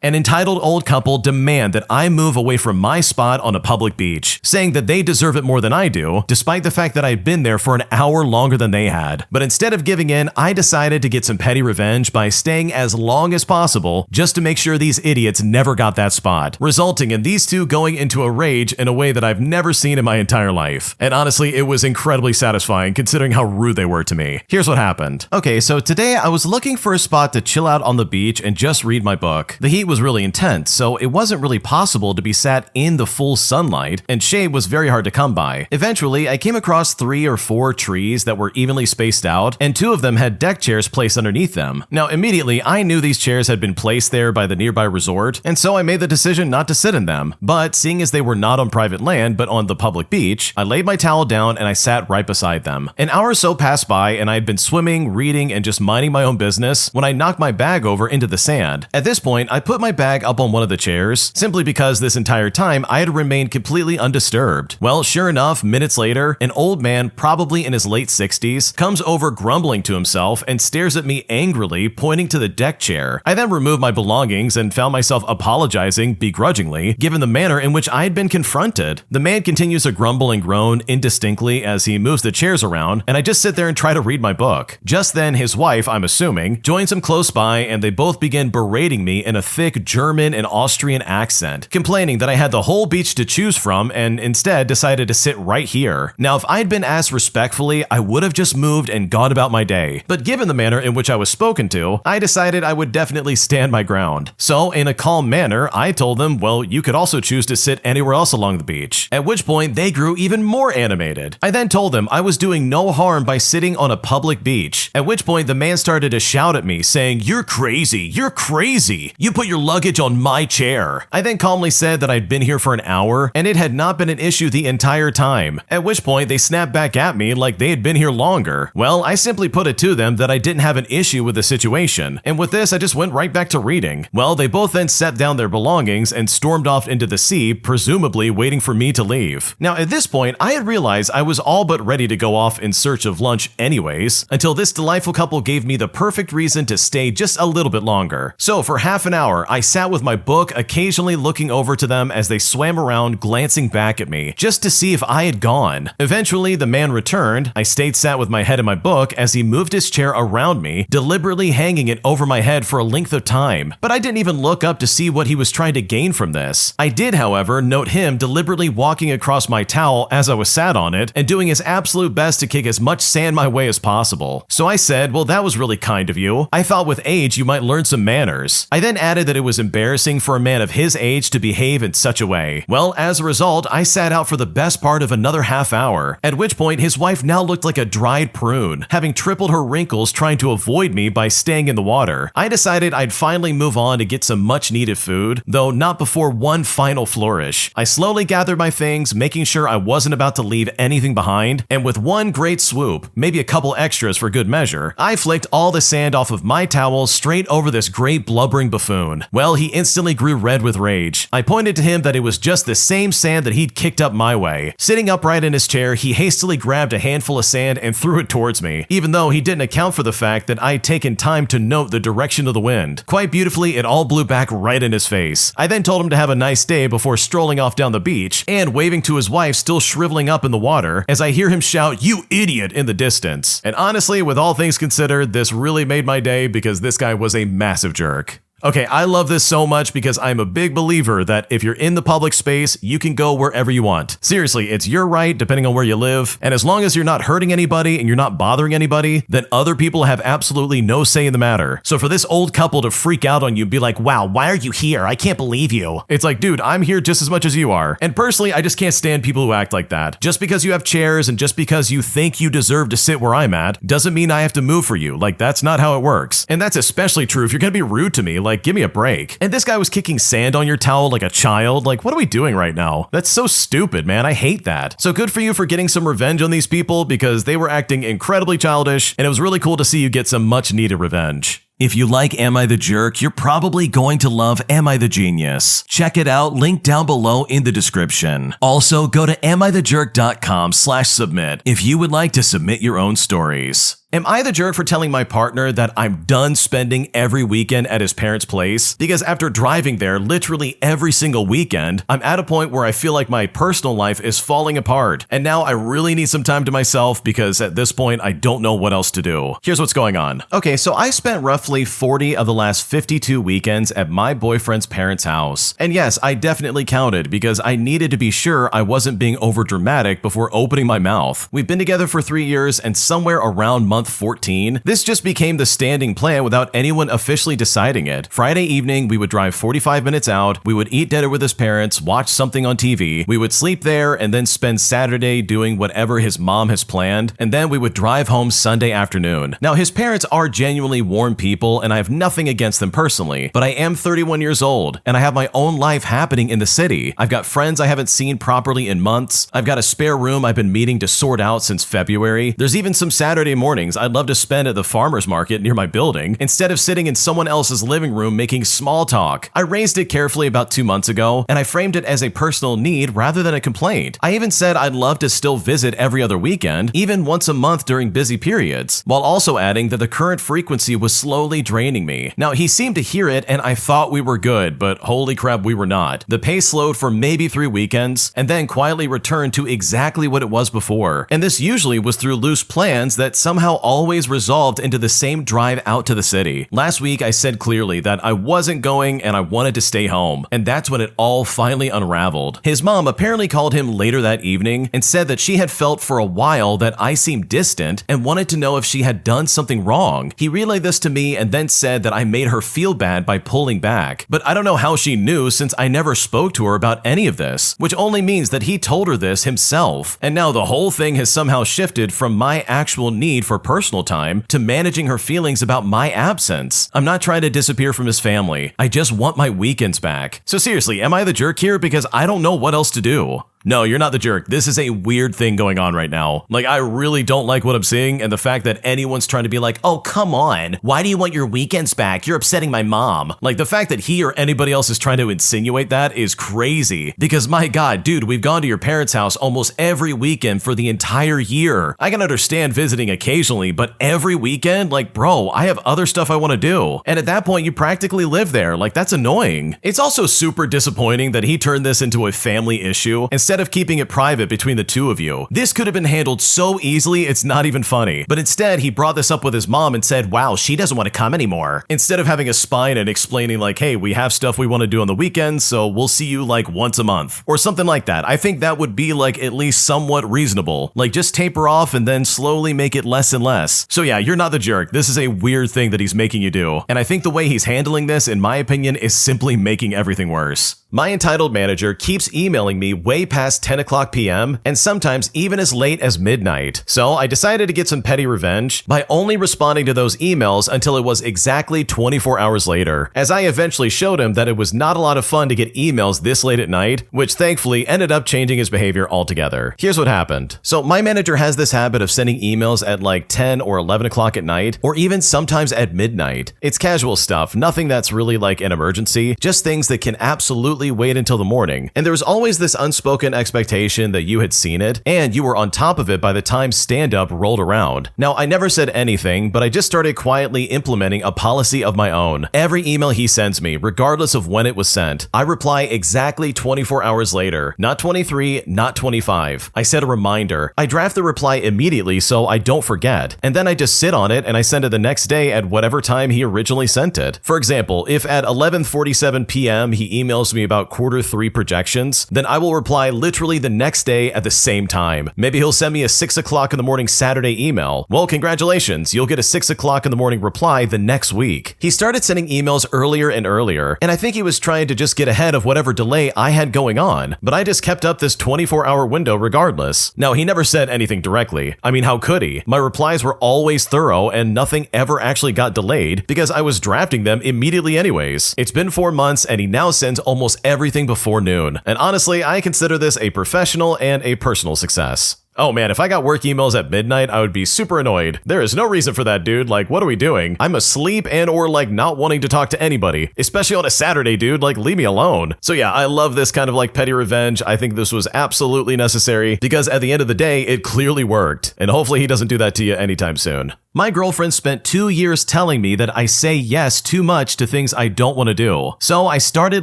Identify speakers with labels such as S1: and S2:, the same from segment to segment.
S1: An entitled old couple demand that I move away from my spot on a public beach, saying that they deserve it more than I do, despite the fact that I'd been there for an hour longer than they had. But instead of giving in, I decided to get some petty revenge by staying as long as possible just to make sure these idiots never got that spot, resulting in these two going into a rage in a way that I've never seen in my entire life. And honestly, it was incredibly satisfying considering how rude they were to me. Here's what happened. Okay, so today I was looking for a spot to chill out on the beach and just read my book. The heat was really intense, so it wasn't really possible to be sat in the full sunlight, and shade was very hard to come by. Eventually, I came across 3 or 4 trees that were evenly spaced out, and 2 of them had deck chairs placed underneath them. Now, immediately, I knew these chairs had been placed there by the nearby resort, and so I made the decision not to sit in them. But seeing as they were not on private land, but on the public beach, I laid my towel down and I sat right beside them. An hour or so passed by, and I had been swimming, reading, and just minding my own business when I knocked my bag over into the sand. At this point, I put my bag up on one of the chairs, simply because this entire time I had remained completely undisturbed. Well, sure enough, minutes later, an old man, probably in his late 60s, comes over grumbling to himself and stares at me angrily, pointing to the deck chair. I then removed my belongings and found myself apologizing begrudgingly, given the manner in which I had been confronted. The man continues to grumble and groan indistinctly as he moves the chairs around, and I just sit there and try to read my book. Just then, his wife, I'm assuming, joins him close by, and they both begin berating me in a thick German and Austrian accent, complaining that I had the whole beach to choose from and instead decided to sit right here. Now, if I'd been asked respectfully, I would have just moved and gone about my day. But given the manner in which I was spoken to, I decided I would definitely stand my ground. So, in a calm manner, I told them, well, you could also choose to sit anywhere else along the beach. At which point, they grew even more animated. I then told them I was doing no harm by sitting on a public beach. At which point, the man started to shout at me, saying, "You're crazy! You're crazy! You put your luggage on my chair." I then calmly said that I'd been here for an hour and it had not been an issue the entire time, at which point they snapped back at me like they had been here longer. Well, I simply put it to them that I didn't have an issue with the situation, and with this I just went right back to reading. Well, they both then set down their belongings and stormed off into the sea, presumably waiting for me to leave. Now, at this point, I had realized I was all but ready to go off in search of lunch anyways, until this delightful couple gave me the perfect reason to stay just a little bit longer. So for half an hour, I sat with my book, occasionally looking over to them as they swam around, glancing back at me, just to see if I had gone. Eventually, the man returned. I stayed sat with my head in my book as he moved his chair around me, deliberately hanging it over my head for a length of time. But I didn't even look up to see what he was trying to gain from this. I did, however, note him deliberately walking across my towel as I was sat on it and doing his absolute best to kick as much sand my way as possible. So I said, well, that was really kind of you. I thought with age you might learn some manners. I then added that it was embarrassing for a man of his age to behave in such a way. Well, as a result, I sat out for the best part of another half hour, at which point his wife now looked like a dried prune, having tripled her wrinkles trying to avoid me by staying in the water. I decided I'd finally move on to get some much needed food, though not before one final flourish. I slowly gathered my things, making sure I wasn't about to leave anything behind, and with one great swoop, maybe a couple extras for good measure, I flicked all the sand off of my towel straight over this great blubbering buffoon. Well, he instantly grew red with rage. I pointed to him that it was just the same sand that he'd kicked up my way. Sitting upright in his chair, he hastily grabbed a handful of sand and threw it towards me, even though he didn't account for the fact that I'd taken time to note the direction of the wind. Quite beautifully, it all blew back right in his face. I then told him to have a nice day before strolling off down the beach and waving to his wife still shriveling up in the water as I hear him shout, "You idiot," in the distance. And honestly, with all things considered, this really made my day because this guy was a massive jerk. Okay, I love this so much because I'm a big believer that if you're in the public space, you can go wherever you want. Seriously, it's your right depending on where you live, and as long as you're not hurting anybody and you're not bothering anybody, then other people have absolutely no say in the matter. So for this old couple to freak out on you and be like, "Wow, why are you here? I can't believe you." It's like, dude, I'm here just as much as you are. And personally, I just can't stand people who act like that. Just because you have chairs and just because you think you deserve to sit where I'm at, doesn't mean I have to move for you. Like, that's not how it works. And that's especially true if you're gonna be rude to me. Like, give me a break. And this guy was kicking sand on your towel like a child. Like, what are we doing right now? That's so stupid, man. I hate that. So good for you for getting some revenge on these people because they were acting incredibly childish, and it was really cool to see you get some much needed revenge. If you like Am I the Jerk, you're probably going to love Am I the Genius. Check it out, link down below in the description. Also, go to amithejerk.com/submit if you would like to submit your own stories. Am I the jerk for telling my partner that I'm done spending every weekend at his parents' place? Because after driving there literally every single weekend, I'm at a point where I feel like my personal life is falling apart. And now I really need some time to myself because at this point, I don't know what else to do. Here's what's going on. Okay, so I spent roughly 40 of the last 52 weekends at my boyfriend's parents' house. And yes, I definitely counted because I needed to be sure I wasn't being overdramatic before opening my mouth. We've been together for 3 years, and somewhere around month 14, this just became the standing plan without anyone officially deciding it. Friday evening, we would drive 45 minutes out, we would eat dinner with his parents, watch something on TV, we would sleep there, and then spend Saturday doing whatever his mom has planned, and then we would drive home Sunday afternoon. Now, his parents are genuinely warm people, and I have nothing against them personally, but I am 31 years old, and I have my own life happening in the city. I've got friends I haven't seen properly in months, I've got a spare room I've been meaning to sort out since February. There's even some Saturday mornings I'd love to spend at the farmer's market near my building instead of sitting in someone else's living room making small talk. I raised it carefully about 2 months ago, and I framed it as a personal need rather than a complaint. I even said I'd love to still visit every other weekend, even once a month during busy periods, while also adding that the current frequency was slowly draining me. Now, he seemed to hear it, and I thought we were good, but holy crap, we were not. The pace slowed for maybe 3 weekends, and then quietly returned to exactly what it was before. And this usually was through loose plans that somehow always resolved into the same drive out to the city. Last week, I said clearly that I wasn't going and I wanted to stay home, and that's when it all finally unraveled. His mom apparently called him later that evening and said that she had felt for a while that I seemed distant and wanted to know if she had done something wrong. He relayed this to me and then said that I made her feel bad by pulling back, but I don't know how she knew since I never spoke to her about any of this, which only means that he told her this himself, and now the whole thing has somehow shifted from my actual need for personal time to managing her feelings about my absence. I'm not trying to disappear from his family. I just want my weekends back. So seriously, am I the jerk here? Because I don't know what else to do. No, you're not the jerk. This is a weird thing going on right now. Like, I really don't like what I'm seeing, and the fact that anyone's trying to be like, oh, come on, why do you want your weekends back? You're upsetting my mom. Like, the fact that he or anybody else is trying to insinuate that is crazy. Because my God, dude, we've gone to your parents' house almost every weekend for the entire year. I can understand visiting occasionally, but every weekend? Like, bro, I have other stuff I want to do. And at that point, you practically live there. Like, that's annoying. It's also super disappointing that he turned this into a family issue instead of keeping it private between the two of you. This could have been handled so easily, it's not even funny. But instead, he brought this up with his mom and said, wow, she doesn't want to come anymore. Instead of having a spine and explaining like, hey, we have stuff we want to do on the weekends, so we'll see you like once a month. Or something like that. I think that would be like at least somewhat reasonable. Like just taper off and then slowly make it less and less. So yeah, you're not the jerk. This is a weird thing that he's making you do. And I think the way he's handling this, in my opinion, is simply making everything worse. My entitled manager keeps emailing me way past 10 o'clock p.m. and sometimes even as late as midnight. So I decided to get some petty revenge by only responding to those emails until it was exactly 24 hours later, as I eventually showed him that it was not a lot of fun to get emails this late at night, which thankfully ended up changing his behavior altogether. Here's what happened. So my manager has this habit of sending emails at like 10 or 11 o'clock at night, or even sometimes at midnight. It's casual stuff, nothing that's really like an emergency, just things that can absolutely wait until the morning. And there was always this unspoken expectation that you had seen it and you were on top of it by the time stand-up rolled around. Now, I never said anything, but I just started quietly implementing a policy of my own. Every email he sends me, regardless of when it was sent, I reply exactly 24 hours later. Not 23, not 25. I set a reminder. I draft the reply immediately so I don't forget, and then I just sit on it and I send it the next day at whatever time he originally sent it. For example, if at 11:47 p.m. he emails me about Q3 projections, then I will reply literally the next day at the same time. Maybe he'll send me a 6 o'clock in the morning Saturday email. Well, congratulations, you'll get a 6 o'clock in the morning reply the next week. He started sending emails earlier and earlier, and I think he was trying to just get ahead of whatever delay I had going on, but I just kept up this 24-hour window regardless. Now, he never said anything directly. I mean, how could he? My replies were always thorough and nothing ever actually got delayed because I was drafting them immediately anyways. It's been 4 months and he now sends almost everything before noon. And honestly, I consider this a professional and a personal success. Oh man, if I got work emails at midnight, I would be super annoyed. There is no reason for that, dude. Like, what are we doing? I'm asleep and or like not wanting to talk to anybody, especially on a Saturday, dude. Like, leave me alone. So yeah, I love this kind of like petty revenge. I think this was absolutely necessary because at the end of the day, it clearly worked. And hopefully he doesn't do that to you anytime soon. My girlfriend spent 2 years telling me that I say yes too much to things I don't want to do. So I started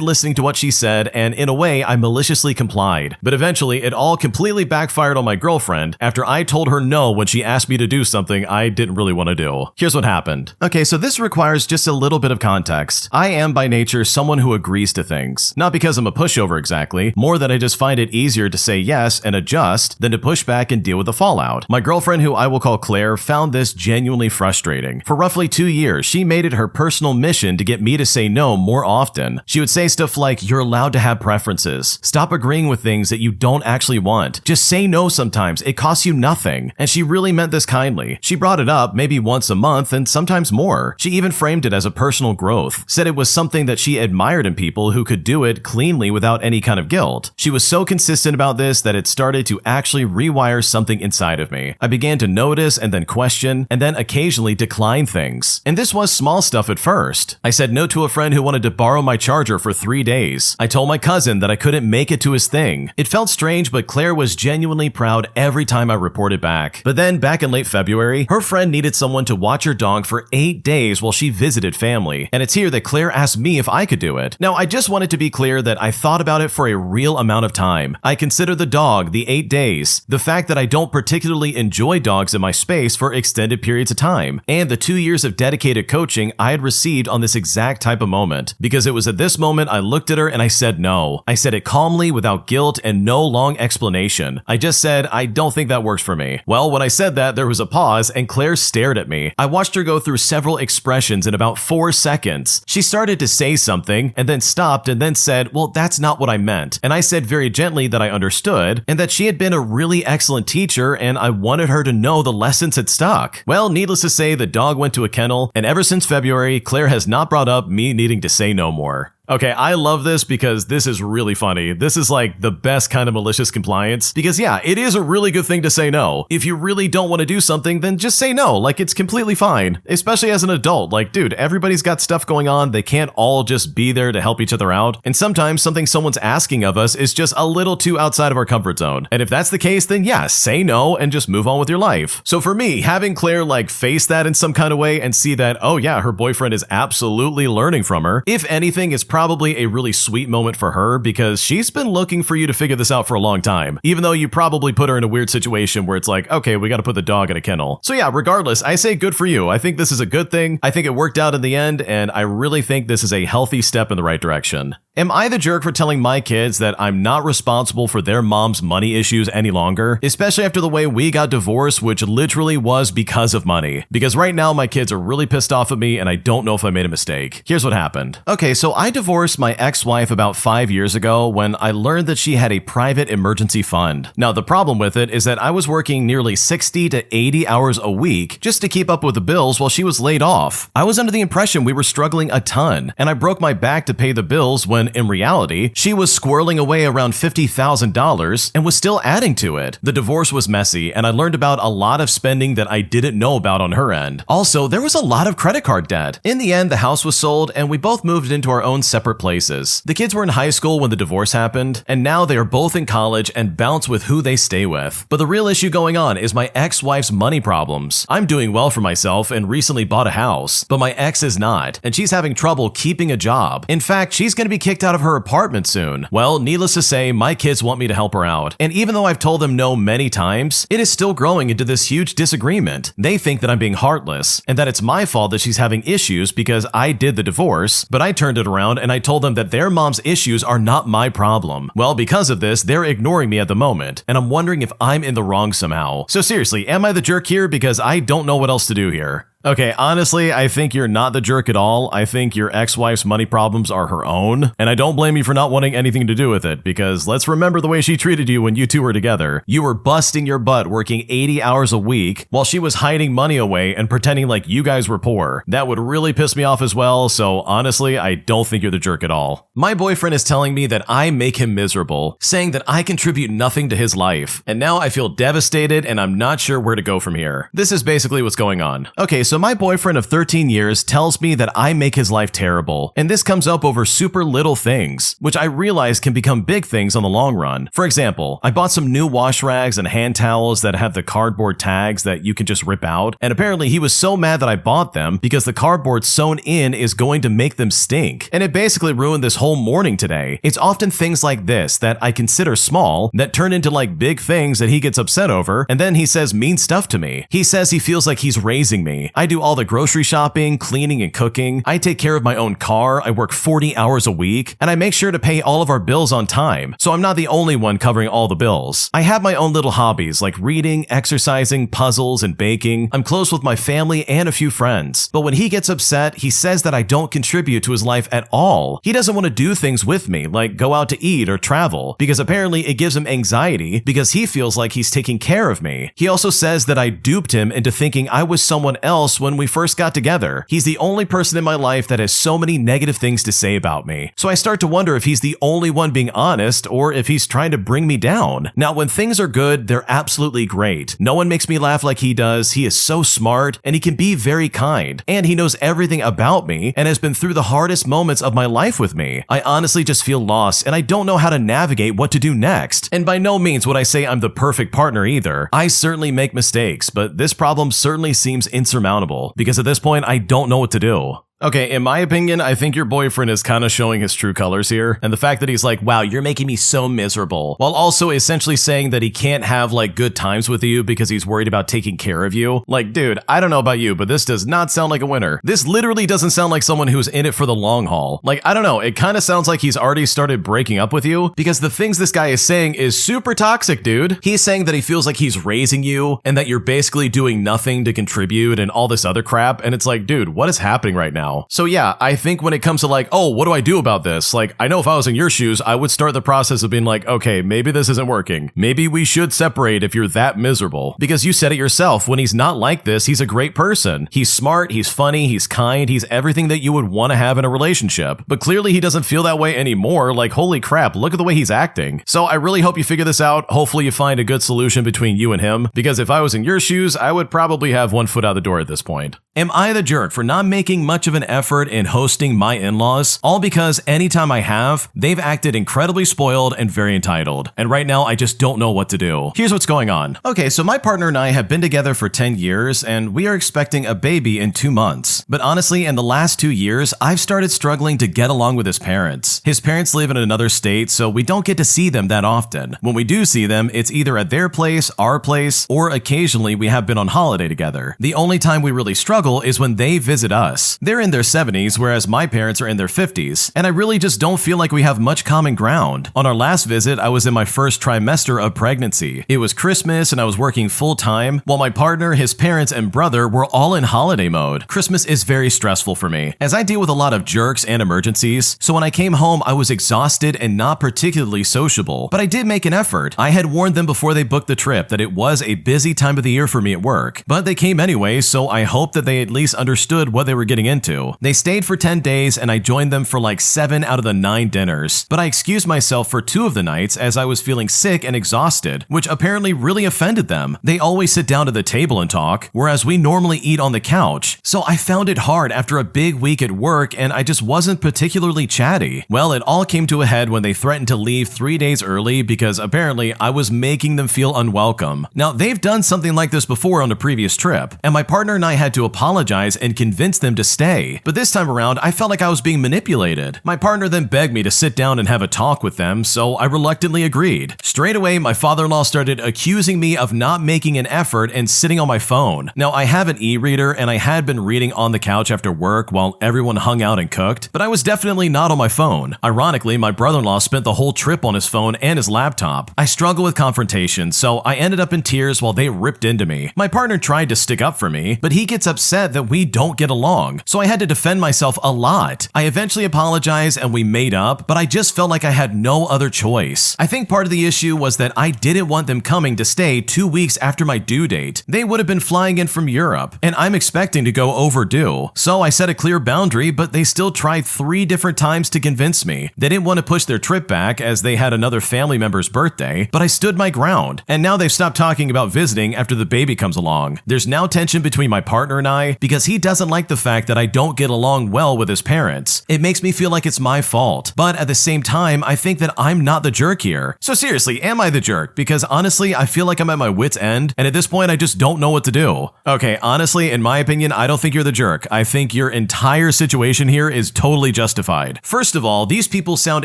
S1: listening to what she said, and in a way, I maliciously complied. But eventually, it all completely backfired on my girlfriend after I told her no when she asked me to do something I didn't really want to do. Here's what happened. Okay, so this requires just a little bit of context. I am by nature someone who agrees to things. Not because I'm a pushover exactly, more that I just find it easier to say yes and adjust than to push back and deal with the fallout. My girlfriend, who I will call Claire, found this genuinely frustrating. For roughly 2 years, she made it her personal mission to get me to say no more often. She would say stuff like, "You're allowed to have preferences. Stop agreeing with things that you don't actually want. Just say no sometimes. It costs you nothing." And she really meant this kindly. She brought it up maybe once a month and sometimes more. She even framed it as a personal growth, said it was something that she admired in people who could do it cleanly without any kind of guilt. She was so consistent about this that it started to actually rewire something inside of me. I began to notice and then question and then occasionally decline things. And this was small stuff at first. I said no to a friend who wanted to borrow my charger for 3 days. I told my cousin that I couldn't make it to his thing. It felt strange, but Claire was genuinely proud every time I reported back. But then back in late February, her friend needed someone to watch her dog for 8 days while she visited family. And it's here that Claire asked me if I could do it. Now, I just wanted to be clear that I thought about it for a real amount of time. I consider the dog, the 8 days, the fact that I don't particularly enjoy dogs in my space for extended periods of time, and the 2 years of dedicated coaching I had received on this exact type of moment. Because it was at this moment I looked at her and I said no. I said it calmly, without guilt and no long explanation. I just said, "I don't think that works for me." Well, when I said that, there was a pause and Claire stared at me. I watched her go through several expressions in about 4 seconds. She started to say something and then stopped and then said, "Well, that's not what I meant." And I said very gently that I understood and that she had been a really excellent teacher and I wanted her to know the lessons had stuck. Well, needless to say, the dog went to a kennel, and ever since February, Claire has not brought up me needing to say no more. Okay, I love this because this is really funny. This is like the best kind of malicious compliance because yeah, it is a really good thing to say no. If you really don't want to do something, then just say no. Like, it's completely fine, especially as an adult. Like, dude, everybody's got stuff going on. They can't all just be there to help each other out. And sometimes something someone's asking of us is just a little too outside of our comfort zone. And if that's the case, then yeah, say no and just move on with your life. So for me, having Claire like face that in some kind of way and see that, oh yeah, her boyfriend is absolutely learning from her. If anything, it's probably a really sweet moment for her because she's been looking for you to figure this out for a long time, even though you probably put her in a weird situation where it's like, okay, we got to put the dog in a kennel. So yeah, regardless, I say good for you. I think this is a good thing. I think it worked out in the end, and I really think this is a healthy step in the right direction. Am I the jerk for telling my kids that I'm not responsible for their mom's money issues any longer, especially after the way we got divorced, which literally was because of money? Because right now my kids are really pissed off at me and I don't know if I made a mistake. Here's what happened. Okay, so I divorced my ex-wife about 5 years ago when I learned that she had a private emergency fund. Now, the problem with it is that I was working nearly 60 to 80 hours a week just to keep up with the bills while she was laid off. I was under the impression we were struggling a ton, and I broke my back to pay the bills when, in reality, she was squirreling away around $50,000 and was still adding to it. The divorce was messy, and I learned about a lot of spending that I didn't know about on her end. Also, there was a lot of credit card debt. In the end, the house was sold, and we both moved into our own separate places. The kids were in high school when the divorce happened, and now they are both in college and bounce with who they stay with. But the real issue going on is my ex-wife's money problems. I'm doing well for myself and recently bought a house, but my ex is not, and she's having trouble keeping a job. In fact, she's going to be kicked out of her apartment soon. Well, needless to say, my kids want me to help her out. And even though I've told them no many times, it is still growing into this huge disagreement. They think that I'm being heartless and that it's my fault that she's having issues because I did the divorce, but I turned it around and I told them that their mom's issues are not my problem. Well, because of this, they're ignoring me at the moment, and I'm wondering if I'm in the wrong somehow. So seriously, am I the jerk here? Because I don't know what else to do here. Okay, honestly, I think you're not the jerk at all. I think your ex-wife's money problems are her own, and I don't blame you for not wanting anything to do with it, because let's remember the way she treated you when you two were together. You were busting your butt working 80 hours a week while she was hiding money away and pretending like you guys were poor. That would really piss me off as well, so honestly, I don't think you're the jerk at all. My boyfriend is telling me that I make him miserable, saying that I contribute nothing to his life, and now I feel devastated and I'm not sure where to go from here. This is basically what's going on. Okay, so So my boyfriend of 13 years tells me that I make his life terrible, and this comes up over super little things, which I realize can become big things on the long run. For example, I bought some new wash rags and hand towels that have the cardboard tags that you can just rip out, and apparently he was so mad that I bought them because the cardboard sewn in is going to make them stink, and it basically ruined this whole morning today. It's often things like this that I consider small that turn into like big things that he gets upset over, and then he says mean stuff to me. He says he feels like he's raising me. I do all the grocery shopping, cleaning, and cooking. I take care of my own car. I work 40 hours a week, and I make sure to pay all of our bills on time, so I'm not the only one covering all the bills. I have my own little hobbies like reading, exercising, puzzles, and baking. I'm close with my family and a few friends. But when he gets upset, he says that I don't contribute to his life at all. He doesn't want to do things with me, like go out to eat or travel, because apparently it gives him anxiety because he feels like he's taking care of me. He also says that I duped him into thinking I was someone else when we first got together. He's the only person in my life that has so many negative things to say about me. So I start to wonder if he's the only one being honest or if he's trying to bring me down. Now, when things are good, they're absolutely great. No one makes me laugh like he does. He is so smart and he can be very kind. And he knows everything about me and has been through the hardest moments of my life with me. I honestly just feel lost and I don't know how to navigate what to do next. And by no means would I say I'm the perfect partner either. I certainly make mistakes, but this problem certainly seems insurmountable because at this point I don't know what to do. Okay, in my opinion, I think your boyfriend is kind of showing his true colors here, and the fact that he's like, wow, you're making me so miserable, while also essentially saying that he can't have like good times with you because he's worried about taking care of you. Like, dude, I don't know about you, but this does not sound like a winner. This literally doesn't sound like someone who's in it for the long haul. Like, I don't know, it kind of sounds like he's already started breaking up with you because the things this guy is saying is super toxic, dude. He's saying that he feels like he's raising you and that you're basically doing nothing to contribute and all this other crap, and it's like, dude, what is happening right now? So yeah, I think when it comes to like, oh, what do I do about this? Like, I know if I was in your shoes, I would start the process of being like, okay, maybe this isn't working. Maybe we should separate if you're that miserable. Because you said it yourself, when he's not like this, he's a great person. He's smart, he's funny, he's kind, he's everything that you would want to have in a relationship. But clearly he doesn't feel that way anymore. Like, holy crap, look at the way he's acting. So I really hope you figure this out. Hopefully you find a good solution between you and him. Because if I was in your shoes, I would probably have one foot out the door at this point. Am I the jerk for not making much of an effort in hosting my in-laws? All because anytime I have, they've acted incredibly spoiled and very entitled. And right now, I just don't know what to do. Here's what's going on. Okay, so my partner and I have been together for 10 years, and we are expecting a baby in 2 months. But honestly, in the last 2 years, I've started struggling to get along with his parents. His parents live in another state, so we don't get to see them that often. When we do see them, it's either at their place, our place, or occasionally we have been on holiday together. The only time we really struggle is when they visit us. They're in their 70s, whereas my parents are in their 50s, and I really just don't feel like we have much common ground. On our last visit, I was in my first trimester of pregnancy. It was Christmas and I was working full-time, while my partner, his parents, and brother were all in holiday mode. Christmas is very stressful for me, as I deal with a lot of jerks and emergencies, so when I came home, I was exhausted and not particularly sociable, but I did make an effort. I had warned them before they booked the trip that it was a busy time of the year for me at work, but they came anyway, so I hope that they at least understood what they were getting into. They stayed for 10 days and I joined them for like 7 out of the 9 dinners, but I excused myself for 2 of the nights as I was feeling sick and exhausted, which apparently really offended them. They always sit down to the table and talk, whereas we normally eat on the couch, so I found it hard after a big week at work and I just wasn't particularly chatty. Well, it all came to a head when they threatened to leave 3 days early because apparently I was making them feel unwelcome. Now, they've done something like this before on a previous trip, and my partner and I had to apologize and convince them to stay. But this time around, I felt like I was being manipulated. My partner then begged me to sit down and have a talk with them, so I reluctantly agreed. Straight away, my father-in-law started accusing me of not making an effort and sitting on my phone. Now, I have an e-reader and I had been reading on the couch after work while everyone hung out and cooked, but I was definitely not on my phone. Ironically, my brother-in-law spent the whole trip on his phone and his laptop. I struggle with confrontation, so I ended up in tears while they ripped into me. My partner tried to stick up for me, but he gets upset that we don't get along, so I had had to defend myself a lot. I eventually apologized and we made up, but I just felt like I had no other choice. I think part of the issue was that I didn't want them coming to stay 2 weeks after my due date. They would have been flying in from Europe, and I'm expecting to go overdue. So I set a clear boundary, but they still tried 3 different times to convince me. They didn't want to push their trip back as they had another family member's birthday, but I stood my ground. And now they've stopped talking about visiting after the baby comes along. There's now tension between my partner and I because he doesn't like the fact that I don't get along well with his parents. It makes me feel like it's my fault. But at the same time, I think that I'm not the jerk here. So seriously, am I the jerk? Because honestly, I feel like I'm at my wit's end, and at this point, I just don't know what to do. Okay, honestly, in my opinion, I don't think you're the jerk. I think your entire situation here is totally justified. First of all, these people sound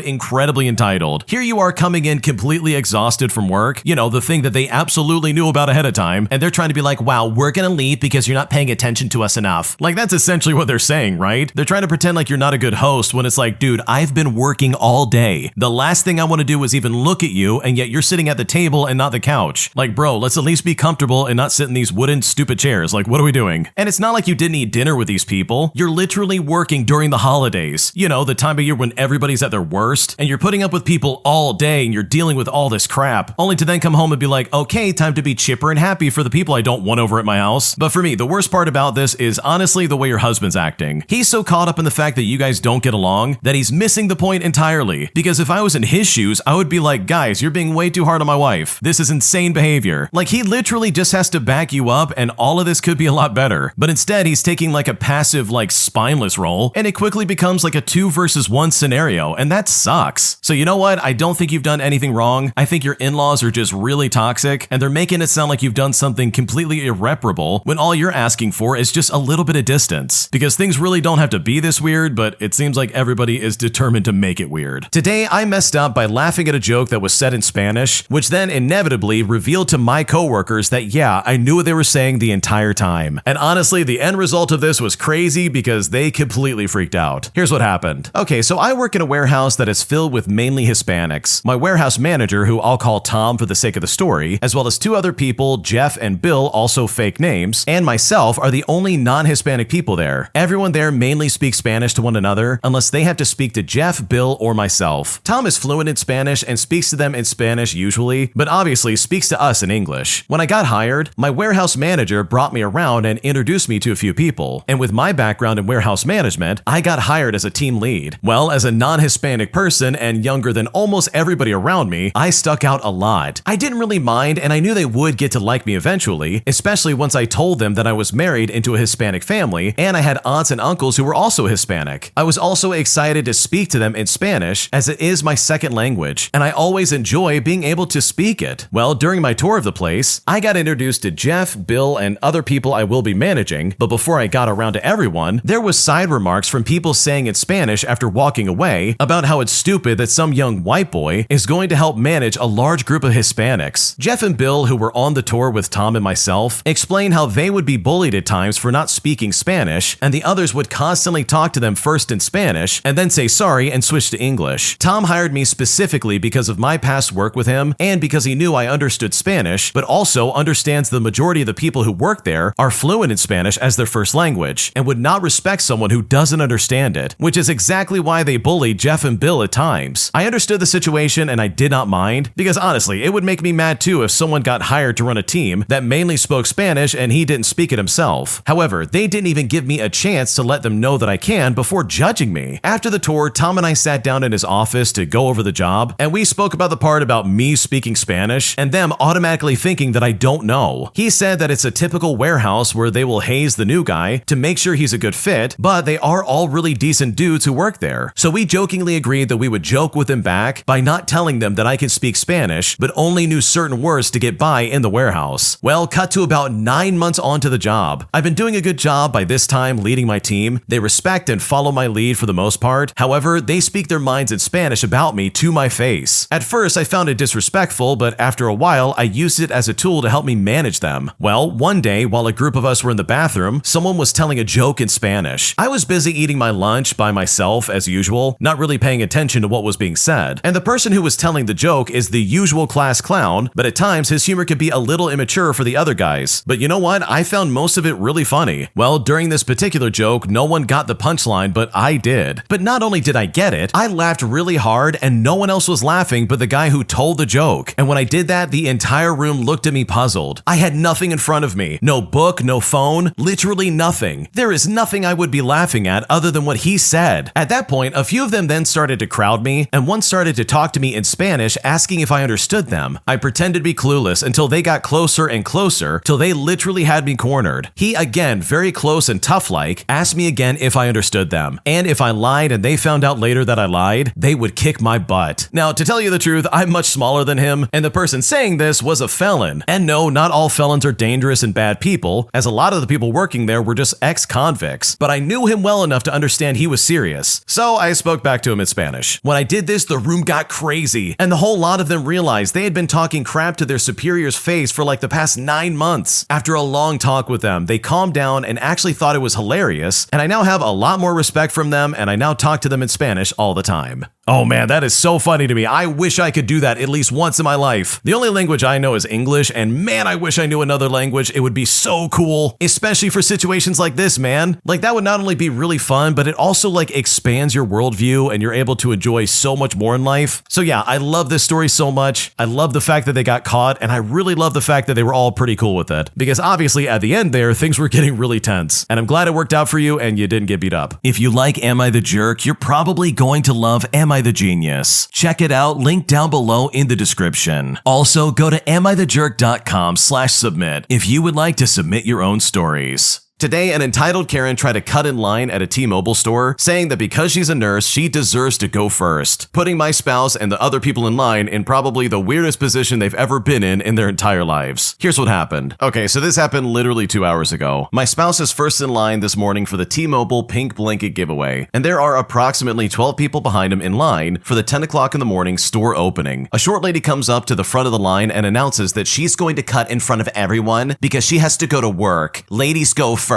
S1: incredibly entitled. Here you are coming in completely exhausted from work, you know, the thing that they absolutely knew about ahead of time, and they're trying to be like, wow, we're gonna leave because you're not paying attention to us enough. Like, that's essentially what they're saying, right? They're trying to pretend like you're not a good host when it's like, dude, I've been working all day. The last thing I want to do is even look at you, and yet you're sitting at the table and not the couch. Like, bro, let's at least be comfortable and not sit in these wooden stupid chairs. Like, what are we doing? And it's not like you didn't eat dinner with these people. You're literally working during the holidays. You know, the time of year when everybody's at their worst, and you're putting up with people all day and you're dealing with all this crap, only to then come home and be like, okay, time to be chipper and happy for the people I don't want over at my house. But for me, the worst part about this is honestly the way your husband's acting. He's so caught up in the fact that you guys don't get along that he's missing the point entirely. Because if I was in his shoes, I would be like, guys, you're being way too hard on my wife. This is insane behavior. Like, he literally just has to back you up and all of this could be a lot better. But instead, he's taking like a passive, like spineless role, and it quickly becomes like a 2 versus 1 scenario, and that sucks. So you know what? I don't think you've done anything wrong. I think your in-laws are just really toxic, and they're making it sound like you've done something completely irreparable when all you're asking for is just a little bit of distance. Because things really don't have to be this weird, but it seems like everybody is determined to make it weird. Today, I messed up by laughing at a joke that was said in Spanish, which then inevitably revealed to my coworkers that yeah, I knew what they were saying the entire time. And honestly, the end result of this was crazy because they completely freaked out. Here's what happened. Okay, so I work in a warehouse that is filled with mainly Hispanics. My warehouse manager, who I'll call Tom for the sake of the story, as well as 2 other people, Jeff and Bill, also fake names, and myself are the only non-Hispanic people there. Everyone there mainly speaks Spanish to one another, unless they have to speak to Jeff, Bill, or myself. Tom is fluent in Spanish and speaks to them in Spanish usually, but obviously speaks to us in English. When I got hired, my warehouse manager brought me around and introduced me to a few people, and with my background in warehouse management, I got hired as a team lead. Well, as a non-Hispanic person and younger than almost everybody around me, I stuck out a lot. I didn't really mind, and I knew they would get to like me eventually, especially once I told them that I was married into a Hispanic family, and I had aunts and uncles who were also Hispanic. I was also excited to speak to them in Spanish, as it is my second language, and I always enjoy being able to speak it. Well, during my tour of the place, I got introduced to Jeff, Bill, and other people I will be managing, but before I got around to everyone, there was side remarks from people saying in Spanish after walking away about how it's stupid that some young white boy is going to help manage a large group of Hispanics. Jeff and Bill, who were on the tour with Tom and myself, explained how they would be bullied at times for not speaking Spanish, and the others would constantly talk to them first in Spanish and then say sorry and switch to English. Tom hired me specifically because of my past work with him and because he knew I understood Spanish, but also understands the majority of the people who work there are fluent in Spanish as their first language and would not respect someone who doesn't understand it, which is exactly why they bullied Jeff and Bill at times. I understood the situation and I did not mind, because honestly, it would make me mad too if someone got hired to run a team that mainly spoke Spanish and he didn't speak it himself. However, they didn't even give me a chance to let them know that I can before judging me. After the tour, Tom and I sat down in his office to go over the job, and we spoke about the part about me speaking Spanish and them automatically thinking that I don't know. He said that it's a typical warehouse where they will haze the new guy to make sure he's a good fit, but they are all really decent dudes who work there. So we jokingly agreed that we would joke with them back by not telling them that I can speak Spanish, but only knew certain words to get by in the warehouse. Well, cut to about 9 months onto the job. I've been doing a good job by this time leading my team. They respect and follow my lead for the most part. However, they speak their minds in Spanish about me to my face. At first, I found it disrespectful, but after a while, I used it as a tool to help me manage them. Well, one day, while a group of us were in the bathroom, someone was telling a joke in Spanish. I was busy eating my lunch by myself, as usual, not really paying attention to what was being said. And the person who was telling the joke is the usual class clown, but at times his humor could be a little immature for the other guys. But you know what? I found most of it really funny. Well, during this particular joke, no one got the punchline, but I did. But not only did I get it, I laughed really hard and no one else was laughing but the guy who told the joke. And when I did that, the entire room looked at me puzzled. I had nothing in front of me. No book, no phone, literally nothing. There is nothing I would be laughing at other than what he said. At that point, a few of them then started to crowd me, and one started to talk to me in Spanish, asking if I understood them. I pretended to be clueless until they got closer and closer, till they literally had me cornered. He, again, very close and tough-like, asked me again if I understood them. And if I lied and they found out later that I lied, they would kick my butt. Now, to tell you the truth, I'm much smaller than him, and the person saying this was a felon. And no, not all felons are dangerous and bad people, as a lot of the people working there were just ex-convicts. But I knew him well enough to understand he was serious. So I spoke back to him in Spanish. When I did this, the room got crazy, and the whole lot of them realized they had been talking crap to their superior's face for like the past 9 months. After a long talk with them, they calmed down and actually thought it was hilarious, and I now have a lot more respect from them, and I now talk to them in Spanish all the time. Oh man, that is so funny to me. I wish I could do that at least once in my life. The only language I know is English, and man, I wish I knew another language. It would be so cool, especially for situations like this, man. Like, that would not only be really fun, but it also like expands your worldview and you're able to enjoy so much more in life. So yeah, I love this story so much. I love the fact that they got caught, and I really love the fact that they were all pretty cool with it, because obviously at the end there, things were getting really tense, and I'm glad it worked out for you and you didn't get beat up. If you like Am I the Jerk, you're probably going to love Am I the Genius. Check it out, link down below in the description. Also, go to amithejerk.com/submit if you would like to submit your own stories. Today, an entitled Karen tried to cut in line at a T-Mobile store, saying that because she's a nurse, she deserves to go first, putting my spouse and the other people in line in probably the weirdest position they've ever been in their entire lives. Here's what happened. Okay, so this happened literally 2 hours ago. My spouse is first in line this morning for the T-Mobile Pink Blanket giveaway, and there are approximately 12 people behind him in line for the 10 o'clock in the morning store opening. A short lady comes up to the front of the line and announces that she's going to cut in front of everyone because she has to go to work. Ladies go first.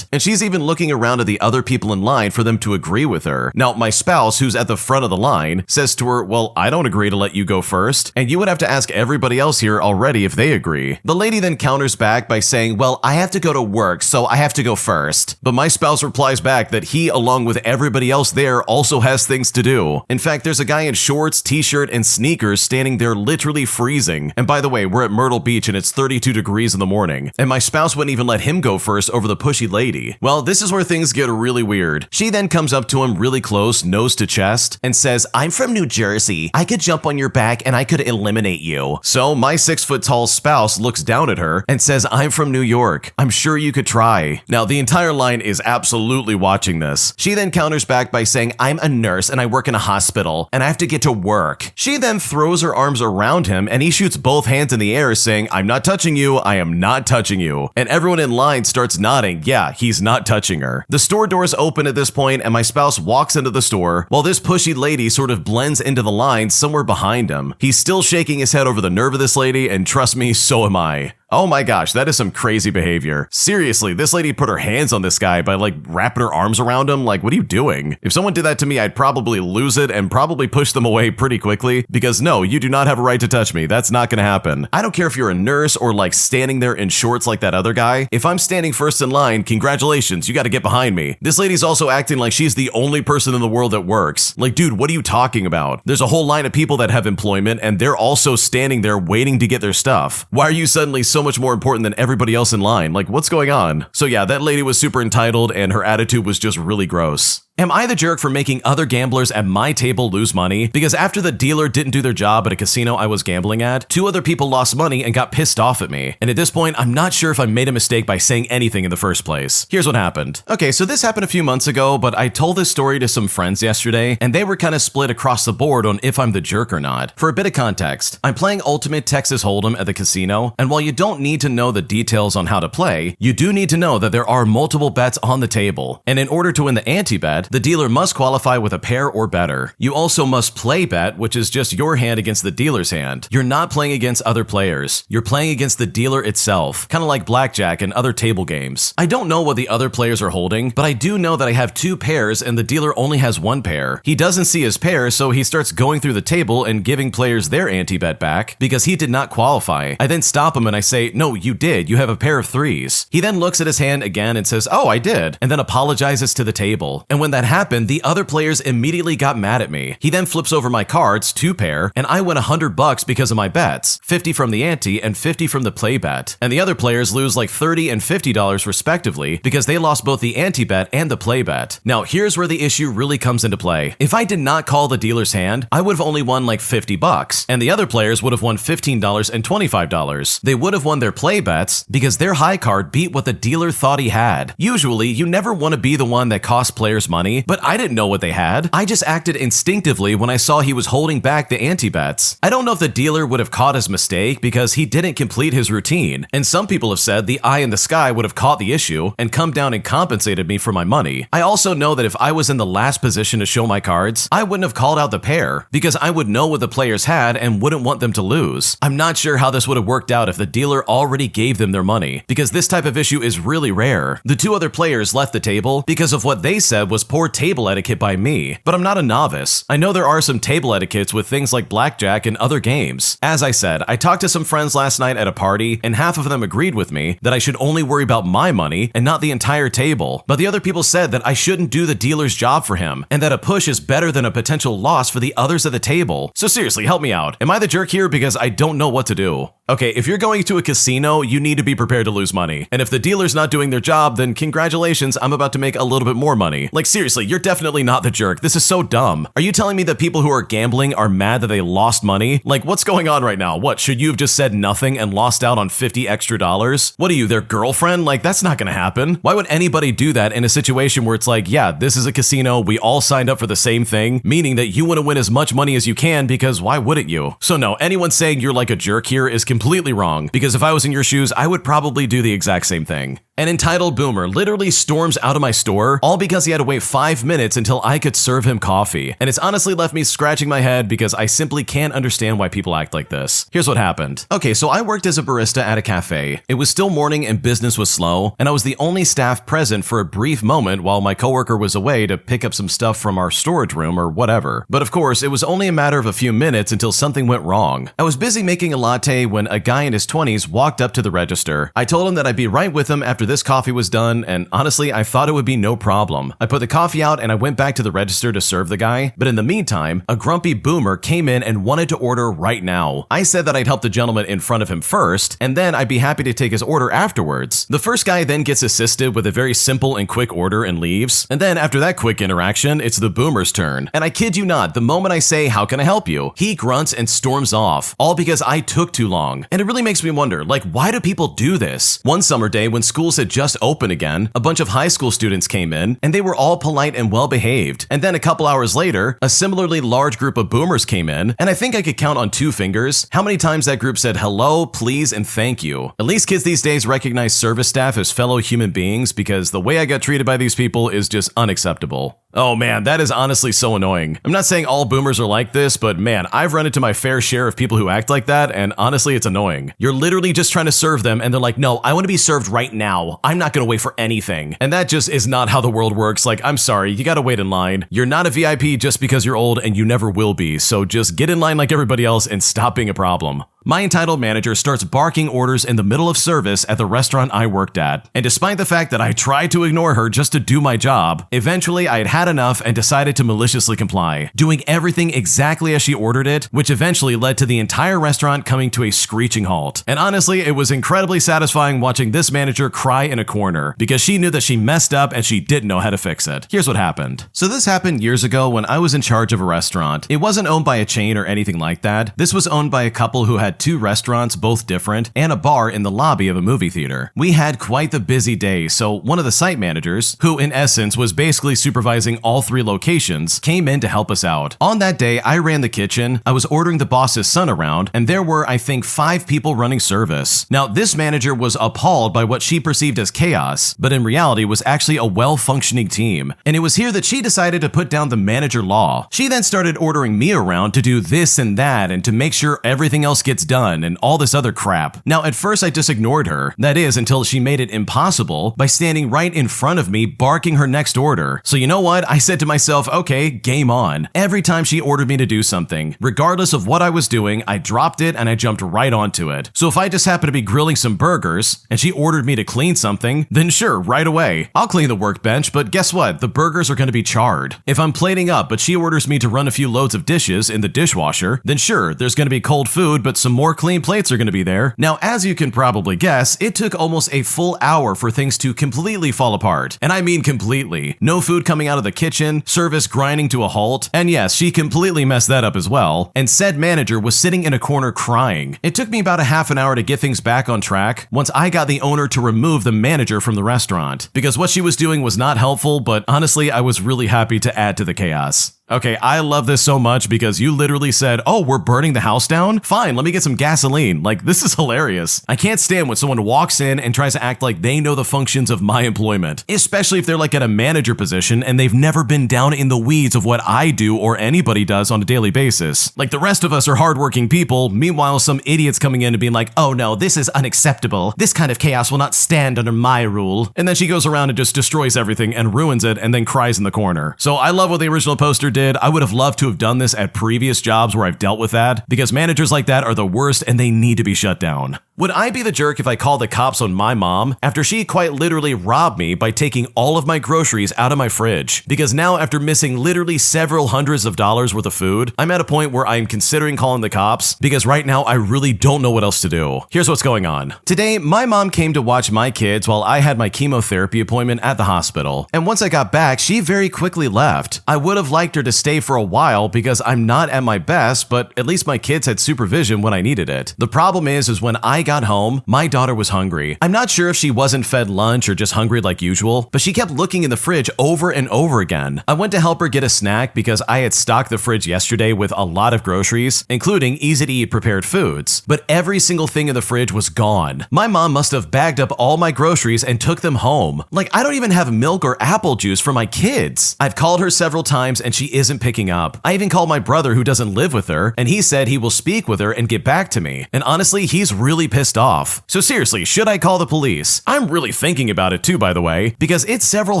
S1: And she's even looking around at the other people in line for them to agree with her. Now, my spouse, who's at the front of the line, says to her, well, I don't agree to let you go first, and you would have to ask everybody else here already if they agree. The lady then counters back by saying, well, I have to go to work, so I have to go first. But my spouse replies back that he, along with everybody else there, also has things to do. In fact, there's a guy in shorts, t-shirt, and sneakers standing there literally freezing. And by the way, we're at Myrtle Beach and it's 32 degrees in the morning. And my spouse wouldn't even let him go first over the pushy lady. Well, this is where things get really weird. She then comes up to him really close, nose to chest, and says, I'm from New Jersey. I could jump on your back and I could eliminate you. So my 6-foot-tall spouse looks down at her and says, I'm from New York. I'm sure you could try. Now, the entire line is absolutely watching this. She then counters back by saying, I'm a nurse and I work in a hospital and I have to get to work. She then throws her arms around him and he shoots both hands in the air saying, I'm not touching you. I am not touching you. And everyone in line starts nodding. Yeah, he's not touching her. The store doors open at this point and my spouse walks into the store while this pushy lady sort of blends into the line somewhere behind him. He's still shaking his head over the nerve of this lady, and trust me, so am I. Oh my gosh, that is some crazy behavior. Seriously, this lady put her hands on this guy by like wrapping her arms around him. Like, what are you doing? If someone did that to me, I'd probably lose it and probably push them away pretty quickly, because no, you do not have a right to touch me. That's not gonna happen. I don't care if you're a nurse or like standing there in shorts like that other guy. If I'm standing first in line, congratulations, you gotta get behind me. This lady's also acting like she's the only person in the world that works. Like, dude, what are you talking about? There's a whole line of people that have employment and they're also standing there waiting to get their stuff. Why are you suddenly so much more important than everybody else in line? Like, what's going on? So yeah, that lady was super entitled and her attitude was just really gross. Am I the jerk for making other gamblers at my table lose money? Because after the dealer didn't do their job at a casino I was gambling at, 2 other people lost money and got pissed off at me. And at this point, I'm not sure if I made a mistake by saying anything in the first place. Here's what happened. Okay, so this happened a few months ago, but I told this story to some friends yesterday, and they were kind of split across the board on if I'm the jerk or not. For a bit of context, I'm playing Ultimate Texas Hold'em at the casino, and while you don't need to know the details on how to play, you do need to know that there are multiple bets on the table. And in order to win the ante-bet, bet, the dealer must qualify with a pair or better. You also must play bet, which is just your hand against the dealer's hand. You're not playing against other players. You're playing against the dealer itself, kind of like blackjack and other table games. I don't know what the other players are holding, but I do know that I have 2 pairs and the dealer only has 1 pair. He doesn't see his pair, so he starts going through the table and giving players their anti-bet back because he did not qualify. I then stop him and I say, "No, you did. You have a pair of 3s. He then looks at his hand again and says, "Oh, I did," and then apologizes to the table. And when that happened, the other players immediately got mad at me. He then flips over my cards, 2 pair, and I win $100 because of my bets, 50 from the ante and 50 from the play bet. And the other players lose like $30 and $50 respectively because they lost both the ante bet and the play bet. Now, here's where the issue really comes into play. If I did not call the dealer's hand, I would have only won like $50, and the other players would have won $15 and $25. They would have won their play bets because their high card beat what the dealer thought he had. Usually, you never want to be the one that costs players money, but I didn't know what they had. I just acted instinctively when I saw he was holding back the anti-bets. I don't know if the dealer would have caught his mistake because he didn't complete his routine, and some people have said the eye in the sky would have caught the issue and come down and compensated me for my money. I also know that if I was in the last position to show my cards, I wouldn't have called out the pair because I would know what the players had and wouldn't want them to lose. I'm not sure how this would have worked out if the dealer already gave them their money because this type of issue is really rare. The 2 other players left the table because of what they said was poor table etiquette by me, but I'm not a novice. I know there are some table etiquettes with things like blackjack and other games. As I said, I talked to some friends last night at a party and half of them agreed with me that I should only worry about my money and not the entire table. But the other people said that I shouldn't do the dealer's job for him and that a push is better than a potential loss for the others at the table. So seriously, help me out. Am I the jerk here because I don't know what to do? Okay, if you're going to a casino, you need to be prepared to lose money. And if the dealer's not doing their job, then congratulations, I'm about to make a little bit more money. Like seriously, you're definitely not the jerk. This is so dumb. Are you telling me that people who are gambling are mad that they lost money? Like what's going on right now? What, should you have just said nothing and lost out on $50 extra? What are you, their girlfriend? Like that's not gonna happen. Why would anybody do that in a situation where it's like, yeah, this is a casino, we all signed up for the same thing, meaning that you want to win as much money as you can because why wouldn't you? So no, anyone saying you're like a jerk here is completely wrong because if I was in your shoes, I would probably do the exact same thing. An entitled boomer literally storms out of my store all because he had to wait 5 minutes until I could serve him coffee. And it's honestly left me scratching my head because I simply can't understand why people act like this. Here's what happened. Okay, so I worked as a barista at a cafe. It was still morning and business was slow, and I was the only staff present for a brief moment while my coworker was away to pick up some stuff from our storage room or whatever. But of course, it was only a matter of a few minutes until something went wrong. I was busy making a latte when a guy in his 20s walked up to the register. I told him that I'd be right with him after this coffee was done, and honestly, I thought it would be no problem. I put the coffee out and I went back to the register to serve the guy, but in the meantime, a grumpy boomer came in and wanted to order right now. I said that I'd help the gentleman in front of him first, and then I'd be happy to take his order afterwards. The first guy then gets assisted with a very simple and quick order and leaves, and then after that quick interaction, it's the boomer's turn. And I kid you not, the moment I say, "How can I help you?" he grunts and storms off, all because I took too long. And it really makes me wonder, like, why do people do this? One summer day when schools had just opened again, a bunch of high school students came in, and they were all polite and well behaved. And then a couple hours later, a similarly large group of boomers came in, and I think I could count on 2 fingers how many times that group said hello, please, and thank you. At least kids these days recognize service staff as fellow human beings because the way I got treated by these people is just unacceptable. Oh man, that is honestly so annoying. I'm not saying all boomers are like this, but man, I've run into my fair share of people who act like that, and honestly, it's annoying. You're literally just trying to serve them, and they're like, "No, I want to be served right now. I'm not gonna wait for anything." And that just is not how the world works. Like, I'm sorry, you gotta wait in line. You're not a VIP just because you're old, and you never will be, so just get in line like everybody else and stop being a problem. My entitled manager starts barking orders in the middle of service at the restaurant I worked at. And despite the fact that I tried to ignore her just to do my job, eventually I had had enough and decided to maliciously comply, doing everything exactly as she ordered it, which eventually led to the entire restaurant coming to a screeching halt. And honestly, it was incredibly satisfying watching this manager cry in a corner because she knew that she messed up and she didn't know how to fix it. Here's what happened. So this happened years ago when I was in charge of a restaurant. It wasn't owned by a chain or anything like that. This was owned by a couple who had had 2 restaurants, both different, and a bar in the lobby of a movie theater. We had quite the busy day, so one of the site managers, who in essence was basically supervising all 3 locations, came in to help us out. On that day, I ran the kitchen, I was ordering the boss's son around, and there were, I think, 5 people running service. Now, this manager was appalled by what she perceived as chaos, but in reality was actually a well-functioning team. And it was here that she decided to put down the manager law. She then started ordering me around to do this and that and to make sure everything else gets done and all this other crap. Now, at first I just ignored her. That is, until she made it impossible by standing right in front of me barking her next order. So you know what? I said to myself, okay, game on. Every time she ordered me to do something, regardless of what I was doing, I dropped it and I jumped right onto it. So if I just happened to be grilling some burgers and she ordered me to clean something, then sure, right away. I'll clean the workbench, but guess what? The burgers are going to be charred. If I'm plating up, but she orders me to run a few loads of dishes in the dishwasher, then sure, there's going to be cold food, but some more clean plates are going to be there. Now, as you can probably guess, it took almost a full hour for things to completely fall apart. And I mean completely. No food coming out of the kitchen, service grinding to a halt, and yes, she completely messed that up as well. And said manager was sitting in a corner crying. It took me about a half an hour to get things back on track once I got the owner to remove the manager from the restaurant, because what she was doing was not helpful, but honestly, I was really happy to add to the chaos. Okay, I love this so much because you literally said, oh, we're burning the house down? Fine, let me get some gasoline. Like, this is hilarious. I can't stand when someone walks in and tries to act like they know the functions of my employment, especially if they're like at a manager position and they've never been down in the weeds of what I do or anybody does on a daily basis. Like, the rest of us are hardworking people, meanwhile some idiot's coming in and being like, oh no, this is unacceptable. This kind of chaos will not stand under my rule. And then she goes around and just destroys everything and ruins it and then cries in the corner. So I love what the original poster did. I would have loved to have done this at previous jobs where I've dealt with that, because managers like that are the worst and they need to be shut down. Would I be the jerk if I called the cops on my mom after she quite literally robbed me by taking all of my groceries out of my fridge? Because now, after missing literally several hundreds of dollars worth of food, I'm at a point where I'm considering calling the cops because right now I really don't know what else to do. Here's what's going on. Today, my mom came to watch my kids while I had my chemotherapy appointment at the hospital. And once I got back, she very quickly left. I would have liked her to stay for a while because I'm not at my best, but at least my kids had supervision when I needed it. The problem is when I got home, my daughter was hungry. I'm not sure if she wasn't fed lunch or just hungry like usual, but she kept looking in the fridge over and over again. I went to help her get a snack because I had stocked the fridge yesterday with a lot of groceries, including easy-to-eat prepared foods, but every single thing in the fridge was gone. My mom must have bagged up all my groceries and took them home. Like, I don't even have milk or apple juice for my kids. I've called her several times and she isn't picking up. I even called my brother who doesn't live with her, and he said he will speak with her and get back to me. And honestly, he's really pissed off. So seriously, should I call the police? I'm really thinking about it too, by the way, because it's several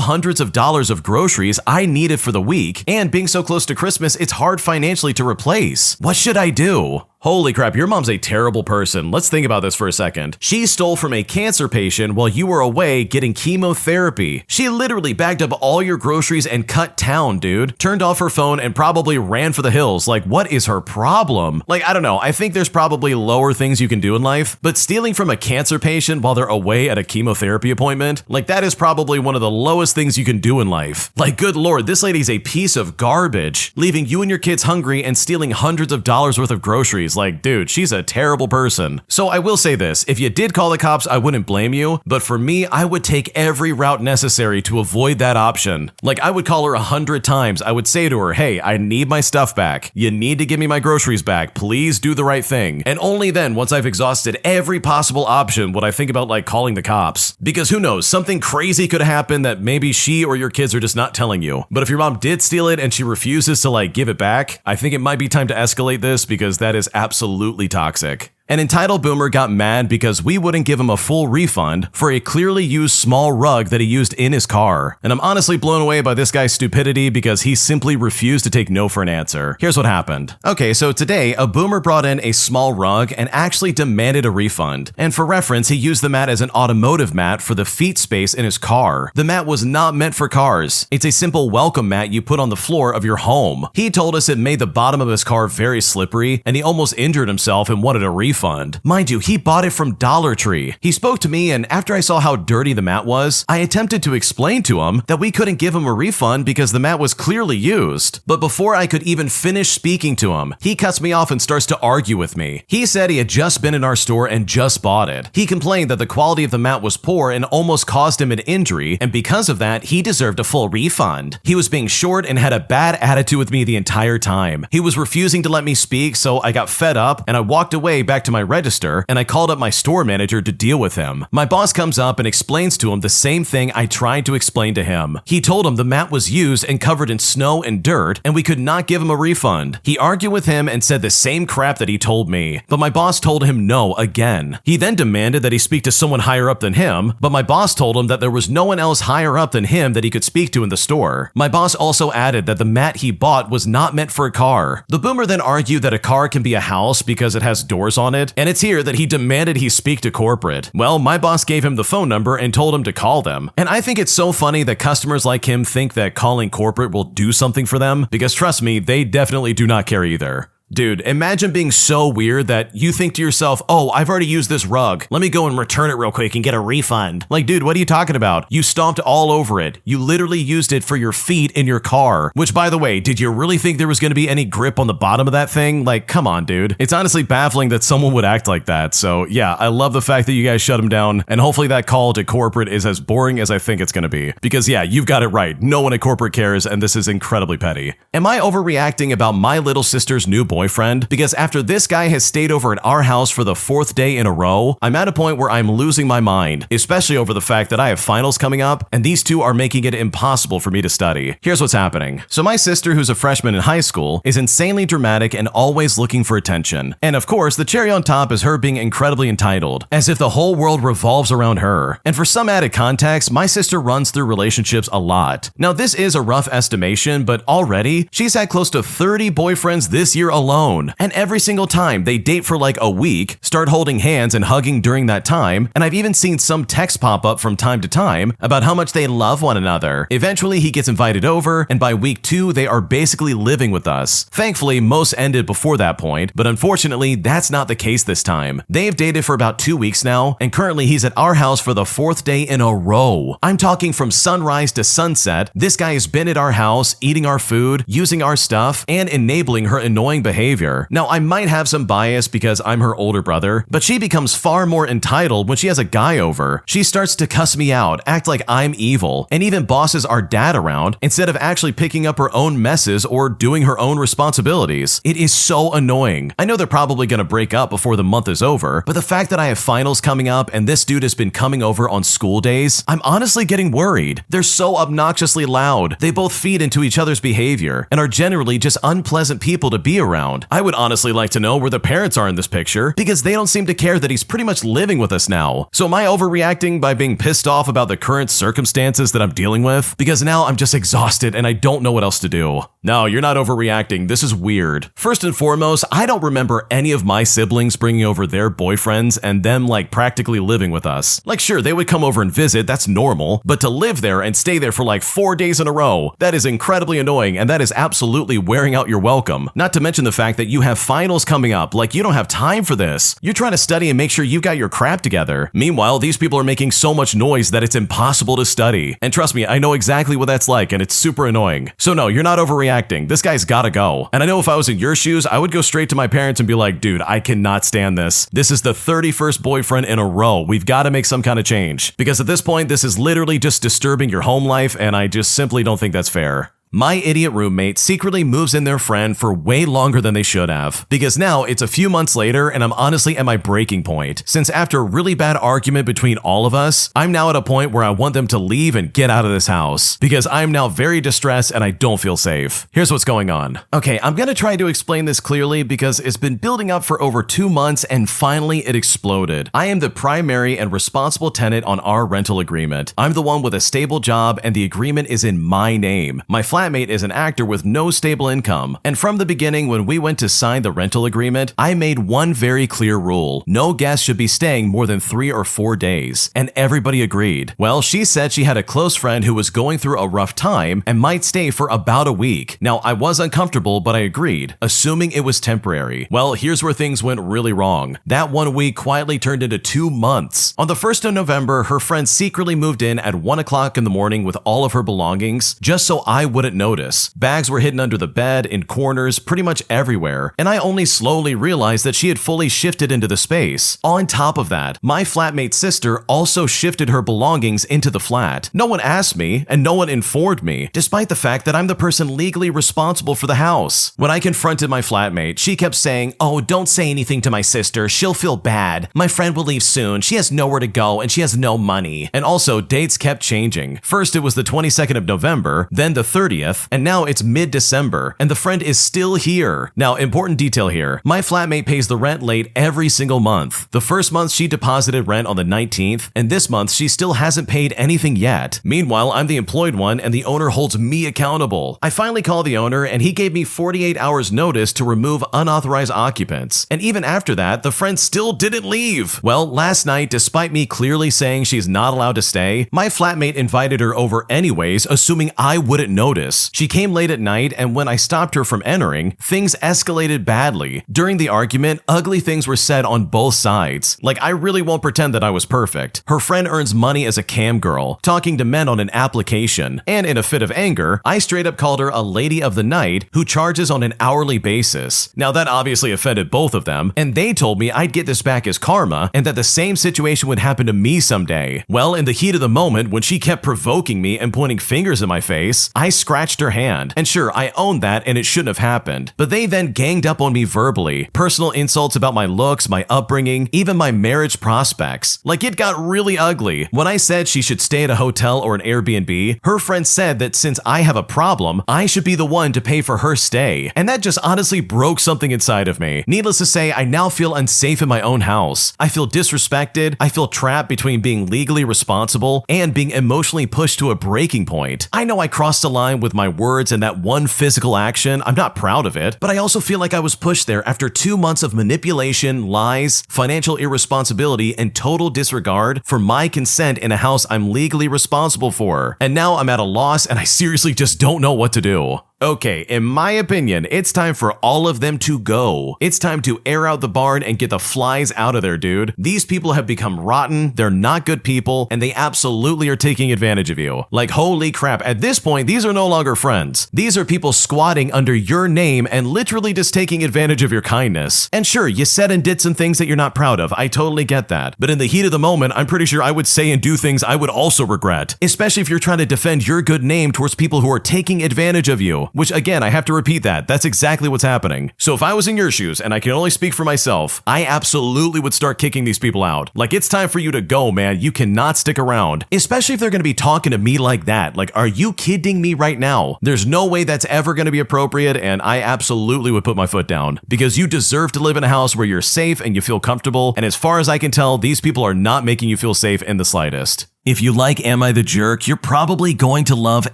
S1: hundreds of dollars of groceries I needed for the week, and being so close to Christmas, it's hard financially to replace. What should I do? Holy crap, your mom's a terrible person. Let's think about this for a second. She stole from a cancer patient while you were away getting chemotherapy. She literally bagged up all your groceries and cut town, dude. Turned off her phone and probably ran for the hills. Like, what is her problem? Like, I don't know. I think there's probably lower things you can do in life, but stealing from a cancer patient while they're away at a chemotherapy appointment, like, that is probably one of the lowest things you can do in life. Like, good lord, this lady's a piece of garbage, leaving you and your kids hungry and stealing hundreds of dollars worth of groceries. Like, dude, she's a terrible person. So I will say this, if you did call the cops, I wouldn't blame you, but for me, I would take every route necessary to avoid that option. Like, I would call her 100 times. I would say to her, hey, I need my stuff back. You need to give me my groceries back. Please do the right thing. And only then, once I've exhausted every possible option, would I think about like calling the cops. Because who knows, something crazy could happen that maybe she or your kids are just not telling you. But if your mom did steal it and she refuses to like give it back, I think it might be time to escalate this because that is absolutely toxic. An entitled boomer got mad because we wouldn't give him a full refund for a clearly used small rug that he used in his car. And I'm honestly blown away by this guy's stupidity because he simply refused to take no for an answer. Here's what happened. Okay, so today, a boomer brought in a small rug and actually demanded a refund. And for reference, he used the mat as an automotive mat for the feet space in his car. The mat was not meant for cars. It's a simple welcome mat you put on the floor of your home. He told us it made the bottom of his car very slippery and he almost injured himself and wanted a refund. refund. Mind you, he bought it from Dollar Tree. He spoke to me, and after I saw how dirty the mat was, I attempted to explain to him that we couldn't give him a refund because the mat was clearly used. But before I could even finish speaking to him, he cuts me off and starts to argue with me. He said he had just been in our store and just bought it. He complained that the quality of the mat was poor and almost caused him an injury, and because of that, he deserved a full refund. He was being short and had a bad attitude with me the entire time. He was refusing to let me speak, so I got fed up and I walked away back to my register and I called up my store manager to deal with him. My boss comes up and explains to him the same thing I tried to explain to him. He told him the mat was used and covered in snow and dirt and we could not give him a refund. He argued with him and said the same crap that he told me, but my boss told him no again. He then demanded that he speak to someone higher up than him, but my boss told him that there was no one else higher up than him that he could speak to in the store. My boss also added that the mat he bought was not meant for a car. The boomer then argued that a car can be a house because it has doors on it, and it's here that he demanded he speak to corporate. Well, my boss gave him the phone number and told him to call them. And I think it's so funny that customers like him think that calling corporate will do something for them, because trust me, they definitely do not care either. Dude, imagine being so weird that you think to yourself, oh, I've already used this rug. Let me go and return it real quick and get a refund. Like, dude, what are you talking about? You stomped all over it. You literally used it for your feet in your car. Which, by the way, did you really think there was going to be any grip on the bottom of that thing? Like, come on, dude. It's honestly baffling that someone would act like that. So yeah, I love the fact that you guys shut him down. And hopefully that call to corporate is as boring as I think it's going to be. Because yeah, you've got it right. No one at corporate cares, and this is incredibly petty. Am I overreacting about my little sister's new boyfriend? Because after this guy has stayed over at our house for the 4th day in a row, I'm at a point where I'm losing my mind, especially over the fact that I have finals coming up and these two are making it impossible for me to study. Here's what's happening. So my sister, who's a freshman in high school, is insanely dramatic and always looking for attention. And of course, the cherry on top is her being incredibly entitled, as if the whole world revolves around her. And for some added context, my sister runs through relationships a lot. Now this is a rough estimation, but already she's had close to 30 boyfriends this year alone. And every single time they date for like a week, start holding hands and hugging during that time, and I've even seen some texts pop up from time to time about how much they love one another. Eventually he gets invited over, and by week 2 they are basically living with us. Thankfully, most ended before that point, but unfortunately that's not the case this time. They've dated for about 2 weeks now, and currently he's at our house for the 4th day in a row. I'm talking from sunrise to sunset. This guy has been at our house, eating our food, using our stuff, and enabling her annoying behavior. Now, I might have some bias because I'm her older brother, but she becomes far more entitled when she has a guy over. She starts to cuss me out, act like I'm evil, and even bosses our dad around instead of actually picking up her own messes or doing her own responsibilities. It is so annoying. I know they're probably going to break up before the month is over, but the fact that I have finals coming up and this dude has been coming over on school days, I'm honestly getting worried. They're so obnoxiously loud. They both feed into each other's behavior and are generally just unpleasant people to be around. I would honestly like to know where the parents are in this picture, because they don't seem to care that he's pretty much living with us now. So am I overreacting by being pissed off about the current circumstances that I'm dealing with? Because now I'm just exhausted and I don't know what else to do. No, you're not overreacting. This is weird. First and foremost, I don't remember any of my siblings bringing over their boyfriends and them like practically living with us. Like sure, they would come over and visit, that's normal, but to live there and stay there for like 4 days in a row, that is incredibly annoying, and that is absolutely wearing out your welcome. Not to mention the fact that you have finals coming up, like you don't have time for this. You're trying to study and make sure you've got your crap together. Meanwhile, these people are making so much noise that it's impossible to study. And trust me, I know exactly what that's like, and it's super annoying. So no, you're not overreacting. This guy's gotta go. And I know if I was in your shoes, I would go straight to my parents and be like, dude, I cannot stand this. This is the 31st boyfriend in a row. We've got to make some kind of change. Because at this point, this is literally just disturbing your home life, and I just simply don't think that's fair. My idiot roommate secretly moves in their friend for way longer than they should have, because now it's a few months later and I'm honestly at my breaking point, since after a really bad argument between all of us, I'm now at a point where I want them to leave and get out of this house, because I'm now very distressed and I don't feel safe. Here's what's going on. Okay, I'm gonna try to explain this clearly because it's been building up for over 2 months and finally it exploded. I am the primary and responsible tenant on our rental agreement. I'm the one with a stable job and the agreement is in my name. My flat flatmate is an actor with no stable income. And from the beginning, when we went to sign the rental agreement, I made one very clear rule. No guest should be staying more than 3 or 4 days. And everybody agreed. Well, she said she had a close friend who was going through a rough time and might stay for about a week. Now, I was uncomfortable, but I agreed, assuming it was temporary. Well, here's where things went really wrong. That 1 week quietly turned into 2 months. On the 1st of November, her friend secretly moved in at 1 o'clock in the morning with all of her belongings, just so I wouldn't notice. Bags were hidden under the bed, in corners, pretty much everywhere, and I only slowly realized that she had fully shifted into the space. On top of that, my flatmate's sister also shifted her belongings into the flat. No one asked me, and no one informed me, despite the fact that I'm the person legally responsible for the house. When I confronted my flatmate, she kept saying, "Oh, don't say anything to my sister, she'll feel bad. My friend will leave soon, she has nowhere to go and she has no money." And also, dates kept changing. First it was the 22nd of November, then the 30th, and now it's mid-December, and the friend is still here. Now, important detail here. My flatmate pays the rent late every single month. The first month she deposited rent on the 19th, and this month she still hasn't paid anything yet. Meanwhile, I'm the employed one and the owner holds me accountable. I finally called the owner and he gave me 48 hours notice to remove unauthorized occupants. And even after that, the friend still didn't leave. Well, last night, despite me clearly saying she's not allowed to stay, my flatmate invited her over anyways, assuming I wouldn't notice. She came late at night, and when I stopped her from entering, things escalated badly. During the argument, ugly things were said on both sides. Like, I really won't pretend that I was perfect. Her friend earns money as a cam girl, talking to men on an application, and in a fit of anger, I straight up called her a lady of the night who charges on an hourly basis. Now, that obviously offended both of them, and they told me I'd get this back as karma, and that the same situation would happen to me someday. Well, in the heat of the moment, when she kept provoking me and pointing fingers in my face, I scratched her hand. And sure, I own that and it shouldn't have happened. But they then ganged up on me verbally. Personal insults about my looks, my upbringing, even my marriage prospects. Like, it got really ugly. When I said she should stay at a hotel or an Airbnb, her friend said that since I have a problem, I should be the one to pay for her stay. And that just honestly broke something inside of me. Needless to say, I now feel unsafe in my own house. I feel disrespected. I feel trapped between being legally responsible and being emotionally pushed to a breaking point. I know I crossed a line with my words and that one physical action. I'm not proud of it, but I also feel like I was pushed there after 2 months of manipulation, lies, financial irresponsibility, and total disregard for my consent in a house I'm legally responsible for. And now I'm at a loss and I seriously just don't know what to do. Okay, in my opinion, it's time for all of them to go. It's time to air out the barn and get the flies out of there, dude. These people have become rotten, they're not good people, and they absolutely are taking advantage of you. Like, holy crap, at this point, these are no longer friends. These are people squatting under your name and literally just taking advantage of your kindness. And sure, you said and did some things that you're not proud of, I totally get that. But in the heat of the moment, I'm pretty sure I would say and do things I would also regret. Especially if you're trying to defend your good name towards people who are taking advantage of you. Which, again, I have to repeat that's exactly what's happening. So if I was in your shoes, and I can only speak for myself, I absolutely would start kicking these people out. Like, it's time for you to go, man. You cannot stick around. Especially if they're gonna be talking to me like that. Like, are you kidding me right now? There's no way that's ever gonna be appropriate, and I absolutely would put my foot down. Because you deserve to live in a house where you're safe and you feel comfortable, and as far as I can tell, these people are not making you feel safe in the slightest. If you like Am I the Jerk, you're probably going to love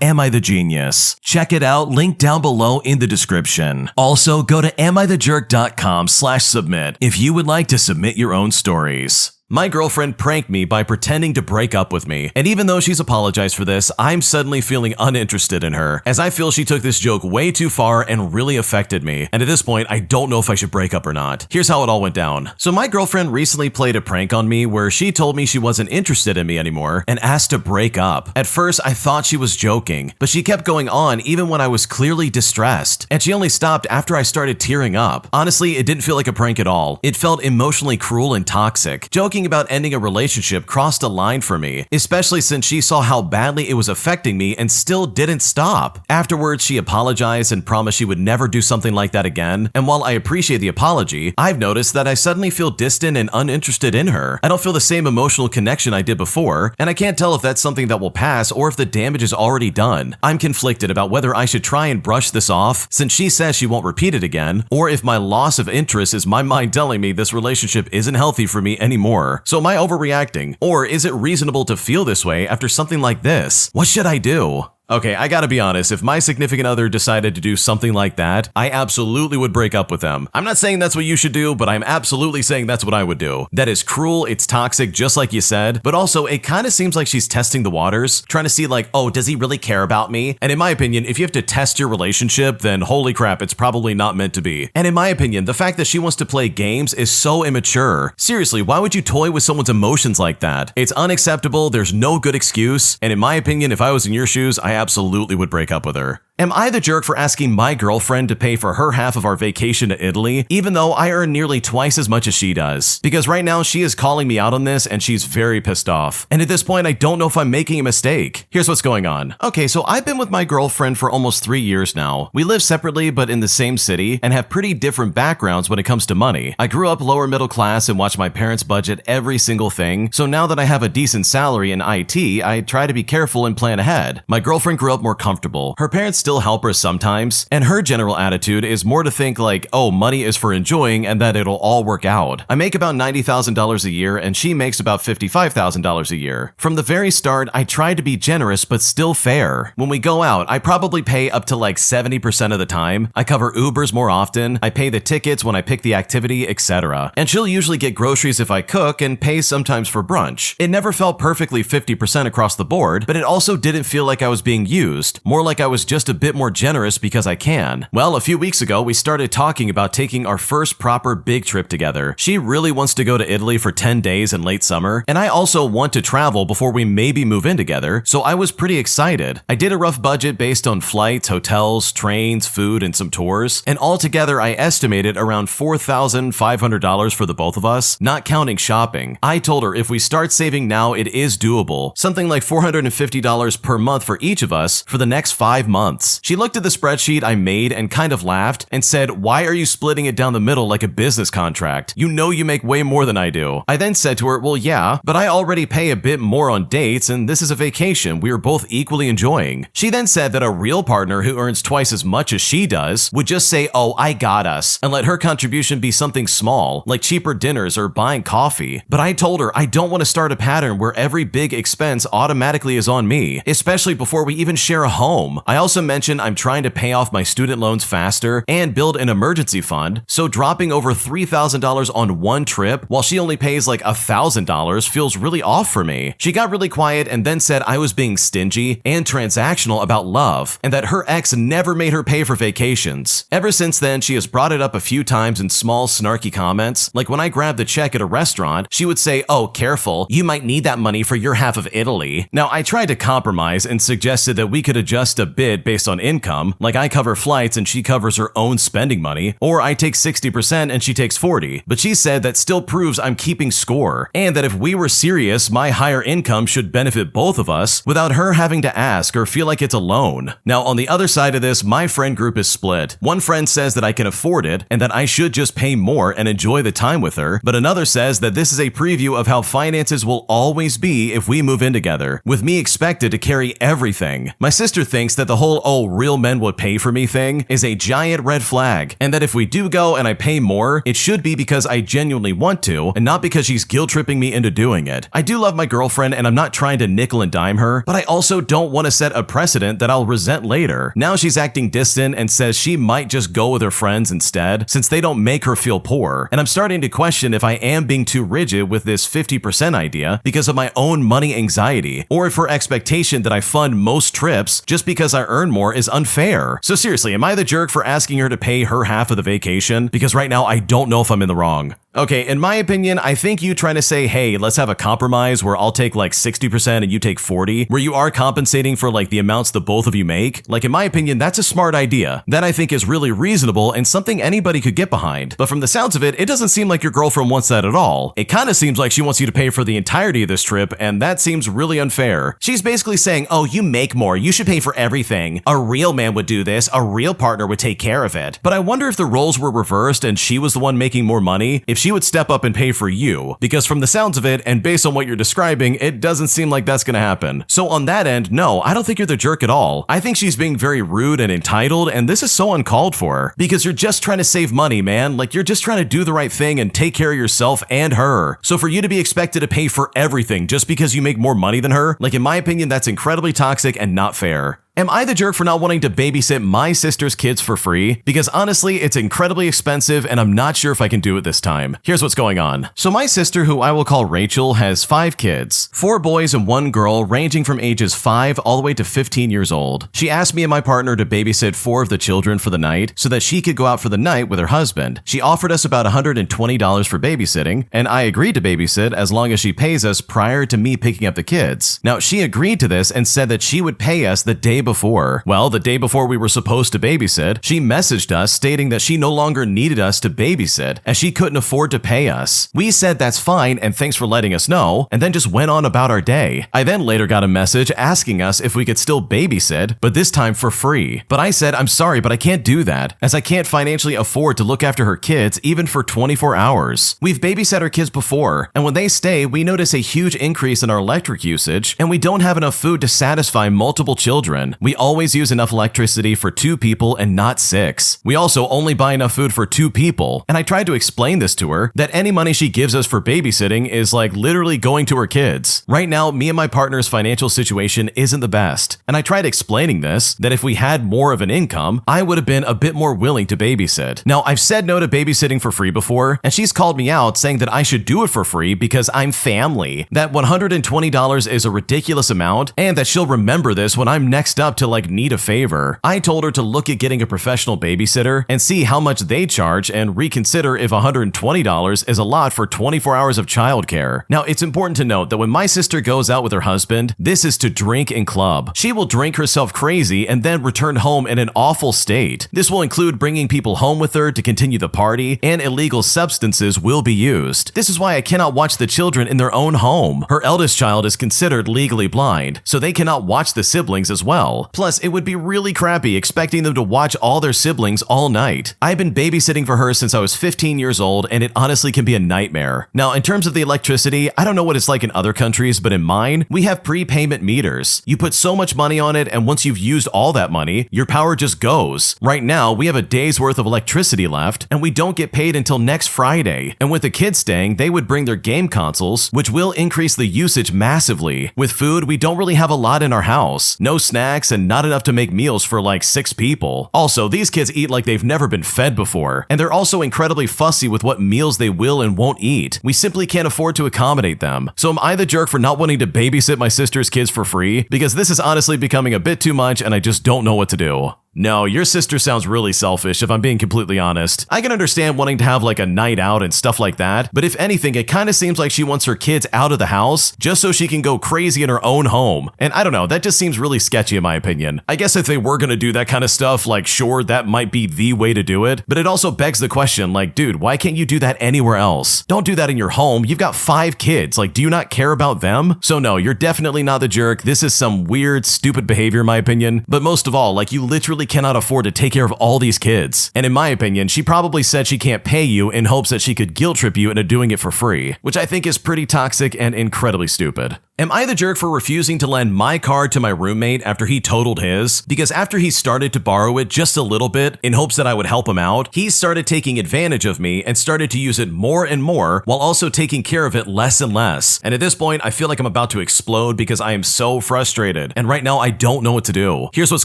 S1: Am I the Genius. Check it out, link down below in the description. Also, go to amithejerk.com/submit if you would like to submit your own stories. My girlfriend pranked me by pretending to break up with me, and even though she's apologized for this, I'm suddenly feeling uninterested in her, as I feel she took this joke way too far and really affected me, and at this point, I don't know if I should break up or not. Here's how it all went down. So my girlfriend recently played a prank on me where she told me she wasn't interested in me anymore and asked to break up. At first, I thought she was joking, but she kept going on even when I was clearly distressed, and she only stopped after I started tearing up. Honestly, it didn't feel like a prank at all. It felt emotionally cruel and toxic. Joking about ending a relationship crossed a line for me, especially since she saw how badly it was affecting me and still didn't stop. Afterwards, she apologized and promised she would never do something like that again, and while I appreciate the apology, I've noticed that I suddenly feel distant and uninterested in her. I don't feel the same emotional connection I did before, and I can't tell if that's something that will pass or if the damage is already done. I'm conflicted about whether I should try and brush this off, since she says she won't repeat it again, or if my loss of interest is my mind telling me this relationship isn't healthy for me anymore. So am I overreacting? Or is it reasonable to feel this way after something like this? What should I do? Okay, I gotta be honest, if my significant other decided to do something like that, I absolutely would break up with them. I'm not saying that's what you should do, but I'm absolutely saying that's what I would do. That is cruel, it's toxic, just like you said, but also it kind of seems like she's testing the waters, trying to see like, oh, does he really care about me? And in my opinion, if you have to test your relationship, then holy crap, it's probably not meant to be. And in my opinion, the fact that she wants to play games is so immature. Seriously, why would you toy with someone's emotions like that? It's unacceptable, there's no good excuse, and in my opinion, if I was in your shoes, I absolutely would break up with her. Am I the jerk for asking my girlfriend to pay for her half of our vacation to Italy, even though I earn nearly twice as much as she does? Because right now she is calling me out on this and she's very pissed off. And at this point, I don't know if I'm making a mistake. Here's what's going on. Okay, so I've been with my girlfriend for almost 3 years now. We live separately but in the same city and have pretty different backgrounds when it comes to money. I grew up lower middle class and watched my parents budget every single thing, so now that I have a decent salary in IT, I try to be careful and plan ahead. My girlfriend grew up more comfortable. Her parents still help her sometimes, and her general attitude is more to think like, oh, money is for enjoying and that it'll all work out. I make about $90,000 a year and she makes about $55,000 a year. From the very start, I try to be generous but still fair. When we go out, I probably pay up to like 70% of the time. I cover Ubers more often, I pay the tickets when I pick the activity, etc. And she'll usually get groceries if I cook and pay sometimes for brunch. It never felt perfectly 50% across the board, but it also didn't feel like I was being used, more like I was just a bit more generous because I can. Well, a few weeks ago, we started talking about taking our first proper big trip together. She really wants to go to Italy for 10 days in late summer, and I also want to travel before we maybe move in together, so I was pretty excited. I did a rough budget based on flights, hotels, trains, food, and some tours, and altogether I estimated around $4,500 for the both of us, not counting shopping. I told her if we start saving now, it is doable, something like $450 per month for each of us for the next 5 months. She looked at the spreadsheet I made and kind of laughed and said, why are you splitting it down the middle like a business contract? You know you make way more than I do. I then said to her, well, yeah, but I already pay a bit more on dates and this is a vacation we are both equally enjoying. She then said that a real partner who earns twice as much as she does would just say, oh, I got us, and let her contribution be something small, like cheaper dinners or buying coffee. But I told her I don't want to start a pattern where every big expense automatically is on me, especially before we even share a home. I also mentioned I'm trying to pay off my student loans faster and build an emergency fund, so dropping over $3,000 on one trip while she only pays like $1,000 feels really off for me. She got really quiet and then said I was being stingy and transactional about love, and that her ex never made her pay for vacations. Ever since then, she has brought it up a few times in small snarky comments, like when I grabbed the check at a restaurant, she would say, oh, careful, you might need that money for your half of Italy. Now, I tried to compromise and suggested that we could adjust a bit based on income, like I cover flights and she covers her own spending money, or I take 60% and she takes 40%, but she said that still proves I'm keeping score, and that if we were serious, my higher income should benefit both of us without her having to ask or feel like it's a loan. Now, on the other side of this, my friend group is split. One friend says that I can afford it and that I should just pay more and enjoy the time with her, but another says that this is a preview of how finances will always be if we move in together, with me expected to carry everything. My sister thinks that the whole, oh, real men would pay for me thing is a giant red flag, and that if we do go and I pay more, it should be because I genuinely want to, and not because she's guilt-tripping me into doing it. I do love my girlfriend and I'm not trying to nickel and dime her, but I also don't want to set a precedent that I'll resent later. Now she's acting distant and says she might just go with her friends instead, since they don't make her feel poor, and I'm starting to question if I am being too rigid with this 50% idea because of my own money anxiety, or if her expectation that I fund most trips just because I earn more is unfair. So seriously, am I the jerk for asking her to pay her half of the vacation? Because right now I don't know if I'm in the wrong. Okay, in my opinion, I think you trying to say, hey, let's have a compromise where I'll take like 60% and you take 40%, where you are compensating for like the amounts the both of you make. Like in my opinion, that's a smart idea. That I think is really reasonable and something anybody could get behind. But from the sounds of it, it doesn't seem like your girlfriend wants that at all. It kind of seems like she wants you to pay for the entirety of this trip, and that seems really unfair. She's basically saying, oh, you make more, you should pay for everything. A real man would do this, a real partner would take care of it. But I wonder if the roles were reversed and she was the one making more money, if she would step up and pay for you, because from the sounds of it and based on what you're describing, it doesn't seem like that's gonna happen. So on that end, no, I don't think you're the jerk at all. I think she's being very rude and entitled, and this is so uncalled for, because you're just trying to save money, man. Like you're just trying to do the right thing and take care of yourself and her. So for you to be expected to pay for everything just because you make more money than her, like in my opinion, that's incredibly toxic and not fair. Am I the jerk for not wanting to babysit my sister's kids for free? Because honestly, it's incredibly expensive and I'm not sure if I can do it this time. Here's what's going on. So my sister, who I will call Rachel, has 5 kids, 4 boys and 1 girl ranging from ages 5 all the way to 15 years old. She asked me and my partner to babysit 4 of the children for the night so that she could go out for the night with her husband. She offered us about $120 for babysitting, and I agreed to babysit as long as she pays us prior to me picking up the kids. Now, she agreed to this and said that she would pay us the day before. Well, the day before we were supposed to babysit, she messaged us stating that she no longer needed us to babysit as she couldn't afford to pay us. We said that's fine and thanks for letting us know, and then just went on about our day. I then later got a message asking us if we could still babysit, but this time for free. But I said, I'm sorry, but I can't do that, as I can't financially afford to look after her kids even for 24 hours. We've babysat our kids before, and when they stay, we notice a huge increase in our electric usage, and we don't have enough food to satisfy multiple children. We always use enough electricity for 2 people and not 6. We also only buy enough food for 2 people, and I tried to explain this to her, that any money she gives us for babysitting is like literally going to her kids. Right now, me and my partner's financial situation isn't the best, and I tried explaining this, that if we had more of an income, I would have been a bit more willing to babysit. Now, I've said no to babysitting for free before, and she's called me out saying that I should do it for free because I'm family, that $120 is a ridiculous amount, and that she'll remember this when I'm next up to like need a favor. I told her to look at getting a professional babysitter and see how much they charge and reconsider if $120 is a lot for 24 hours of childcare. Now, it's important to note that when my sister goes out with her husband, this is to drink and club. She will drink herself crazy and then return home in an awful state. This will include bringing people home with her to continue the party, and illegal substances will be used. This is why I cannot watch the children in their own home. Her eldest child is considered legally blind, so they cannot watch the siblings as well. Plus, it would be really crappy expecting them to watch all their siblings all night. I've been babysitting for her since I was 15 years old, and it honestly can be a nightmare. Now, in terms of the electricity, I don't know what it's like in other countries, but in mine, we have prepayment meters. You put so much money on it, and once you've used all that money, your power just goes. Right now, we have a day's worth of electricity left, and we don't get paid until next Friday. And with the kids staying, they would bring their game consoles, which will increase the usage massively. With food, we don't really have a lot in our house. No snacks and not enough to make meals for like 6 people. Also, these kids eat like they've never been fed before, and they're also incredibly fussy with what meals they will and won't eat. We simply can't afford to accommodate them. So am I the jerk for not wanting to babysit my sister's kids for free? Because this is honestly becoming a bit too much and I just don't know what to do. No, your sister sounds really selfish if I'm being completely honest. I can understand wanting to have like a night out and stuff like that, but if anything, it kind of seems like she wants her kids out of the house just so she can go crazy in her own home. And I don't know, that just seems really sketchy in my opinion. I guess if they were gonna do that kind of stuff, like sure, that might be the way to do it, but it also begs the question, like, dude, why can't you do that anywhere else? Don't do that in your home. You've got 5 kids. Like, do you not care about them? So no, you're definitely not the jerk. This is some weird, stupid behavior in my opinion. But most of all, like, you literally cannot afford to take care of all these kids. And in my opinion, she probably said she can't pay you in hopes that she could guilt trip you into doing it for free, which I think is pretty toxic and incredibly stupid. Am I the jerk for refusing to lend my car to my roommate after he totaled his? Because after he started to borrow it just a little bit in hopes that I would help him out, he started taking advantage of me and started to use it more and more while also taking care of it less and less. And at this point, I feel like I'm about to explode because I am so frustrated. And right now, I don't know what to do. Here's what's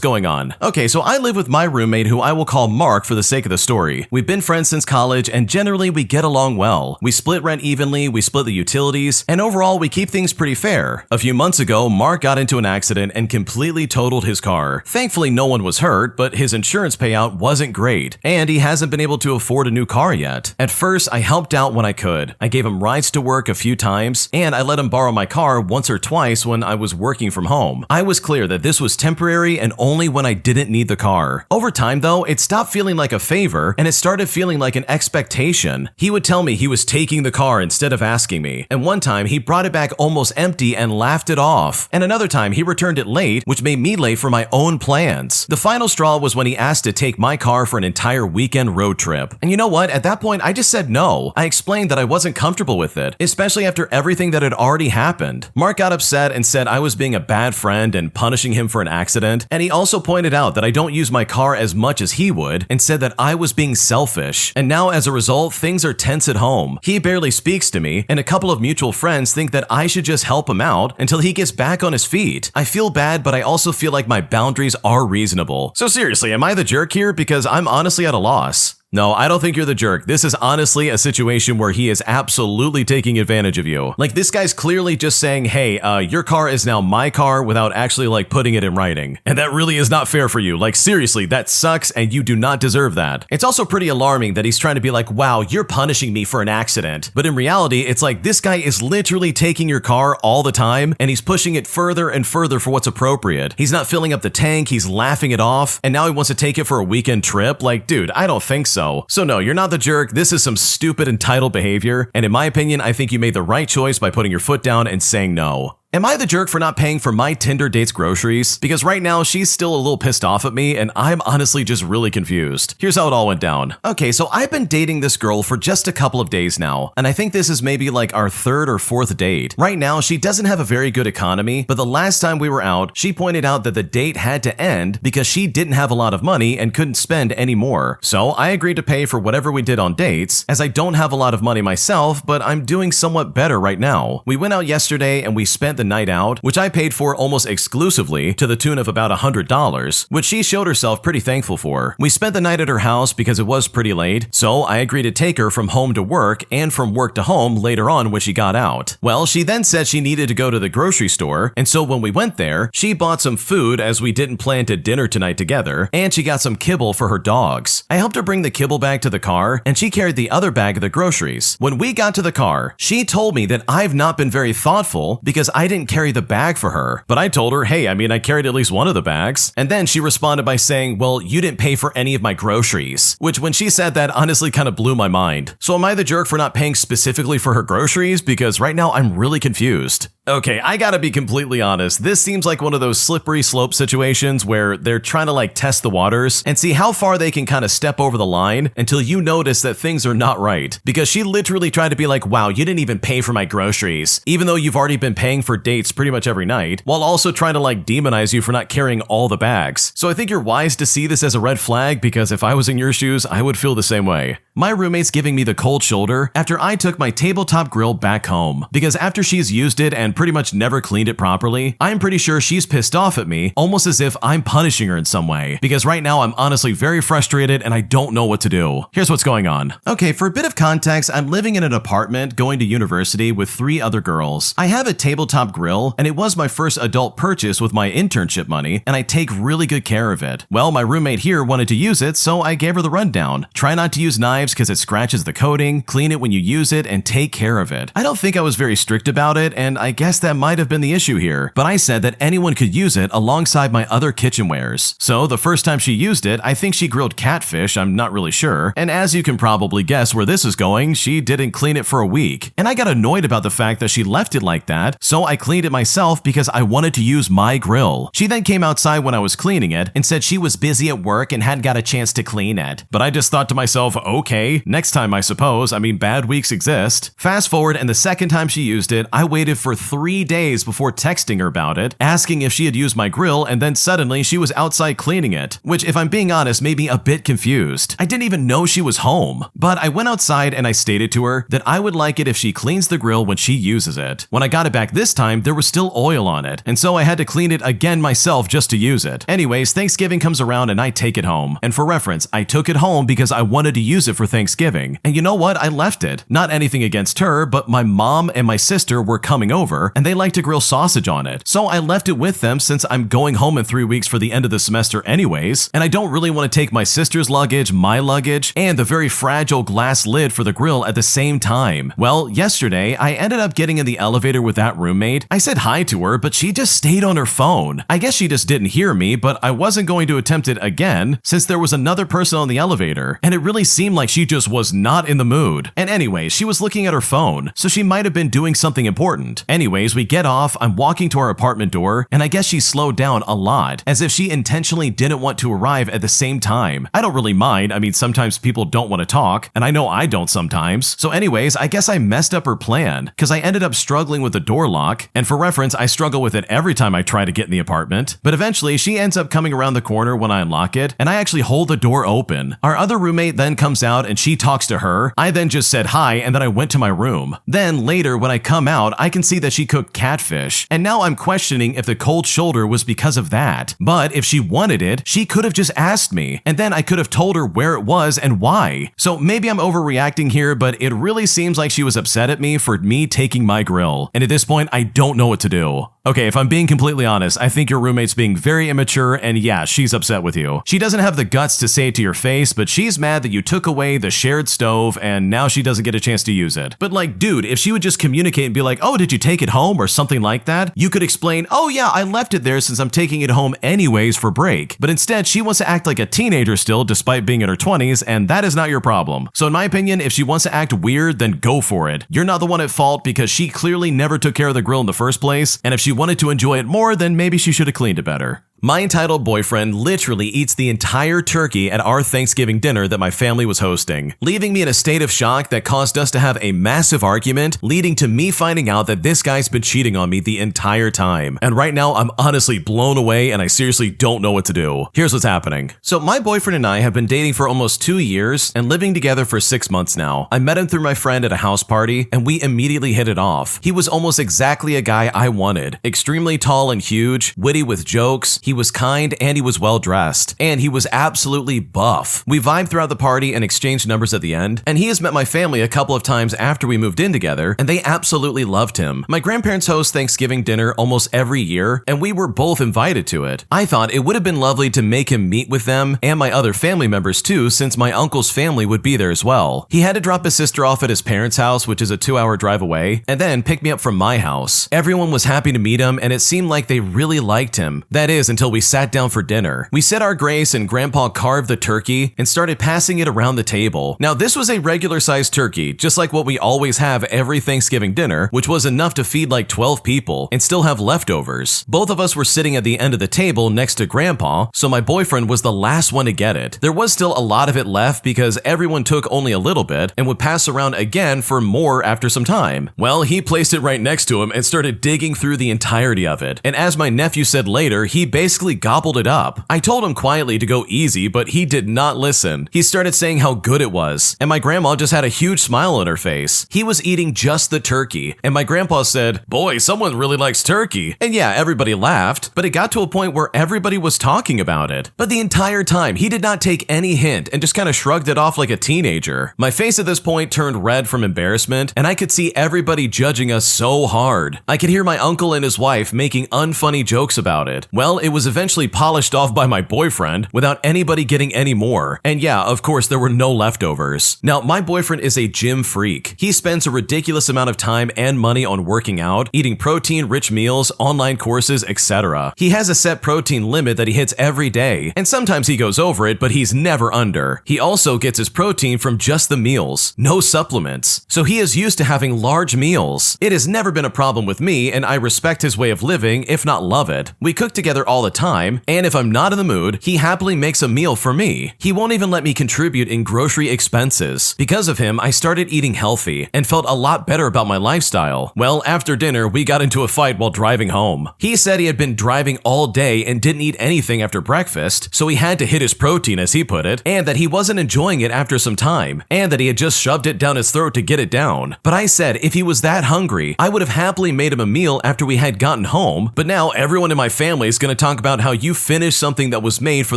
S1: going on. Okay, so I live with my roommate who I will call Mark for the sake of the story. We've been friends since college and generally we get along well. We split rent evenly, we split the utilities, and overall we keep things pretty fair. A few months ago, Mark got into an accident and completely totaled his car. Thankfully, no one was hurt, but his insurance payout wasn't great, and he hasn't been able to afford a new car yet. At first, I helped out when I could. I gave him rides to work a few times, and I let him borrow my car once or twice when I was working from home. I was clear that this was temporary and only when I didn't need the car. Over time, though, it stopped feeling like a favor, and it started feeling like an expectation. He would tell me he was taking the car instead of asking me, and one time he brought it back almost empty and laughed it off. And another time he returned it late, which made me late for my own plans. The final straw was when he asked to take my car for an entire weekend road trip. And you know what? At that point, I just said no. I explained that I wasn't comfortable with it, especially after everything that had already happened. Mark got upset and said I was being a bad friend and punishing him for an accident. And he also pointed out that I don't use my car as much as he would and said that I was being selfish. And now as a result, things are tense at home. He barely speaks to me, and a couple of mutual friends think that I should just help him him out until he gets back on his feet. I feel bad, but I also feel like my boundaries are reasonable. So seriously, am I the jerk here? Because I'm honestly at a loss. No, I don't think you're the jerk. This is honestly a situation where he is absolutely taking advantage of you. Like, this guy's clearly just saying, hey, your car is now my car without actually like putting it in writing. And that really is not fair for you. Like, seriously, that sucks and you do not deserve that. It's also pretty alarming that he's trying to be like, wow, you're punishing me for an accident. But in reality, it's like this guy is literally taking your car all the time and he's pushing it further and further for what's appropriate. He's not filling up the tank, he's laughing it off, and now he wants to take it for a weekend trip. Like, dude, I don't think so. So no, you're not the jerk. This is some stupid entitled behavior. And in my opinion, I think you made the right choice by putting your foot down and saying no. Am I the jerk for not paying for my Tinder date's groceries? Because right now, she's still a little pissed off at me, and I'm honestly just really confused. Here's how it all went down. Okay, so I've been dating this girl for just a couple of days now, and I think this is maybe like our third or fourth date. Right now, she doesn't have a very good economy, but the last time we were out, she pointed out that the date had to end because she didn't have a lot of money and couldn't spend any more. So I agreed to pay for whatever we did on dates, as I don't have a lot of money myself, but I'm doing somewhat better right now. We went out yesterday and we spent the night out, which I paid for almost exclusively to the tune of about $100, which she showed herself pretty thankful for. We spent the night at her house because it was pretty late, so I agreed to take her from home to work and from work to home later on when she got out. Well, she then said she needed to go to the grocery store, and so when we went there, she bought some food as we didn't plan to dinner tonight together, and she got some kibble for her dogs. I helped her bring the kibble bag to the car, and she carried the other bag of the groceries. When we got to the car, she told me that I've not been very thoughtful because I didn't carry the bag for her. But I told her, hey, I mean, I carried at least one of the bags. And then she responded by saying, well, you didn't pay for any of my groceries. Which, when she said that, honestly kind of blew my mind. So am I the jerk for not paying specifically for her groceries? Because right now I'm really confused. Okay, I gotta be completely honest. This seems like one of those slippery slope situations where they're trying to like test the waters and see how far they can kind of step over the line until you notice that things are not right. Because she literally tried to be like, wow, you didn't even pay for my groceries, even though you've already been paying for dates pretty much every night, while also trying to like demonize you for not carrying all the bags. So I think you're wise to see this as a red flag, because if I was in your shoes, I would feel the same way. My roommate's giving me the cold shoulder after I took my tabletop grill back home, because after she's used it and pretty much never cleaned it properly, I'm pretty sure she's pissed off at me, almost as if I'm punishing her in some way, because right now I'm honestly very frustrated and I don't know what to do. Here's what's going on. Okay, for a bit of context, I'm living in an apartment going to university with 3 other girls. I have a tabletop grill, and it was my first adult purchase with my internship money, and I take really good care of it. Well, my roommate here wanted to use it, so I gave her the rundown. Try not to use knives because it scratches the coating, clean it when you use it, and take care of it. I don't think I was very strict about it, and I guess that might have been the issue here, but I said that anyone could use it alongside my other kitchenwares. So the first time she used it, I think she grilled catfish, I'm not really sure, and as you can probably guess where this is going, she didn't clean it for a week. And I got annoyed about the fact that she left it like that, so I cleaned it myself because I wanted to use my grill. She then came outside when I was cleaning it and said she was busy at work and hadn't got a chance to clean it. But I just thought to myself, okay, next time I suppose. I mean, bad weeks exist. Fast forward, and the second time she used it, I waited for 3 days before texting her about it, asking if she had used my grill, and then suddenly she was outside cleaning it, which, if I'm being honest, made me a bit confused. I didn't even know she was home. But I went outside and I stated to her that I would like it if she cleans the grill when she uses it. When I got it back this time, there was still oil on it, and so I had to clean it again myself just to use it. Anyways, Thanksgiving comes around and I take it home. And for reference, I took it home because I wanted to use it for Thanksgiving. And you know what? I left it. Not anything against her, but my mom and my sister were coming over and they like to grill sausage on it. So I left it with them since I'm going home in 3 weeks for the end of the semester anyways, and I don't really want to take my sister's luggage, my luggage, and the very fragile glass lid for the grill at the same time. Well, yesterday, I ended up getting in the elevator with that roommate. I said hi to her, but she just stayed on her phone. I guess she just didn't hear me, but I wasn't going to attempt it again since there was another person on the elevator, and it really seemed like she just was not in the mood. And anyway, she was looking at her phone, so she might have been doing something important. Anyways, we get off, I'm walking to our apartment door, and I guess she slowed down a lot, as if she intentionally didn't want to arrive at the same time. I don't really mind. I mean, sometimes people don't want to talk, and I know I don't sometimes. So anyways, I guess I messed up her plan, because I ended up struggling with the door lock, and for reference, I struggle with it every time I try to get in the apartment. But eventually, she ends up coming around the corner when I unlock it, and I actually hold the door open. Our other roommate then comes out and she talks to her. I then just said hi, and then I went to my room. Then later, when I come out, I can see that she cooked catfish, and now I'm questioning if the cold shoulder was because of that. But if she wanted it, she could have just asked me, and then I could have told her where it was and why. So maybe I'm overreacting here, but it really seems like she was upset at me for me taking my grill. And at this point, I don't know what to do. Okay, if I'm being completely honest, I think your roommate's being very immature, and yeah, she's upset with you. She doesn't have the guts to say it to your face, but she's mad that you took away the shared stove and now she doesn't get a chance to use it. But like, dude, if she would just communicate and be like, oh, did you take it home or something like that? You could explain, oh yeah, I left it there since I'm taking it home anyways for break. But instead, she wants to act like a teenager still despite being in her 20s, and that is not your problem. So in my opinion, if she wants to act weird, then go for it. You're not the one at fault because she clearly never took care of the grill in the first place, and if she wanted to enjoy it more, then maybe she should have cleaned it better. My entitled boyfriend literally eats the entire turkey at our Thanksgiving dinner that my family was hosting, leaving me in a state of shock that caused us to have a massive argument, leading to me finding out that this guy's been cheating on me the entire time. And right now, I'm honestly blown away and I seriously don't know what to do. Here's what's happening. So my boyfriend and I have been dating for almost 2 years and living together for 6 months now. I met him through my friend at a house party and we immediately hit it off. He was almost exactly a guy I wanted. Extremely tall and huge, witty with jokes. He was kind and he was well dressed, and he was absolutely buff. We vibed throughout the party and exchanged numbers at the end, and he has met my family a couple of times after we moved in together, and they absolutely loved him. My grandparents host Thanksgiving dinner almost every year, and we were both invited to it. I thought it would have been lovely to make him meet with them and my other family members too, since my uncle's family would be there as well. He had to drop his sister off at his parents' house, which is a 2-hour drive away, and then pick me up from my house. Everyone was happy to meet him, and it seemed like they really liked him. That is, until we sat down for dinner. We said our grace and Grandpa carved the turkey and started passing it around the table. Now this was a regular sized turkey, just like what we always have every Thanksgiving dinner, which was enough to feed like 12 people and still have leftovers. Both of us were sitting at the end of the table next to Grandpa, so my boyfriend was the last one to get it. There was still a lot of it left because everyone took only a little bit and would pass around again for more after some time. Well, he placed it right next to him and started digging through the entirety of it. And as my nephew said later, he basically gobbled it up. I told him quietly to go easy, but he did not listen. He started saying how good it was, and my grandma just had a huge smile on her face. He was eating just the turkey, and my grandpa said, "Boy, someone really likes turkey." And yeah, everybody laughed, but it got to a point where everybody was talking about it. But the entire time, he did not take any hint and just kind of shrugged it off like a teenager. My face at this point turned red from embarrassment, and I could see everybody judging us so hard. I could hear my uncle and his wife making unfunny jokes about it. Well, it was eventually polished off by my boyfriend without anybody getting any more. And yeah, of course, there were no leftovers. Now, my boyfriend is a gym freak. He spends a ridiculous amount of time and money on working out, eating protein-rich meals, online courses, etc. He has a set protein limit that he hits every day, and sometimes he goes over it, but he's never under. He also gets his protein from just the meals, no supplements. So he is used to having large meals. It has never been a problem with me, and I respect his way of living, if not love it. We cook together all the time, and if I'm not in the mood, he happily makes a meal for me. He won't even let me contribute in grocery expenses. Because of him, I started eating healthy and felt a lot better about my lifestyle. Well, after dinner, we got into a fight while driving home. He said he had been driving all day and didn't eat anything after breakfast, so he had to hit his protein, as he put it, and that he wasn't enjoying it after some time, and that he had just shoved it down his throat to get it down. But I said if he was that hungry, I would have happily made him a meal after we had gotten home, but now everyone in my family is going to talk about how you finished something that was made for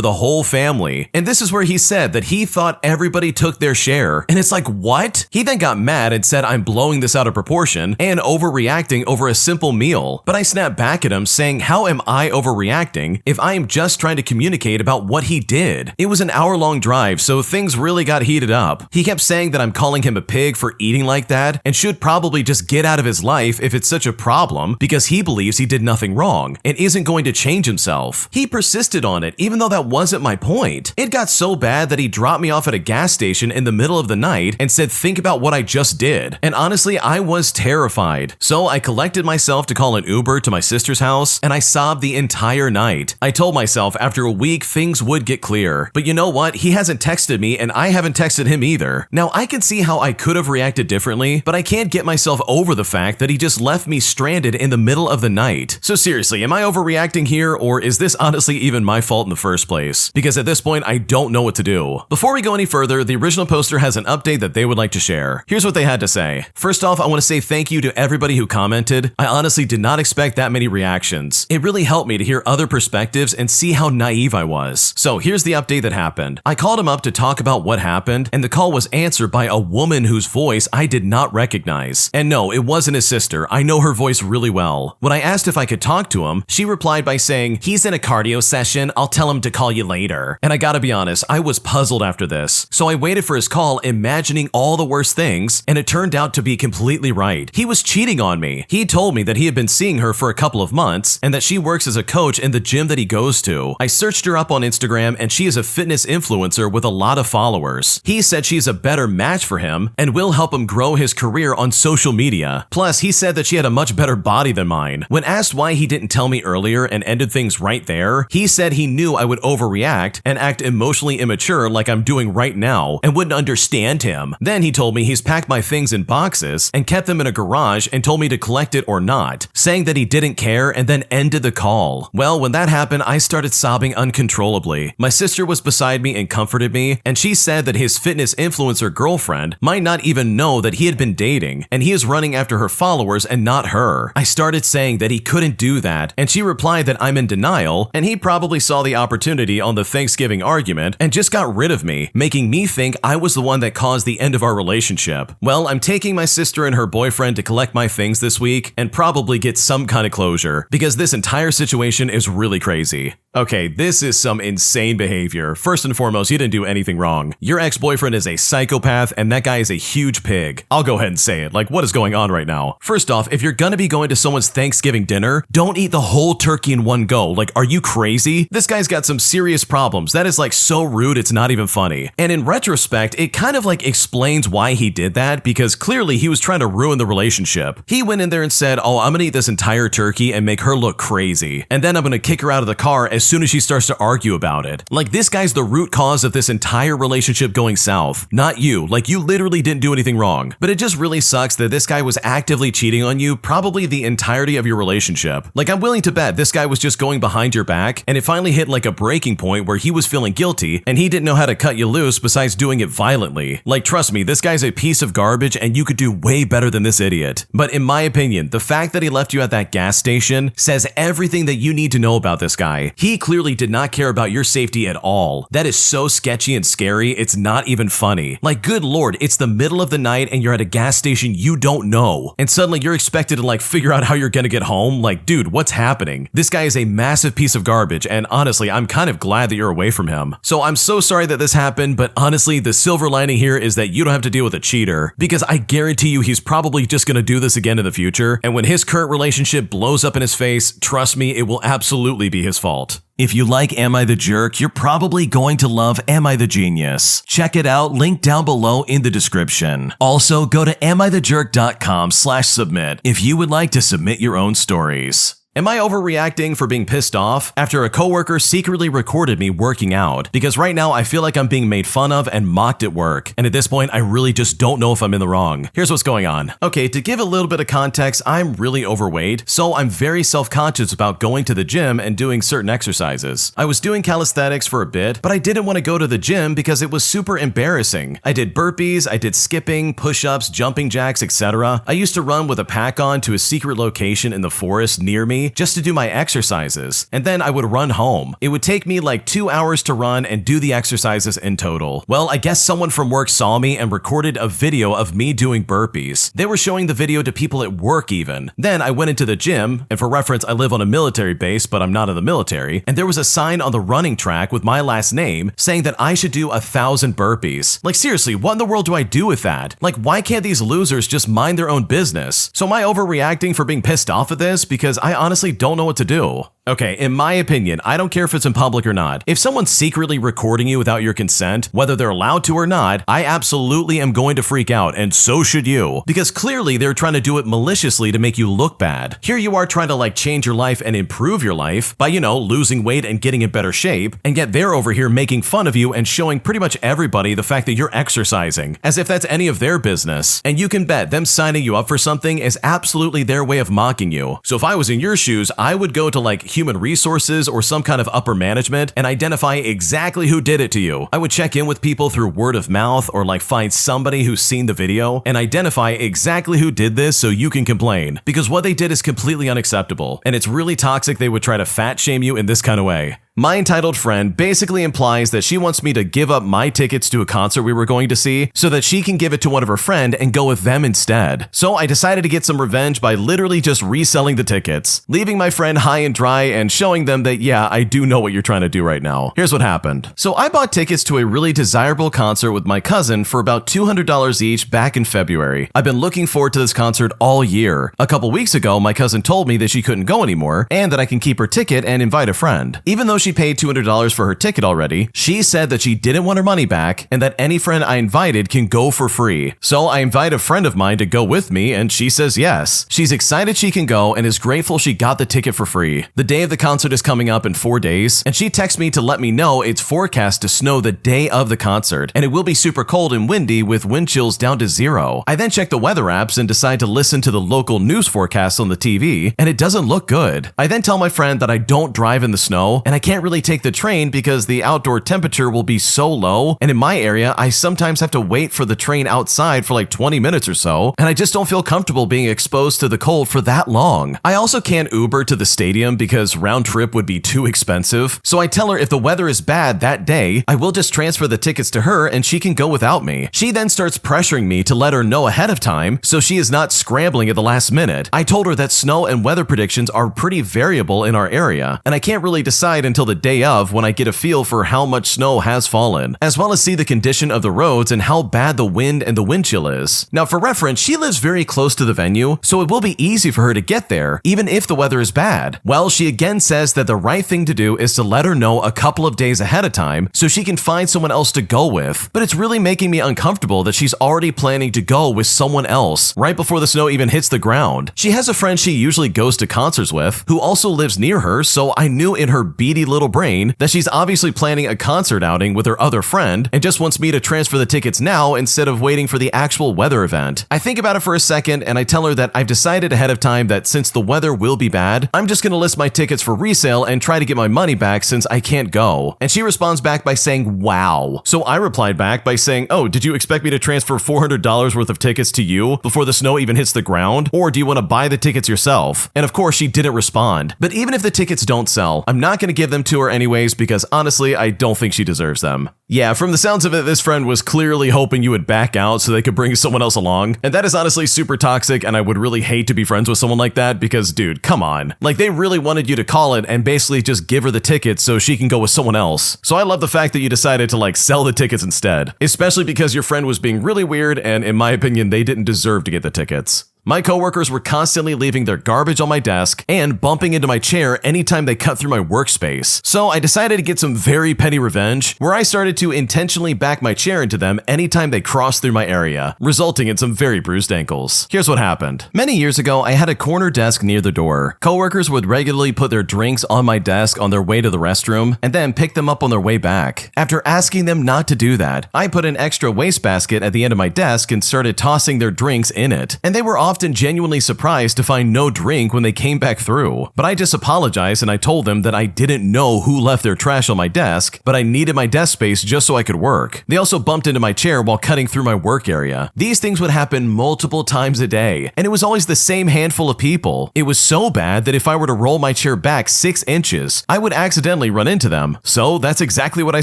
S1: the whole family. And this is where he said that he thought everybody took their share. And it's like, what? He then got mad and said I'm blowing this out of proportion and overreacting over a simple meal. But I snapped back at him saying, how am I overreacting if I am just trying to communicate about what he did? It was an hour-long drive, so things really got heated up. He kept saying that I'm calling him a pig for eating like that and should probably just get out of his life if it's such a problem because he believes he did nothing wrong and isn't going to change himself. He persisted on it even though that wasn't my point. It got so bad that he dropped me off at a gas station in the middle of the night and said, think about what I just did. And honestly, I was terrified. So I collected myself to call an Uber to my sister's house and I sobbed the entire night. I told myself after a week things would get clear. But you know what? He hasn't texted me and I haven't texted him either. Now I can see how I could have reacted differently, but I can't get myself over the fact that he just left me stranded in the middle of the night. So seriously, am I overreacting here, or or is this honestly even my fault in the first place? Because at this point, I don't know what to do. Before we go any further, the original poster has an update that they would like to share. Here's what they had to say. First off, I want to say thank you to everybody who commented. I honestly did not expect that many reactions. It really helped me to hear other perspectives and see how naive I was. So here's the update that happened. I called him up to talk about what happened, and the call was answered by a woman whose voice I did not recognize. And no, it wasn't his sister. I know her voice really well. When I asked if I could talk to him, she replied by saying, "He's in a cardio session. I'll tell him to call you later." And I gotta be honest, I was puzzled after this. So I waited for his call, imagining all the worst things, and it turned out to be completely right. He was cheating on me. He told me that he had been seeing her for a couple of months and that she works as a coach in the gym that he goes to. I searched her up on Instagram and she is a fitness influencer with a lot of followers. He said she's a better match for him and will help him grow his career on social media. Plus, he said that she had a much better body than mine. When asked why he didn't tell me earlier and ended things right there, he said he knew I would overreact and act emotionally immature like I'm doing right now and wouldn't understand him. Then he told me he's packed my things in boxes and kept them in a garage and told me to collect it or not, saying that he didn't care and then ended the call. Well, when that happened, I started sobbing uncontrollably. My sister was beside me and comforted me, and she said that his fitness influencer girlfriend might not even know that he had been dating, and he is running after her followers and not her. I started saying that he couldn't do that, and she replied that I'm in denial, and he probably saw the opportunity on the Thanksgiving argument and just got rid of me, making me think I was the one that caused the end of our relationship. Well, I'm taking my sister and her boyfriend to collect my things this week and probably get some kind of closure, because this entire situation is really crazy. Okay, this is some insane behavior. First and foremost, you didn't do anything wrong. Your ex-boyfriend is a psychopath and that guy is a huge pig. I'll go ahead and say it. Like, what is going on right now? First off, if you're gonna be going to someone's Thanksgiving dinner, don't eat the whole turkey in one go. Like, are you crazy? This guy's got some serious problems. That is like so rude, it's not even funny. And in retrospect, it kind of like explains why he did that, because clearly he was trying to ruin the relationship. He went in there and said, "Oh, I'm gonna eat this entire turkey and make her look crazy. And then I'm gonna kick her out of the car as soon as she starts to argue about it." Like, this guy's the root cause of this entire relationship going south, not you. Like, you literally didn't do anything wrong. But it just really sucks that this guy was actively cheating on you probably the entirety of your relationship. Like, I'm willing to bet this guy was just going behind your back, and it finally hit like a breaking point where he was feeling guilty and he didn't know how to cut you loose besides doing it violently. Like, trust me, this guy's a piece of garbage and you could do way better than this idiot. But in my opinion, the fact that he left you at that gas station says everything that you need to know about this guy. He clearly did not care about your safety at all. That is so sketchy and scary, it's not even funny. Like, good lord, it's the middle of the night and you're at a gas station you don't know, and suddenly you're expected to like figure out how you're gonna get home. Like, dude, what's happening? This guy is a massive piece of garbage, and honestly, I'm kind of glad that you're away from him. So I'm so sorry that this happened, but honestly, the silver lining here is that you don't have to deal with a cheater, because I guarantee you he's probably just gonna do this again in the future, and when his current relationship blows up in his face, trust me, it will absolutely be his fault. If you like Am I the Jerk, you're probably going to love Am I the Genius. Check it out, link down below in the description. Also, go to amithejerk.com/submit if you would like to submit your own stories. Am I overreacting for being pissed off after a coworker secretly recorded me working out? Because right now I feel like I'm being made fun of and mocked at work, and at this point I really just don't know if I'm in the wrong. Here's what's going on. Okay, to give a little bit of context, I'm really overweight, so I'm very self-conscious about going to the gym and doing certain exercises. I was doing calisthenics for a bit, but I didn't want to go to the gym because it was super embarrassing. I did burpees, I did skipping, push-ups, jumping jacks, etc. I used to run with a pack on to a secret location in the forest near me just to do my exercises, and then I would run home. It would take me like 2 hours to run and do the exercises in total. Well, I guess someone from work saw me and recorded a video of me doing burpees. They were showing the video to people at work even. Then I went into the gym, and for reference, I live on a military base, but I'm not in the military, and there was a sign on the running track with my last name saying that I should do 1,000 burpees. Like, seriously, what in the world do I do with that? Like, why can't these losers just mind their own business? So am I overreacting for being pissed off at this? Because I honestly don't know what to do. Okay, in my opinion, I don't care if it's in public or not. If someone's secretly recording you without your consent, whether they're allowed to or not, I absolutely am going to freak out, and so should you. Because clearly they're trying to do it maliciously to make you look bad. Here you are trying to like change your life and improve your life by, you know, losing weight and getting in better shape, and yet they're over here making fun of you and showing pretty much everybody the fact that you're exercising, as if that's any of their business. And you can bet them signing you up for something is absolutely their way of mocking you. So if I was in your shoes, I would go to like human resources or some kind of upper management and identify exactly who did it to you. I would check in with people through word of mouth or like find somebody who's seen the video and identify exactly who did this so you can complain, because what they did is completely unacceptable and it's really toxic. They would try to fat shame you in this kind of way. My entitled friend basically implies that she wants me to give up my tickets to a concert we were going to see so that she can give it to one of her friends and go with them instead. So I decided to get some revenge by literally just reselling the tickets, leaving my friend high and dry and showing them that, yeah, I do know what you're trying to do right now. Here's what happened. So I bought tickets to a really desirable concert with my cousin for about $200 each back in February. I've been looking forward to this concert all year. A couple weeks ago, my cousin told me that she couldn't go anymore and that I can keep her ticket and invite a friend. Even though she paid $200 for her ticket already, she said that she didn't want her money back and that any friend I invited can go for free. So I invite a friend of mine to go with me and she says yes. She's excited she can go and is grateful she got the ticket for free. The day of the concert is coming up in 4 days and she texts me to let me know it's forecast to snow the day of the concert and it will be super cold and windy with wind chills down to 0. I then check the weather apps and decide to listen to the local news forecast on the TV and it doesn't look good. I then tell my friend that I don't drive in the snow and I can't really take the train because the outdoor temperature will be so low, and in my area I sometimes have to wait for the train outside for like 20 minutes or so, and I just don't feel comfortable being exposed to the cold for that long. I also can't Uber to the stadium because round trip would be too expensive, so I tell her if the weather is bad that day, I will just transfer the tickets to her and she can go without me. She then starts pressuring me to let her know ahead of time so she is not scrambling at the last minute. I told her that snow and weather predictions are pretty variable in our area, and I can't really decide until the day of when I get a feel for how much snow has fallen, as well as see the condition of the roads and how bad the wind and the wind chill is. Now for reference, she lives very close to the venue, so it will be easy for her to get there, even if the weather is bad. Well, she again says that the right thing to do is to let her know a couple of days ahead of time so she can find someone else to go with, but it's really making me uncomfortable that she's already planning to go with someone else right before the snow even hits the ground. She has a friend she usually goes to concerts with who also lives near her, so I knew in her beady little brain that she's obviously planning a concert outing with her other friend and just wants me to transfer the tickets now instead of waiting for the actual weather event. I think about it for a second and I tell her that I've decided ahead of time that since the weather will be bad, I'm just going to list my tickets for resale and try to get my money back since I can't go. And she responds back by saying, wow. So I replied back by saying, oh, did you expect me to transfer $400 worth of tickets to you before the snow even hits the ground? Or do you want to buy the tickets yourself? And of course, she didn't respond. But even if the tickets don't sell, I'm not going to give them to her anyways because honestly, I don't think she deserves them. Yeah, from the sounds of it, this friend was clearly hoping you would back out so they could bring someone else along. And that is honestly super toxic, and I would really hate to be friends with someone like that because, dude, come on. Like, they really wanted you to call it and basically just give her the tickets so she can go with someone else. So I love the fact that you decided to, like, sell the tickets instead, especially because your friend was being really weird, and in my opinion, they didn't deserve to get the tickets. My coworkers were constantly leaving their garbage on my desk and bumping into my chair anytime they cut through my workspace. So I decided to get some very petty revenge, where I started to intentionally back my chair into them anytime they crossed through my area, resulting in some very bruised ankles. Here's what happened. Many years ago, I had a corner desk near the door. Coworkers would regularly put their drinks on my desk on their way to the restroom and then pick them up on their way back. After asking them not to do that, I put an extra wastebasket at the end of my desk and started tossing their drinks in it, and they were often genuinely surprised to find no drink when they came back through. But I just apologized and I told them that I didn't know who left their trash on my desk, but I needed my desk space just so I could work. They also bumped into my chair while cutting through my work area. These things would happen multiple times a day, and it was always the same handful of people. It was so bad that if I were to roll my chair back 6 inches, I would accidentally run into them. So that's exactly what I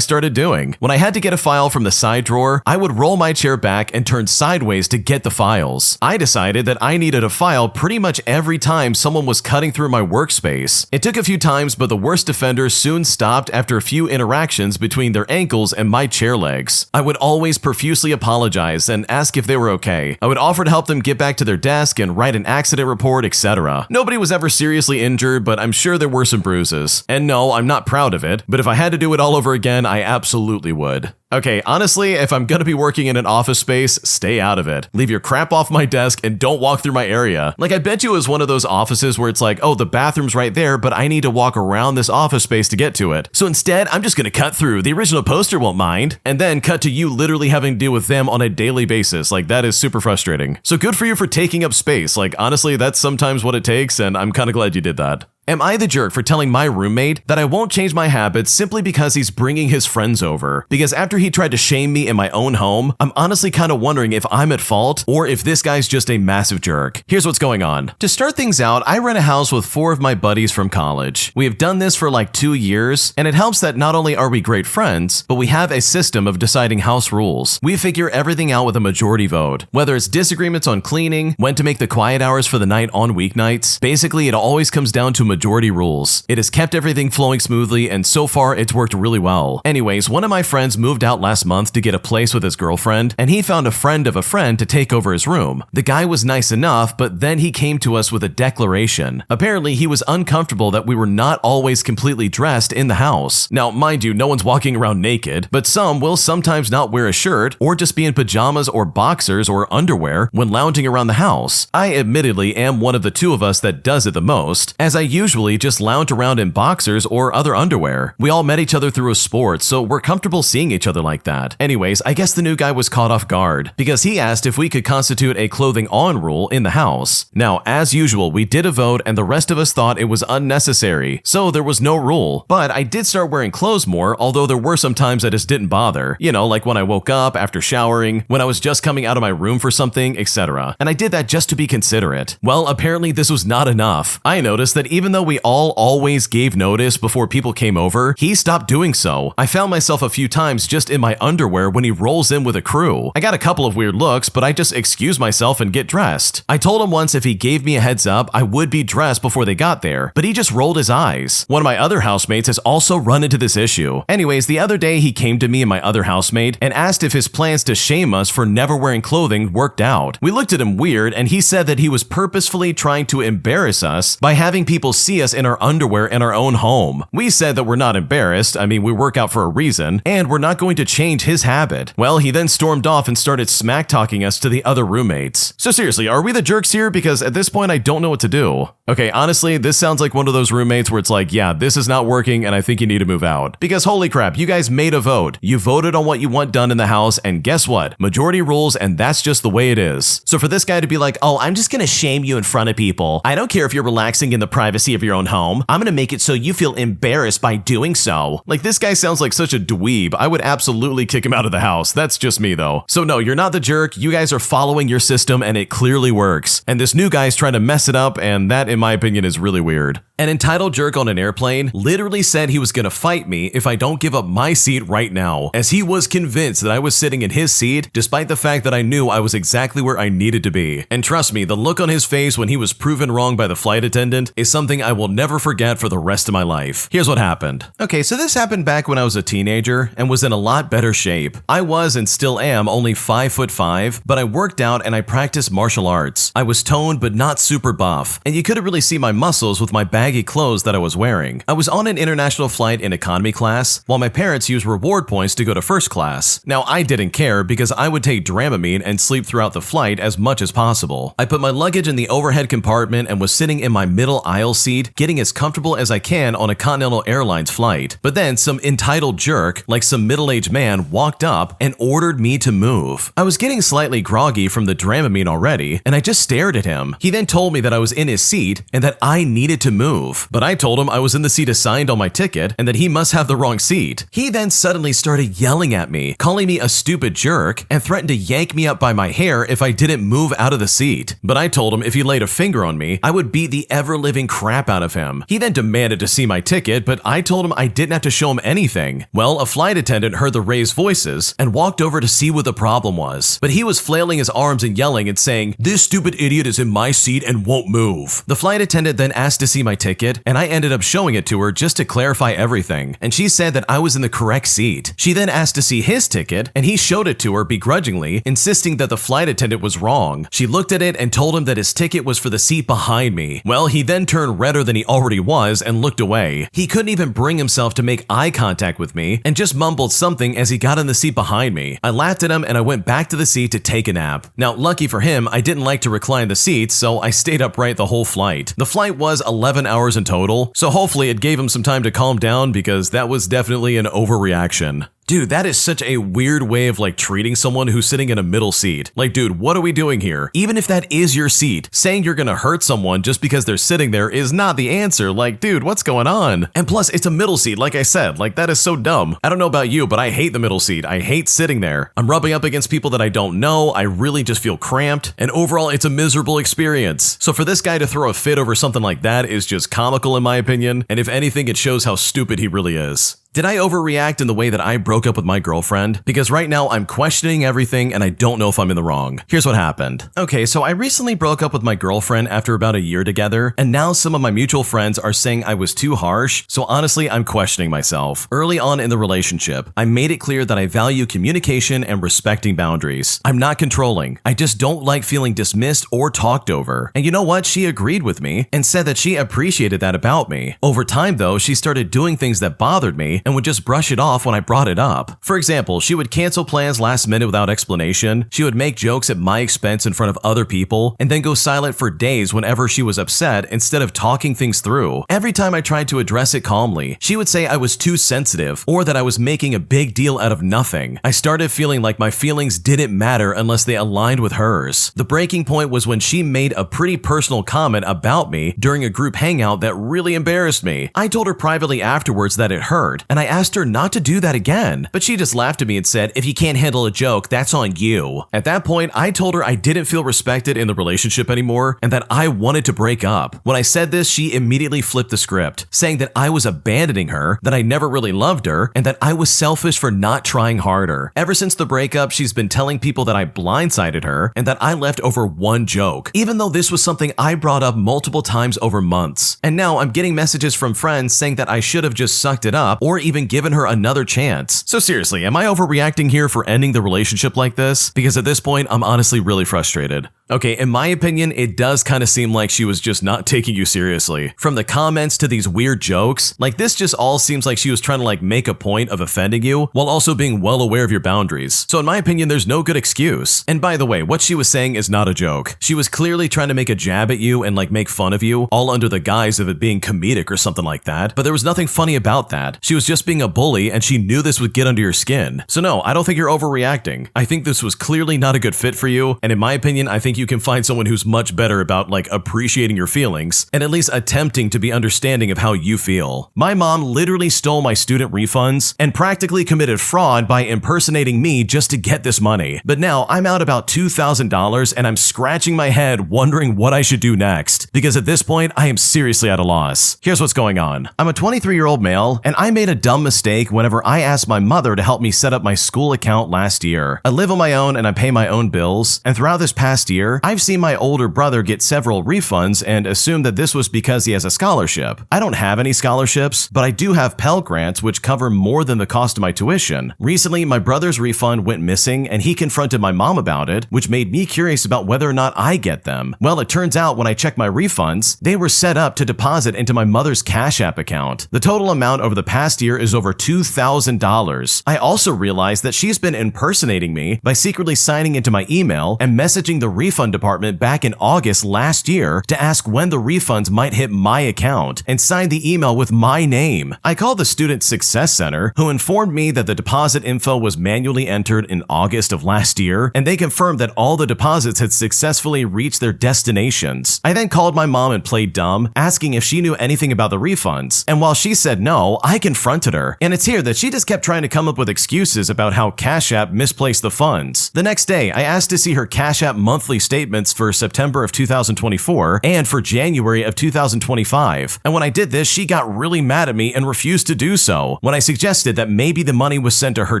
S1: started doing. When I had to get a file from the side drawer, I would roll my chair back and turn sideways to get the files. I decided that I needed a file pretty much every time someone was cutting through my workspace. It took a few times, but the worst offenders soon stopped after a few interactions between their ankles and my chair legs. I would always profusely apologize and ask if they were okay. I would offer to help them get back to their desk and write an accident report, etc. Nobody was ever seriously injured, but I'm sure there were some bruises. And no, I'm not proud of it, but if I had to do it all over again, I absolutely would. Okay, honestly, if I'm gonna be working in an office space, stay out of it. Leave your crap off my desk and don't walk through my area. Like, I bet you it was one of those offices where it's like, oh, the bathroom's right there, but I need to walk around this office space to get to it. So instead, I'm just gonna cut through. The original poster won't mind. And then cut to you literally having to deal with them on a daily basis. Like, that is super frustrating. So good for you for taking up space. Like, honestly, that's sometimes what it takes, and I'm kind of glad you did that. Am I the jerk for telling my roommate that I won't change my habits simply because he's bringing his friends over? Because after he tried to shame me in my own home, I'm honestly kind of wondering if I'm at fault or if this guy's just a massive jerk. Here's what's going on. To start things out, I rent a house with 4 of my buddies from college. We have done this for like 2 years, and it helps that not only are we great friends, but we have a system of deciding house rules. We figure everything out with a majority vote. Whether it's disagreements on cleaning, when to make the quiet hours for the night on weeknights, basically it always comes down to majority rules. It has kept everything flowing smoothly, and so far it's worked really well. Anyways, one of my friends moved out last month to get a place with his girlfriend, and he found a friend of a friend to take over his room. The guy was nice enough, but then he came to us with a declaration. Apparently, he was uncomfortable that we were not always completely dressed in the house. Now, mind you, no one's walking around naked, but some will sometimes not wear a shirt or just be in pajamas or boxers or underwear when lounging around the house. I admittedly am one of the 2 of us that does it the most, as I usually just lounge around in boxers or other underwear. We all met each other through a sport, so we're comfortable seeing each other like that. Anyways, I guess the new guy was caught off guard because he asked if we could constitute a clothing on rule in the house. Now, as usual, we did a vote and the rest of us thought it was unnecessary, so there was no rule. But I did start wearing clothes more, although there were some times I just didn't bother. You know, like when I woke up, after showering, when I was just coming out of my room for something, etc. And I did that just to be considerate. Well, apparently this was not enough. I noticed that even though we all always gave notice before people came over, he stopped doing so. I found myself a few times just in my underwear when he rolls in with a crew. I got a couple of weird looks, but I just excuse myself and get dressed. I told him once if he gave me a heads up, I would be dressed before they got there, but he just rolled his eyes. One of my other housemates has also run into this issue. Anyways, the other day he came to me and my other housemate and asked if his plans to shame us for never wearing clothing worked out. We looked at him weird, and he said that he was purposefully trying to embarrass us by having people see us in our underwear in our own home. We said that we're not embarrassed, I mean, we work out for a reason, and we're not going to change his habit. Well, he then stormed off and started smack-talking us to the other roommates. So seriously, are we the jerks here? Because at this point, I don't know what to do. Okay, honestly, this sounds like one of those roommates where it's like, yeah, this is not working and I think you need to move out. Because holy crap, you guys made a vote. You voted on what you want done in the house, and guess what? Majority rules, and that's just the way it is. So for this guy to be like, oh, I'm just gonna shame you in front of people. I don't care if you're relaxing in the privacy of your own home. I'm gonna make it so you feel embarrassed by doing so. Like, this guy sounds like such a dweeb. I would absolutely kick him out of the house. That's just me though. So no, you're not the jerk. You guys are following your system and it clearly works. And this new guy's trying to mess it up, and that in my opinion is really weird. An entitled jerk on an airplane literally said he was gonna fight me if I don't give up my seat right now, as he was convinced that I was sitting in his seat despite the fact that I knew I was exactly where I needed to be. And trust me, the look on his face when he was proven wrong by the flight attendant is something I will never forget for the rest of my life. Here's what happened. Okay, so this happened back when I was a teenager and was in a lot better shape. I was and still am only 5'5", but I worked out and I practiced martial arts. I was toned but not super buff, and you couldn't really see my muscles with my baggy clothes that I was wearing. I was on an international flight in economy class, while my parents used reward points to go to first class. Now, I didn't care because I would take Dramamine and sleep throughout the flight as much as possible. I put my luggage in the overhead compartment and was sitting in my middle aisle seat, getting as comfortable as I can on a Continental Airlines flight. But then some entitled jerk, like some middle-aged man, walked up and ordered me to move. I was getting slightly groggy from the Dramamine already, and I just stared at him. He then told me that I was in his seat and that I needed to move. But I told him I was in the seat assigned on my ticket and that he must have the wrong seat. He then suddenly started yelling at me, calling me a stupid jerk, and threatened to yank me up by my hair if I didn't move out of the seat. But I told him if he laid a finger on me, I would beat the ever-living crap out of him. He then demanded to see my ticket, but I told him I didn't have to show him anything. Well, a flight attendant heard the raised voices and walked over to see what the problem was. But he was flailing his arms and yelling and saying, "This stupid idiot is in my seat and won't move." The flight attendant then asked to see my ticket, and I ended up showing it to her just to clarify everything, and she said that I was in the correct seat. She then asked to see his ticket, and he showed it to her begrudgingly, insisting that the flight attendant was wrong. She looked at it and told him that his ticket was for the seat behind me. Well, he then turned red redder than he already was and looked away. He couldn't even bring himself to make eye contact with me and just mumbled something as he got in the seat behind me. I laughed at him and I went back to the seat to take a nap. Now, lucky for him, I didn't like to recline the seats, so I stayed upright the whole flight. The flight was 11 hours in total, so hopefully it gave him some time to calm down because that was definitely an overreaction. Dude, that is such a weird way of treating someone who's sitting in a middle seat. Dude, what are we doing here? Even if that is your seat, saying you're gonna hurt someone just because they're sitting there is not the answer. Dude, what's going on? And plus, it's a middle seat, like I said. That is so dumb. I don't know about you, but I hate the middle seat. I hate sitting there. I'm rubbing up against people that I don't know. I really just feel cramped. And overall, it's a miserable experience. So for this guy to throw a fit over something like that is just comical in my opinion. And if anything, it shows how stupid he really is. Did I overreact in the way that I broke up with my girlfriend? Because right now I'm questioning everything and I don't know if I'm in the wrong. Here's what happened. Okay, so I recently broke up with my girlfriend after about a year together, and now some of my mutual friends are saying I was too harsh, so honestly, I'm questioning myself. Early on in the relationship, I made it clear that I value communication and respecting boundaries. I'm not controlling. I just don't like feeling dismissed or talked over. And you know what? She agreed with me and said that she appreciated that about me. Over time though, she started doing things that bothered me and would just brush it off when I brought it up. For example, she would cancel plans last minute without explanation, she would make jokes at my expense in front of other people, and then go silent for days whenever she was upset instead of talking things through. Every time I tried to address it calmly, she would say I was too sensitive or that I was making a big deal out of nothing. I started feeling like my feelings didn't matter unless they aligned with hers. The breaking point was when she made a pretty personal comment about me during a group hangout that really embarrassed me. I told her privately afterwards that it hurt, and I asked her not to do that again, but she just laughed at me and said, "If you can't handle a joke, that's on you." At that point, I told her I didn't feel respected in the relationship anymore and that I wanted to break up. When I said this, she immediately flipped the script, saying that I was abandoning her, that I never really loved her, and that I was selfish for not trying harder. Ever since the breakup, she's been telling people that I blindsided her and that I left over one joke, even though this was something I brought up multiple times over months. And now I'm getting messages from friends saying that I should have just sucked it up or even given her another chance. So seriously, am I overreacting here for ending the relationship like this? Because at this point, I'm honestly really frustrated. Okay, in my opinion, it does kind of seem like she was just not taking you seriously. From the comments to these weird jokes, this just all seems like she was trying to make a point of offending you while also being well aware of your boundaries. So in my opinion, there's no good excuse. And by the way, what she was saying is not a joke. She was clearly trying to make a jab at you and make fun of you, all under the guise of it being comedic or something like that. But there was nothing funny about that. She was just being a bully and she knew this would get under your skin. So no, I don't think you're overreacting. I think this was clearly not a good fit for you. And in my opinion, I think you can find someone who's much better about appreciating your feelings and at least attempting to be understanding of how you feel. My mom literally stole my student refunds and practically committed fraud by impersonating me just to get this money. But now I'm out about $2,000 and I'm scratching my head wondering what I should do next, because at this point I am seriously at a loss. Here's what's going on. I'm a 23-year-old male and I made a dumb mistake whenever I asked my mother to help me set up my school account last year. I live on my own and I pay my own bills, and throughout this past year, I've seen my older brother get several refunds and assumed that this was because he has a scholarship. I don't have any scholarships, but I do have Pell Grants which cover more than the cost of my tuition. Recently, my brother's refund went missing and he confronted my mom about it, which made me curious about whether or not I get them. Well, it turns out when I checked my refunds, they were set up to deposit into my mother's Cash App account. The total amount over the past year is over $2,000. I also realized that she's been impersonating me by secretly signing into my email and messaging the refund department back in August last year to ask when the refunds might hit my account and signed the email with my name. I called the Student Success Center, who informed me that the deposit info was manually entered in August of last year, and they confirmed that all the deposits had successfully reached their destinations. I then called my mom and played dumb, asking if she knew anything about the refunds, and while she said no, I confronted her, and it's here that she just kept trying to come up with excuses about how Cash App misplaced the funds. The next day, I asked to see her Cash App monthly statements for September of 2024 and for January of 2025, and when I did this, she got really mad at me and refused to do so. When I suggested that maybe the money was sent to her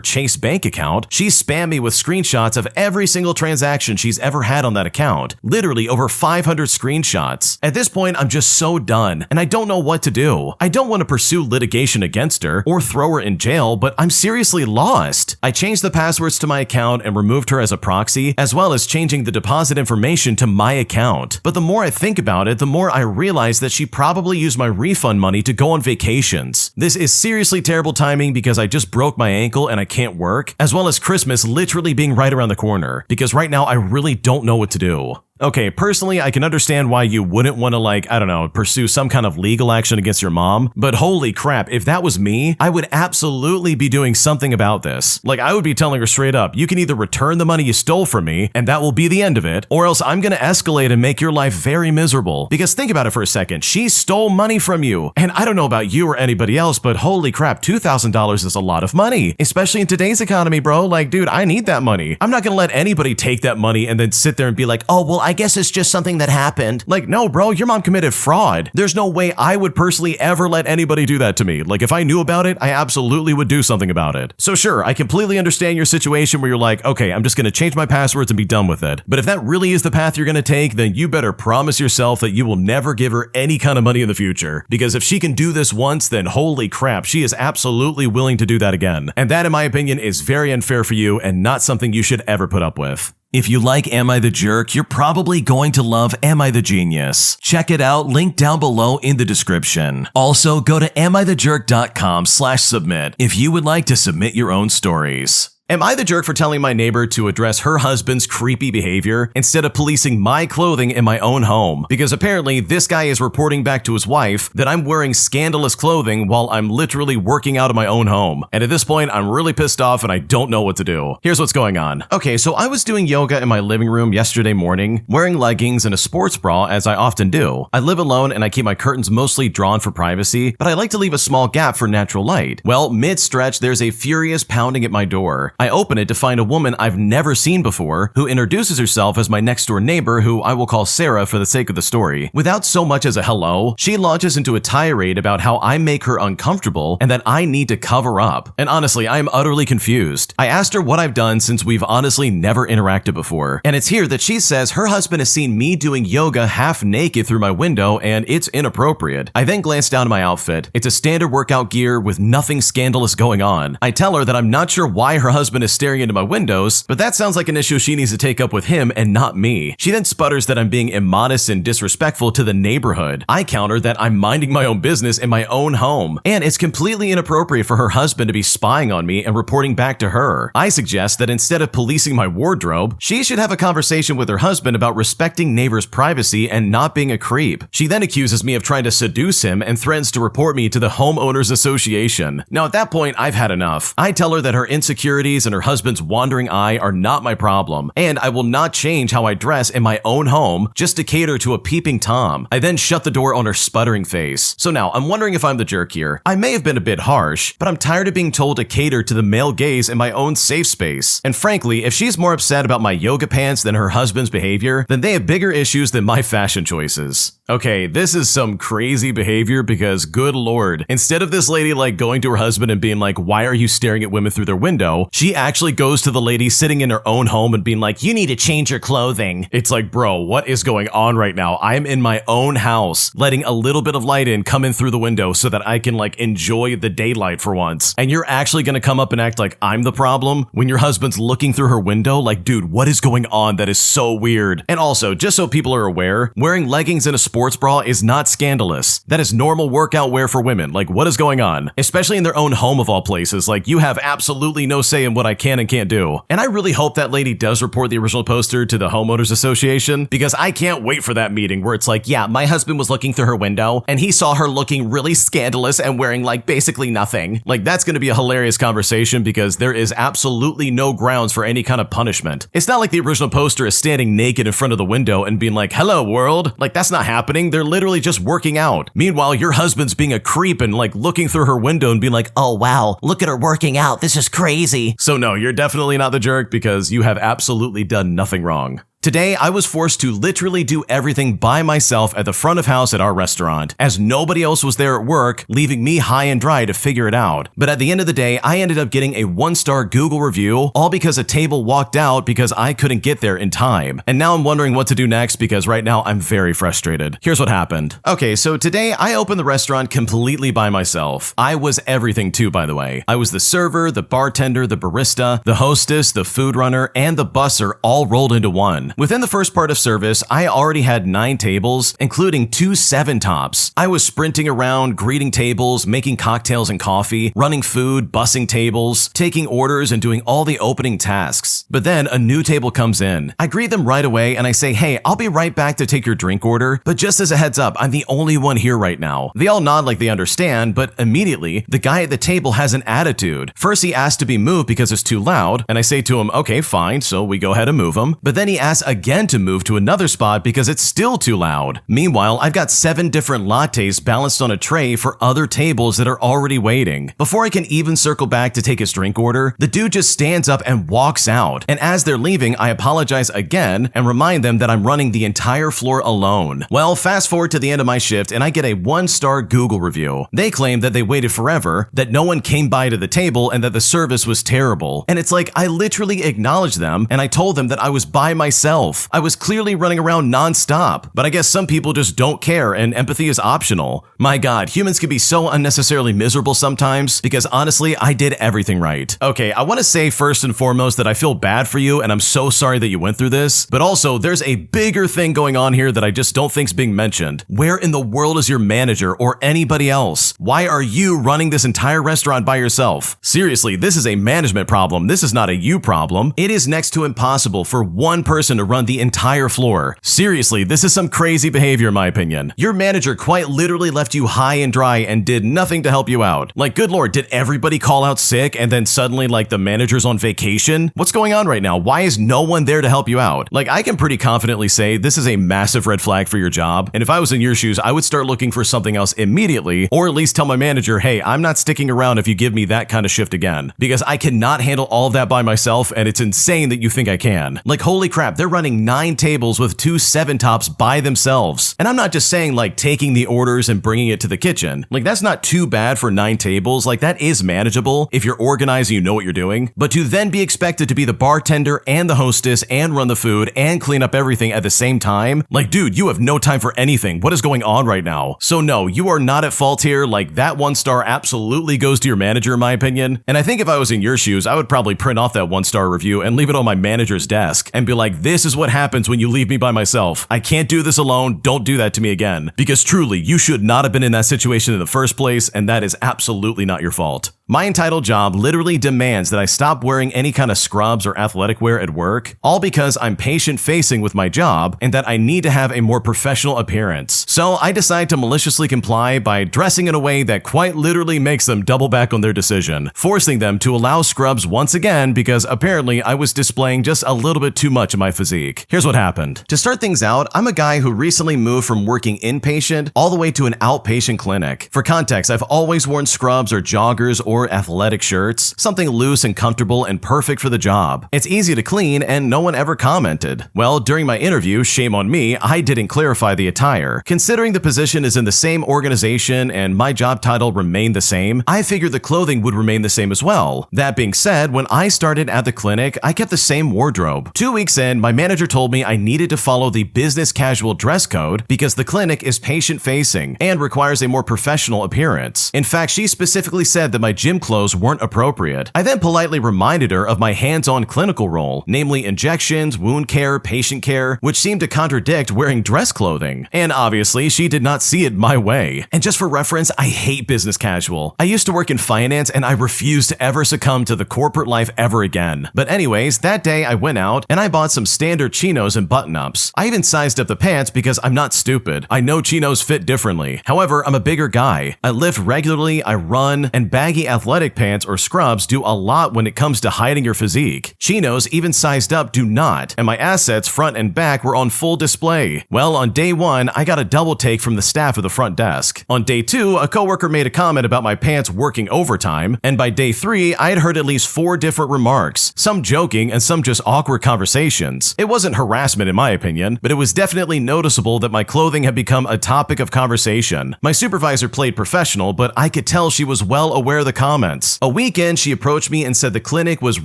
S1: Chase bank account, she spammed me with screenshots of every single transaction she's ever had on that account, literally over 500 screenshots. At this point, I'm just so done, and I don't know what to do. I don't want to pursue litigation against her, her or throw her in jail, but I'm seriously lost. I changed the passwords to my account and removed her as a proxy, as well as changing the deposit information to my account. But the more I think about it, the more I realize that she probably used my refund money to go on vacations. This is seriously terrible timing because I just broke my ankle and I can't work, as well as Christmas literally being right around the corner, because right now I really don't know what to do. Okay, personally, I can understand why you wouldn't want to pursue some kind of legal action against your mom, but holy crap, if that was me, I would absolutely be doing something about this. I would be telling her straight up, you can either return the money you stole from me, and that will be the end of it, or else I'm gonna escalate and make your life very miserable. Because think about it for a second, she stole money from you, and I don't know about you or anybody else, but holy crap, $2,000 is a lot of money, especially in today's economy, bro. Dude, I need that money. I'm not gonna let anybody take that money and then sit there and be like, oh, well, I guess it's just something that happened. No, bro, your mom committed fraud. There's no way I would personally ever let anybody do that to me. If I knew about it, I absolutely would do something about it. So sure, I completely understand your situation where you're like, okay, I'm just gonna change my passwords and be done with it. But if that really is the path you're gonna take, then you better promise yourself that you will never give her any kind of money in the future. Because if she can do this once, then holy crap, she is absolutely willing to do that again. And that, in my opinion, is very unfair for you and not something you should ever put up with. If you like Am I the Jerk, you're probably going to love Am I the Genius. Check it out, link down below in the description. Also, go to amithejerk.com/submit if you would like to submit your own stories. Am I the jerk for telling my neighbor to address her husband's creepy behavior instead of policing my clothing in my own home? Because apparently this guy is reporting back to his wife that I'm wearing scandalous clothing while I'm literally working out of my own home. And at this point, I'm really pissed off and I don't know what to do. Here's what's going on. Okay, so I was doing yoga in my living room yesterday morning, wearing leggings and a sports bra as I often do. I live alone and I keep my curtains mostly drawn for privacy, but I like to leave a small gap for natural light. Well, mid-stretch, there's a furious pounding at my door. I open it to find a woman I've never seen before who introduces herself as my next door neighbor, who I will call Sarah for the sake of the story. Without so much as a hello, she launches into a tirade about how I make her uncomfortable and that I need to cover up. And honestly, I am utterly confused. I asked her what I've done since we've honestly never interacted before. And it's here that she says her husband has seen me doing yoga half naked through my window and it's inappropriate. I then glance down at my outfit. It's a standard workout gear with nothing scandalous going on. I tell her that I'm not sure why her husband is staring into my windows, but that sounds like an issue she needs to take up with him and not me. She then sputters that I'm being immodest and disrespectful to the neighborhood. I counter that I'm minding my own business in my own home, and it's completely inappropriate for her husband to be spying on me and reporting back to her. I suggest that instead of policing my wardrobe, she should have a conversation with her husband about respecting neighbors' privacy and not being a creep. She then accuses me of trying to seduce him and threatens to report me to the Homeowners Association. Now at that point, I've had enough. I tell her that her insecurities and her husband's wandering eye are not my problem, and I will not change how I dress in my own home just to cater to a peeping Tom. I then shut the door on her sputtering face. So now, I'm wondering if I'm the jerk here. I may have been a bit harsh, but I'm tired of being told to cater to the male gaze in my own safe space. And frankly, if she's more upset about my yoga pants than her husband's behavior, then they have bigger issues than my fashion choices. Okay, this is some crazy behavior because good lord, instead of this lady going to her husband and being like, why are you staring at women through their window? She actually goes to the lady sitting in her own home and being like, you need to change your clothing. It's like, bro, what is going on right now? I'm in my own house, letting a little bit of light come in through the window so that I can enjoy the daylight for once. And you're actually gonna come up and act like I'm the problem when your husband's looking through her window? Dude, what is going on? That is so weird. And also, just so people are aware, wearing leggings and a sports bra is not scandalous. That is normal workout wear for women. What is going on? Especially in their own home of all places. You have absolutely no say in what I can and can't do. And I really hope that lady does report the original poster to the Homeowners Association, because I can't wait for that meeting where it's yeah, my husband was looking through her window and he saw her looking really scandalous and wearing basically nothing. That's going to be a hilarious conversation because there is absolutely no grounds for any kind of punishment. It's not like the original poster is standing naked in front of the window and being like, hello world. That's not happening. They're literally just working out. Meanwhile, your husband's being a creep and looking through her window and being like, oh wow, look at her working out. This is crazy. So no, you're definitely not the jerk because you have absolutely done nothing wrong. Today, I was forced to literally do everything by myself at the front of house at our restaurant, as nobody else was there at work, leaving me high and dry to figure it out. But at the end of the day, I ended up getting a 1-star Google review, all because a table walked out because I couldn't get there in time. And now I'm wondering what to do next because right now I'm very frustrated. Here's what happened. Okay, so today I opened the restaurant completely by myself. I was everything too, by the way. I was the server, the bartender, the barista, the hostess, the food runner, and the busser all rolled into one. Within the first part of service, I already had 9 tables, including 2 7-tops. I was sprinting around, greeting tables, making cocktails and coffee, running food, bussing tables, taking orders, and doing all the opening tasks. But then a new table comes in. I greet them right away and I say, "Hey, I'll be right back to take your drink order, but just as a heads up, I'm the only one here right now." They all nod like they understand, but immediately, the guy at the table has an attitude. First, he asks to be moved because it's too loud, and I say to him, "Okay, fine," so we go ahead and move him. But then he asks again to move to another spot because it's still too loud. Meanwhile, I've got 7 different lattes balanced on a tray for other tables that are already waiting. Before I can even circle back to take his drink order, the dude just stands up and walks out. And as they're leaving, I apologize again and remind them that I'm running the entire floor alone. Well, fast forward to the end of my shift and I get a 1-star Google review. They claim that they waited forever, that no one came by to the table, and that the service was terrible. And it's like I literally acknowledged them and I told them that I was by myself. I was clearly running around nonstop, but I guess some people just don't care and empathy is optional. My God, humans can be so unnecessarily miserable sometimes because honestly, I did everything right. Okay, I want to say first and foremost that I feel bad for you and I'm so sorry that you went through this, but also there's a bigger thing going on here that I just don't think's being mentioned. Where in the world is your manager or anybody else? Why are you running this entire restaurant by yourself? Seriously, this is a management problem. This is not a you problem. It is next to impossible for one person to run the entire floor. Seriously, this is some crazy behavior in my opinion. Your manager quite literally left you high and dry and did nothing to help you out. Like, good lord, did everybody call out sick and then suddenly like the manager's on vacation? What's going on right now? Why is no one there to help you out? Like, I can pretty confidently say this is a massive red flag for your job, and if I was in your shoes, I would start looking for something else immediately, or at least tell my manager, "Hey, I'm not sticking around if you give me that kind of shift again, because I cannot handle all of that by myself, and it's insane that you think I can." Like, holy crap, they're running 9 tables with 2 7-tops by themselves. And I'm not just saying like taking the orders and bringing it to the kitchen. Like, that's not too bad for 9 tables. Like, that is manageable if you're organized and you know what you're doing. But to then be expected to be the bartender and the hostess and run the food and clean up everything at the same time, like, dude, you have no time for anything. What is going on right now? So no, you are not at fault here. Like, that 1-star absolutely goes to your manager in my opinion. And I think if I was in your shoes, I would probably print off that 1-star review and leave it on my manager's desk and be like, "This is what happens when you leave me by myself. I can't do this alone. Don't do that to me again." Because truly, you should not have been in that situation in the first place, and that is absolutely not your fault. My entitled job literally demands that I stop wearing any kind of scrubs or athletic wear at work, all because I'm patient-facing with my job and that I need to have a more professional appearance. So I decide to maliciously comply by dressing in a way that quite literally makes them double back on their decision, forcing them to allow scrubs once again because apparently I was displaying just a little bit too much of my physique. Here's what happened. To start things out, I'm a guy who recently moved from working inpatient all the way to an outpatient clinic. For context, I've always worn scrubs or joggers or athletic shirts, something loose and comfortable and perfect for the job. It's easy to clean and no one ever commented. Well, during my interview, shame on me, I didn't clarify the attire. Considering the position is in the same organization and my job title remained the same, I figured the clothing would remain the same as well. That being said, when I started at the clinic, I kept the same wardrobe. 2 weeks in, my manager told me I needed to follow the business casual dress code because the clinic is patient-facing and requires a more professional appearance. In fact, she specifically said that my gym clothes weren't appropriate. I then politely reminded her of my hands-on clinical role, namely injections, wound care, patient care, which seemed to contradict wearing dress clothing. And obviously, she did not see it my way. And just for reference, I hate business casual. I used to work in finance and I refused to ever succumb to the corporate life ever again. But anyways, that day I went out and I bought some standard chinos and button-ups. I even sized up the pants because I'm not stupid. I know chinos fit differently. However, I'm a bigger guy. I lift regularly, I run, and baggy athletic pants or scrubs do a lot when it comes to hiding your physique. Chinos, even sized up, do not, and my assets front and back were on full display. Well, on day 1, I got a double take from the staff of the front desk. On day 2, a coworker made a comment about my pants working overtime, and by day 3, I had heard at least 4 different remarks, some joking and some just awkward conversations. It wasn't harassment in my opinion, but it was definitely noticeable that my clothing had become a topic of conversation. My supervisor played professional, but I could tell she was well aware of the comments. A week in, she approached me and said the clinic was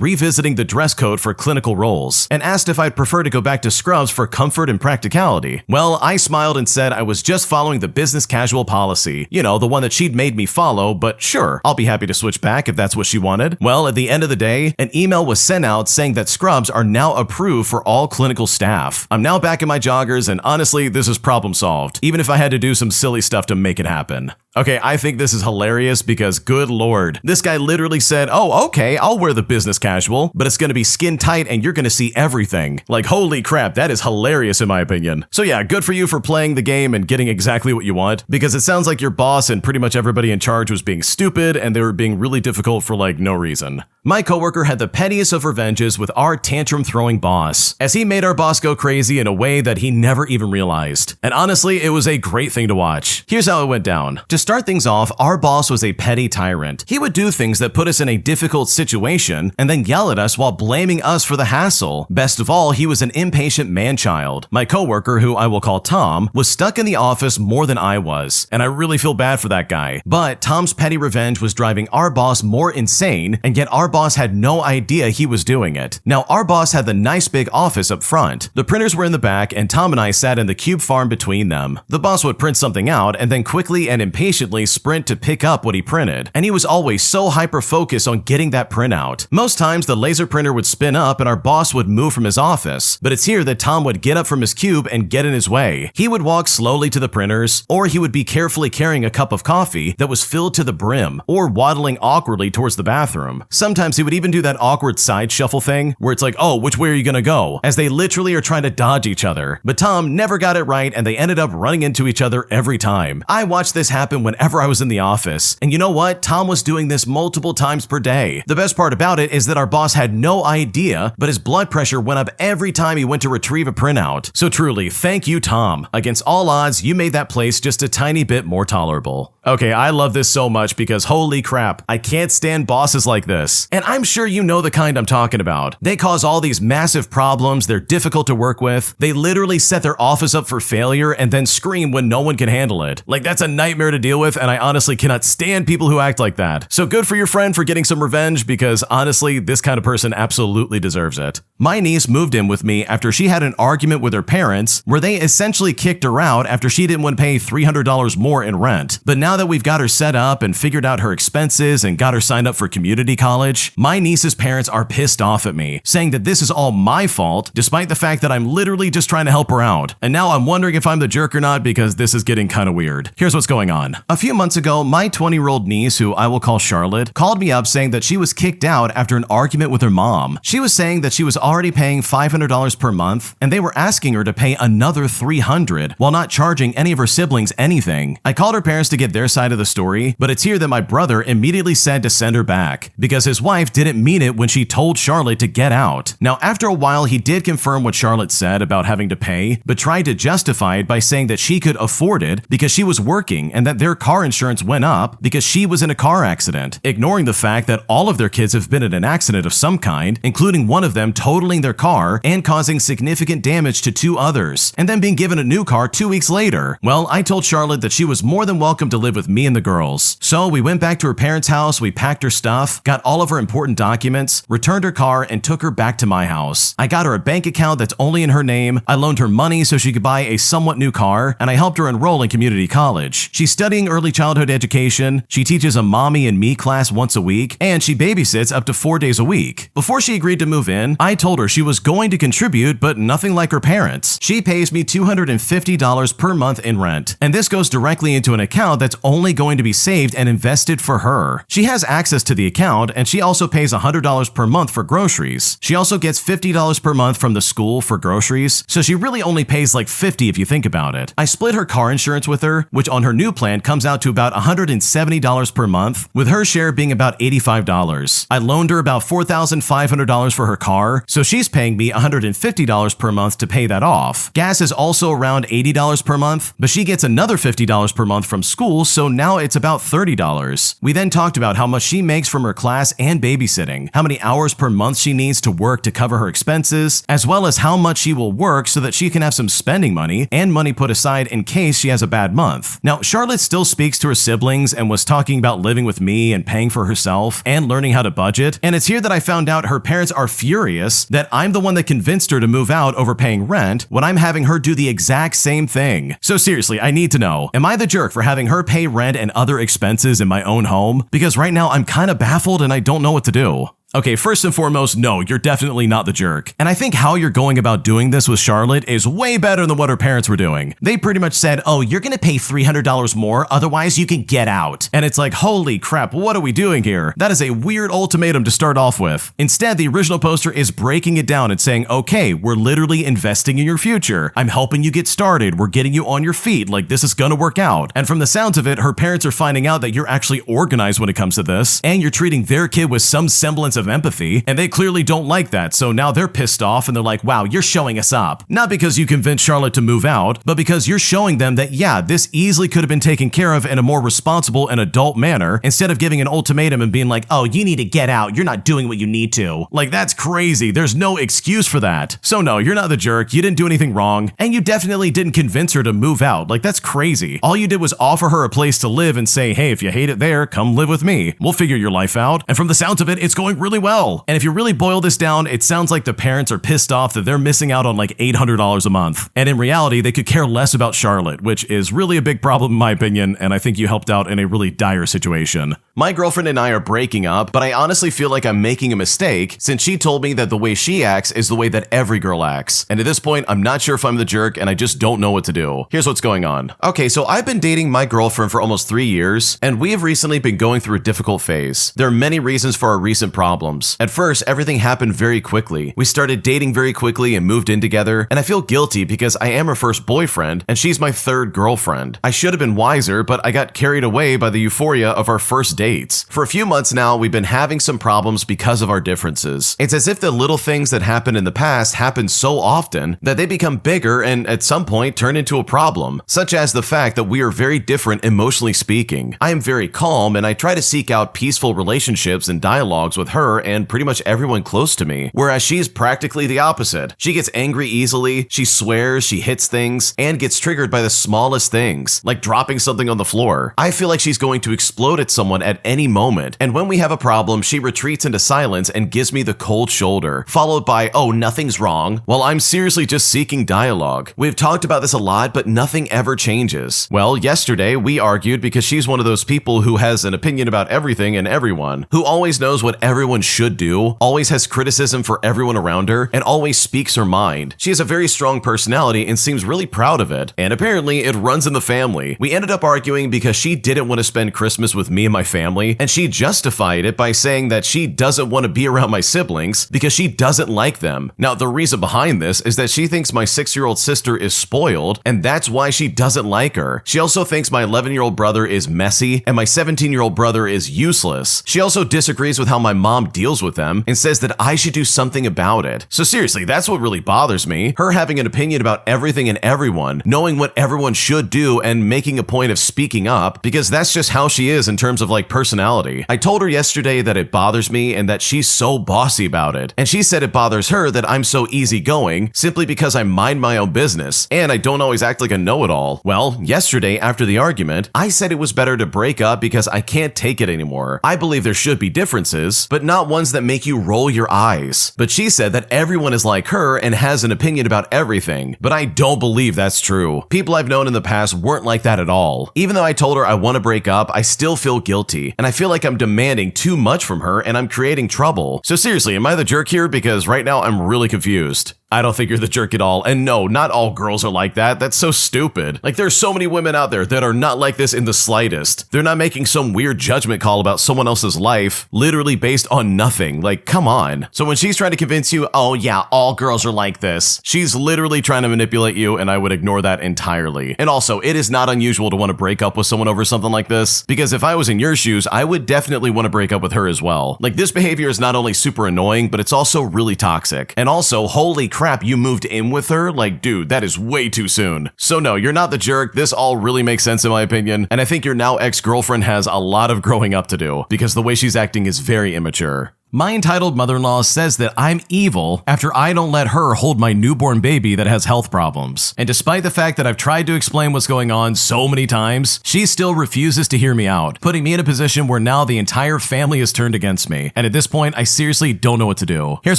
S1: revisiting the dress code for clinical roles, and asked if I'd prefer to go back to scrubs for comfort and practicality. Well, I smiled and said I was just following the business casual policy. You know, the one that she'd made me follow, but sure, I'll be happy to switch back if that's what she wanted. Well, at the end of the day, an email was sent out saying that scrubs are now approved for all clinical staff. I'm now back in my joggers, and honestly, this is problem solved, even if I had to do some silly stuff to make it happen. Okay, I think this is hilarious because good lord, this guy literally said, oh, okay, I'll wear the business casual, but it's gonna be skin tight and you're gonna see everything. Like, holy crap, that is hilarious in my opinion. So yeah, good for you for playing the game and getting exactly what you want, because it sounds like your boss and pretty much everybody in charge was being stupid and they were being really difficult for like no reason. My coworker had the pettiest of revenges with our tantrum-throwing boss, as he made our boss go crazy in a way that he never even realized. And honestly, it was a great thing to watch. Here's how it went down. To start things off, our boss was a petty tyrant. He would do things that put us in a difficult situation and then yell at us while blaming us for the hassle. Best of all, he was an impatient man-child. My coworker, who I will call Tom, was stuck in the office more than I was, and I really feel bad for that guy. But Tom's petty revenge was driving our boss more insane, and yet our boss had no idea he was doing it. Now, our boss had the nice big office up front. The printers were in the back, and Tom and I sat in the cube farm between them. The boss would print something out and then quickly and impatiently sprint to pick up what he printed, and he was always so hyper-focused on getting that printout. Most times, the laser printer would spin up and our boss would move from his office, but it's here that Tom would get up from his cube and get in his way. He would walk slowly to the printers, or he would be carefully carrying a cup of coffee that was filled to the brim, or waddling awkwardly towards the bathroom. Sometimes he would even do that awkward side shuffle thing, where it's like, oh, which way are you gonna go? As they literally are trying to dodge each other. But Tom never got it right, and they ended up running into each other every time. I watched this happen whenever I was in the office, and you know what? Tom was doing this multiple times per day. The best part about it is that our boss had no idea, but his blood pressure went up every time he went to retrieve a printout. So truly, thank you, Tom. Against all odds, you made that place just a tiny bit more tolerable. Okay, I love this so much because holy crap, I can't stand bosses like this. And I'm sure you know the kind I'm talking about. They cause all these massive problems, they're difficult to work with, they literally set their office up for failure and then scream when no one can handle it. Like, that's a nightmare to deal with, and I honestly cannot stand people who act like that. So good for your friend for getting some revenge, because honestly, this kind of person absolutely deserves it. My niece moved in with me after she had an argument with her parents where they essentially kicked her out after she didn't want to pay $300 more in rent. But now that we've got her set up and figured out her expenses and got her signed up for community college, my niece's parents are pissed off at me, saying that this is all my fault, despite the fact that I'm literally just trying to help her out. And now I'm wondering if I'm the jerk or not, because this is getting kind of weird. Here's what's going on. A few months ago, my 20-year-old niece, who I will call Charlotte, called me up saying that she was kicked out after an argument with her mom. She was saying that she was already paying $500 per month, and they were asking her to pay another $300 while not charging any of her siblings anything. I called her parents to get their side of the story, but it's here that my brother immediately said to send her back because his wife didn't mean it when she told Charlotte to get out. Now, after a while, he did confirm what Charlotte said about having to pay, but tried to justify it by saying that she could afford it because she was working and that their car insurance went up because she was in a car accident, ignoring the fact that all of their kids have been in an accident of some kind, including one of them totaling their car and causing significant damage to 2 others, and then being given a new car 2 weeks later. Well, I told Charlotte that she was more than welcome to live with me and the girls. So we went back to her parents' house, we packed her stuff, got all of her important documents, returned her car, and took her back to my house. I got her a bank account that's only in her name, I loaned her money so she could buy a somewhat new car, and I helped her enroll in community college. She's studying early childhood education, she teaches a mommy and me class once a week, and she babysits up to 4 days a week. Before she agreed to move in, I told her she was going to contribute, but nothing like her parents. She pays me $250 per month in rent, and this goes directly into an account that's only going to be saved and invested for her. She has access to the account, and she also pays $100 per month for groceries. She also gets $50 per month from the school for groceries, so she really only pays like $50 if you think about it. I split her car insurance with her, which on her new plan comes out to about $170 per month, with her share being about $85. I loaned her about $4,500 for her car, so she's paying me $150 per month to pay that off. Gas is also around $80 per month, but she gets another $50 per month from school, so now it's about $30. We then talked about how much she makes from her class and babysitting, how many hours per month she needs to work to cover her expenses, as well as how much she will work so that she can have some spending money and money put aside in case she has a bad month. Now, Charlotte still speaks to her siblings and was talking about living with me and paying for herself and learning how to budget, and it's here that I found out her parents are furious that I'm the one that convinced her to move out over paying rent when I'm having her do the exact same thing. So seriously, I need to know, am I the jerk for having her pay rent and other expenses in my own home? Because right now I'm kind of baffled and I don't know what to do. Okay, first and foremost, no, you're definitely not the jerk. And I think how you're going about doing this with Charlotte is way better than what her parents were doing. They pretty much said, oh, you're gonna pay $300 more, otherwise you can get out. And it's like, holy crap, what are we doing here? That is a weird ultimatum to start off with. Instead, the original poster is breaking it down and saying, okay, we're literally investing in your future. I'm helping you get started. We're getting you on your feet. Like, this is gonna work out. And from the sounds of it, her parents are finding out that you're actually organized when it comes to this, and you're treating their kid with some semblance of empathy, and they clearly don't like that, so now they're pissed off and they're like, wow, you're showing us up. Not because you convinced Charlotte to move out, but because you're showing them that, yeah, this easily could have been taken care of in a more responsible and adult manner, instead of giving an ultimatum and being like, oh, you need to get out, you're not doing what you need to. Like, that's crazy. There's no excuse for that. So no, you're not the jerk, you didn't do anything wrong, and you definitely didn't convince her to move out. Like, that's crazy. All you did was offer her a place to live and say, hey, if you hate it there, come live with me. We'll figure your life out. And from the sounds of it, it's going really well. And if you really boil this down, it sounds like the parents are pissed off that they're missing out on like $800 a month. And in reality, they could care less about Charlotte, which is really a big problem in my opinion, and I think you helped out in a really dire situation. My girlfriend and I are breaking up, but I honestly feel like I'm making a mistake since she told me that the way she acts is the way that every girl acts. And at this point, I'm not sure if I'm the jerk and I just don't know what to do. Here's what's going on. Okay, so I've been dating my girlfriend for almost 3 years, and we have recently been going through a difficult phase. There are many reasons for our recent problems. At first, everything happened very quickly. We started dating very quickly and moved in together, and I feel guilty because I am her first boyfriend and she's my third girlfriend. I should have been wiser, but I got carried away by the euphoria of our first dates. For a few months now, we've been having some problems because of our differences. It's as if the little things that happened in the past happen so often that they become bigger and at some point turn into a problem, such as the fact that we are very different emotionally speaking. I am very calm and I try to seek out peaceful relationships and dialogues with her and pretty much everyone close to me, whereas she's practically the opposite. She gets angry easily, she swears, she hits things, and gets triggered by the smallest things, like dropping something on the floor. I feel like she's going to explode at someone at any moment, and when we have a problem, she retreats into silence and gives me the cold shoulder, followed by, oh, nothing's wrong, while I'm seriously just seeking dialogue. We've talked about this a lot, but nothing ever changes. Well, yesterday, we argued because she's one of those people who has an opinion about everything and everyone, who always knows what everyone should do, always has criticism for everyone around her, and always speaks her mind. She has a very strong personality and seems really proud of it, and apparently it runs in the family. We ended up arguing because she didn't want to spend Christmas with me and my family, and she justified it by saying that she doesn't want to be around my siblings because she doesn't like them. Now, the reason behind this is that she thinks my 6-year-old sister is spoiled, and that's why she doesn't like her. She also thinks my 11-year-old brother is messy, and my 17-year-old brother is useless. She also disagrees with how my mom deals with them and says that I should do something about it. So seriously, that's what really bothers me. Her having an opinion about everything and everyone, knowing what everyone should do and making a point of speaking up, because that's just how she is in terms of like personality. I told her yesterday that it bothers me and that she's so bossy about it. And she said it bothers her that I'm so easygoing simply because I mind my own business and I don't always act like a know-it-all. Well, yesterday after the argument, I said it was better to break up because I can't take it anymore. I believe there should be differences, but not ones that make you roll your eyes. But she said that everyone is like her and has an opinion about everything, but I don't believe that's true. People I've known in the past weren't like that at all. Even though I told her I want to break up, I still feel guilty, and I feel like I'm demanding too much from her and I'm creating trouble. So seriously, am I the jerk here? Because right now I'm really confused. I don't think you're the jerk at all. And no, not all girls are like that. That's so stupid. Like, there's so many women out there that are not like this in the slightest. They're not making some weird judgment call about someone else's life, literally based on nothing. Like, come on. So when she's trying to convince you, oh yeah, all girls are like this, she's literally trying to manipulate you, and I would ignore that entirely. And also, it is not unusual to want to break up with someone over something like this, because if I was in your shoes, I would definitely want to break up with her as well. Like, this behavior is not only super annoying, but it's also really toxic. And also, holy crap, you moved in with her? Like, dude, that is way too soon. So no, you're not the jerk. This all really makes sense in my opinion, and I think your now ex-girlfriend has a lot of growing up to do, because the way she's acting is very immature. My entitled mother-in-law says that I'm evil after I don't let her hold my newborn baby that has health problems. And despite the fact that I've tried to explain what's going on so many times, she still refuses to hear me out, putting me in a position where now the entire family is turned against me. And at this point, I seriously don't know what to do. Here's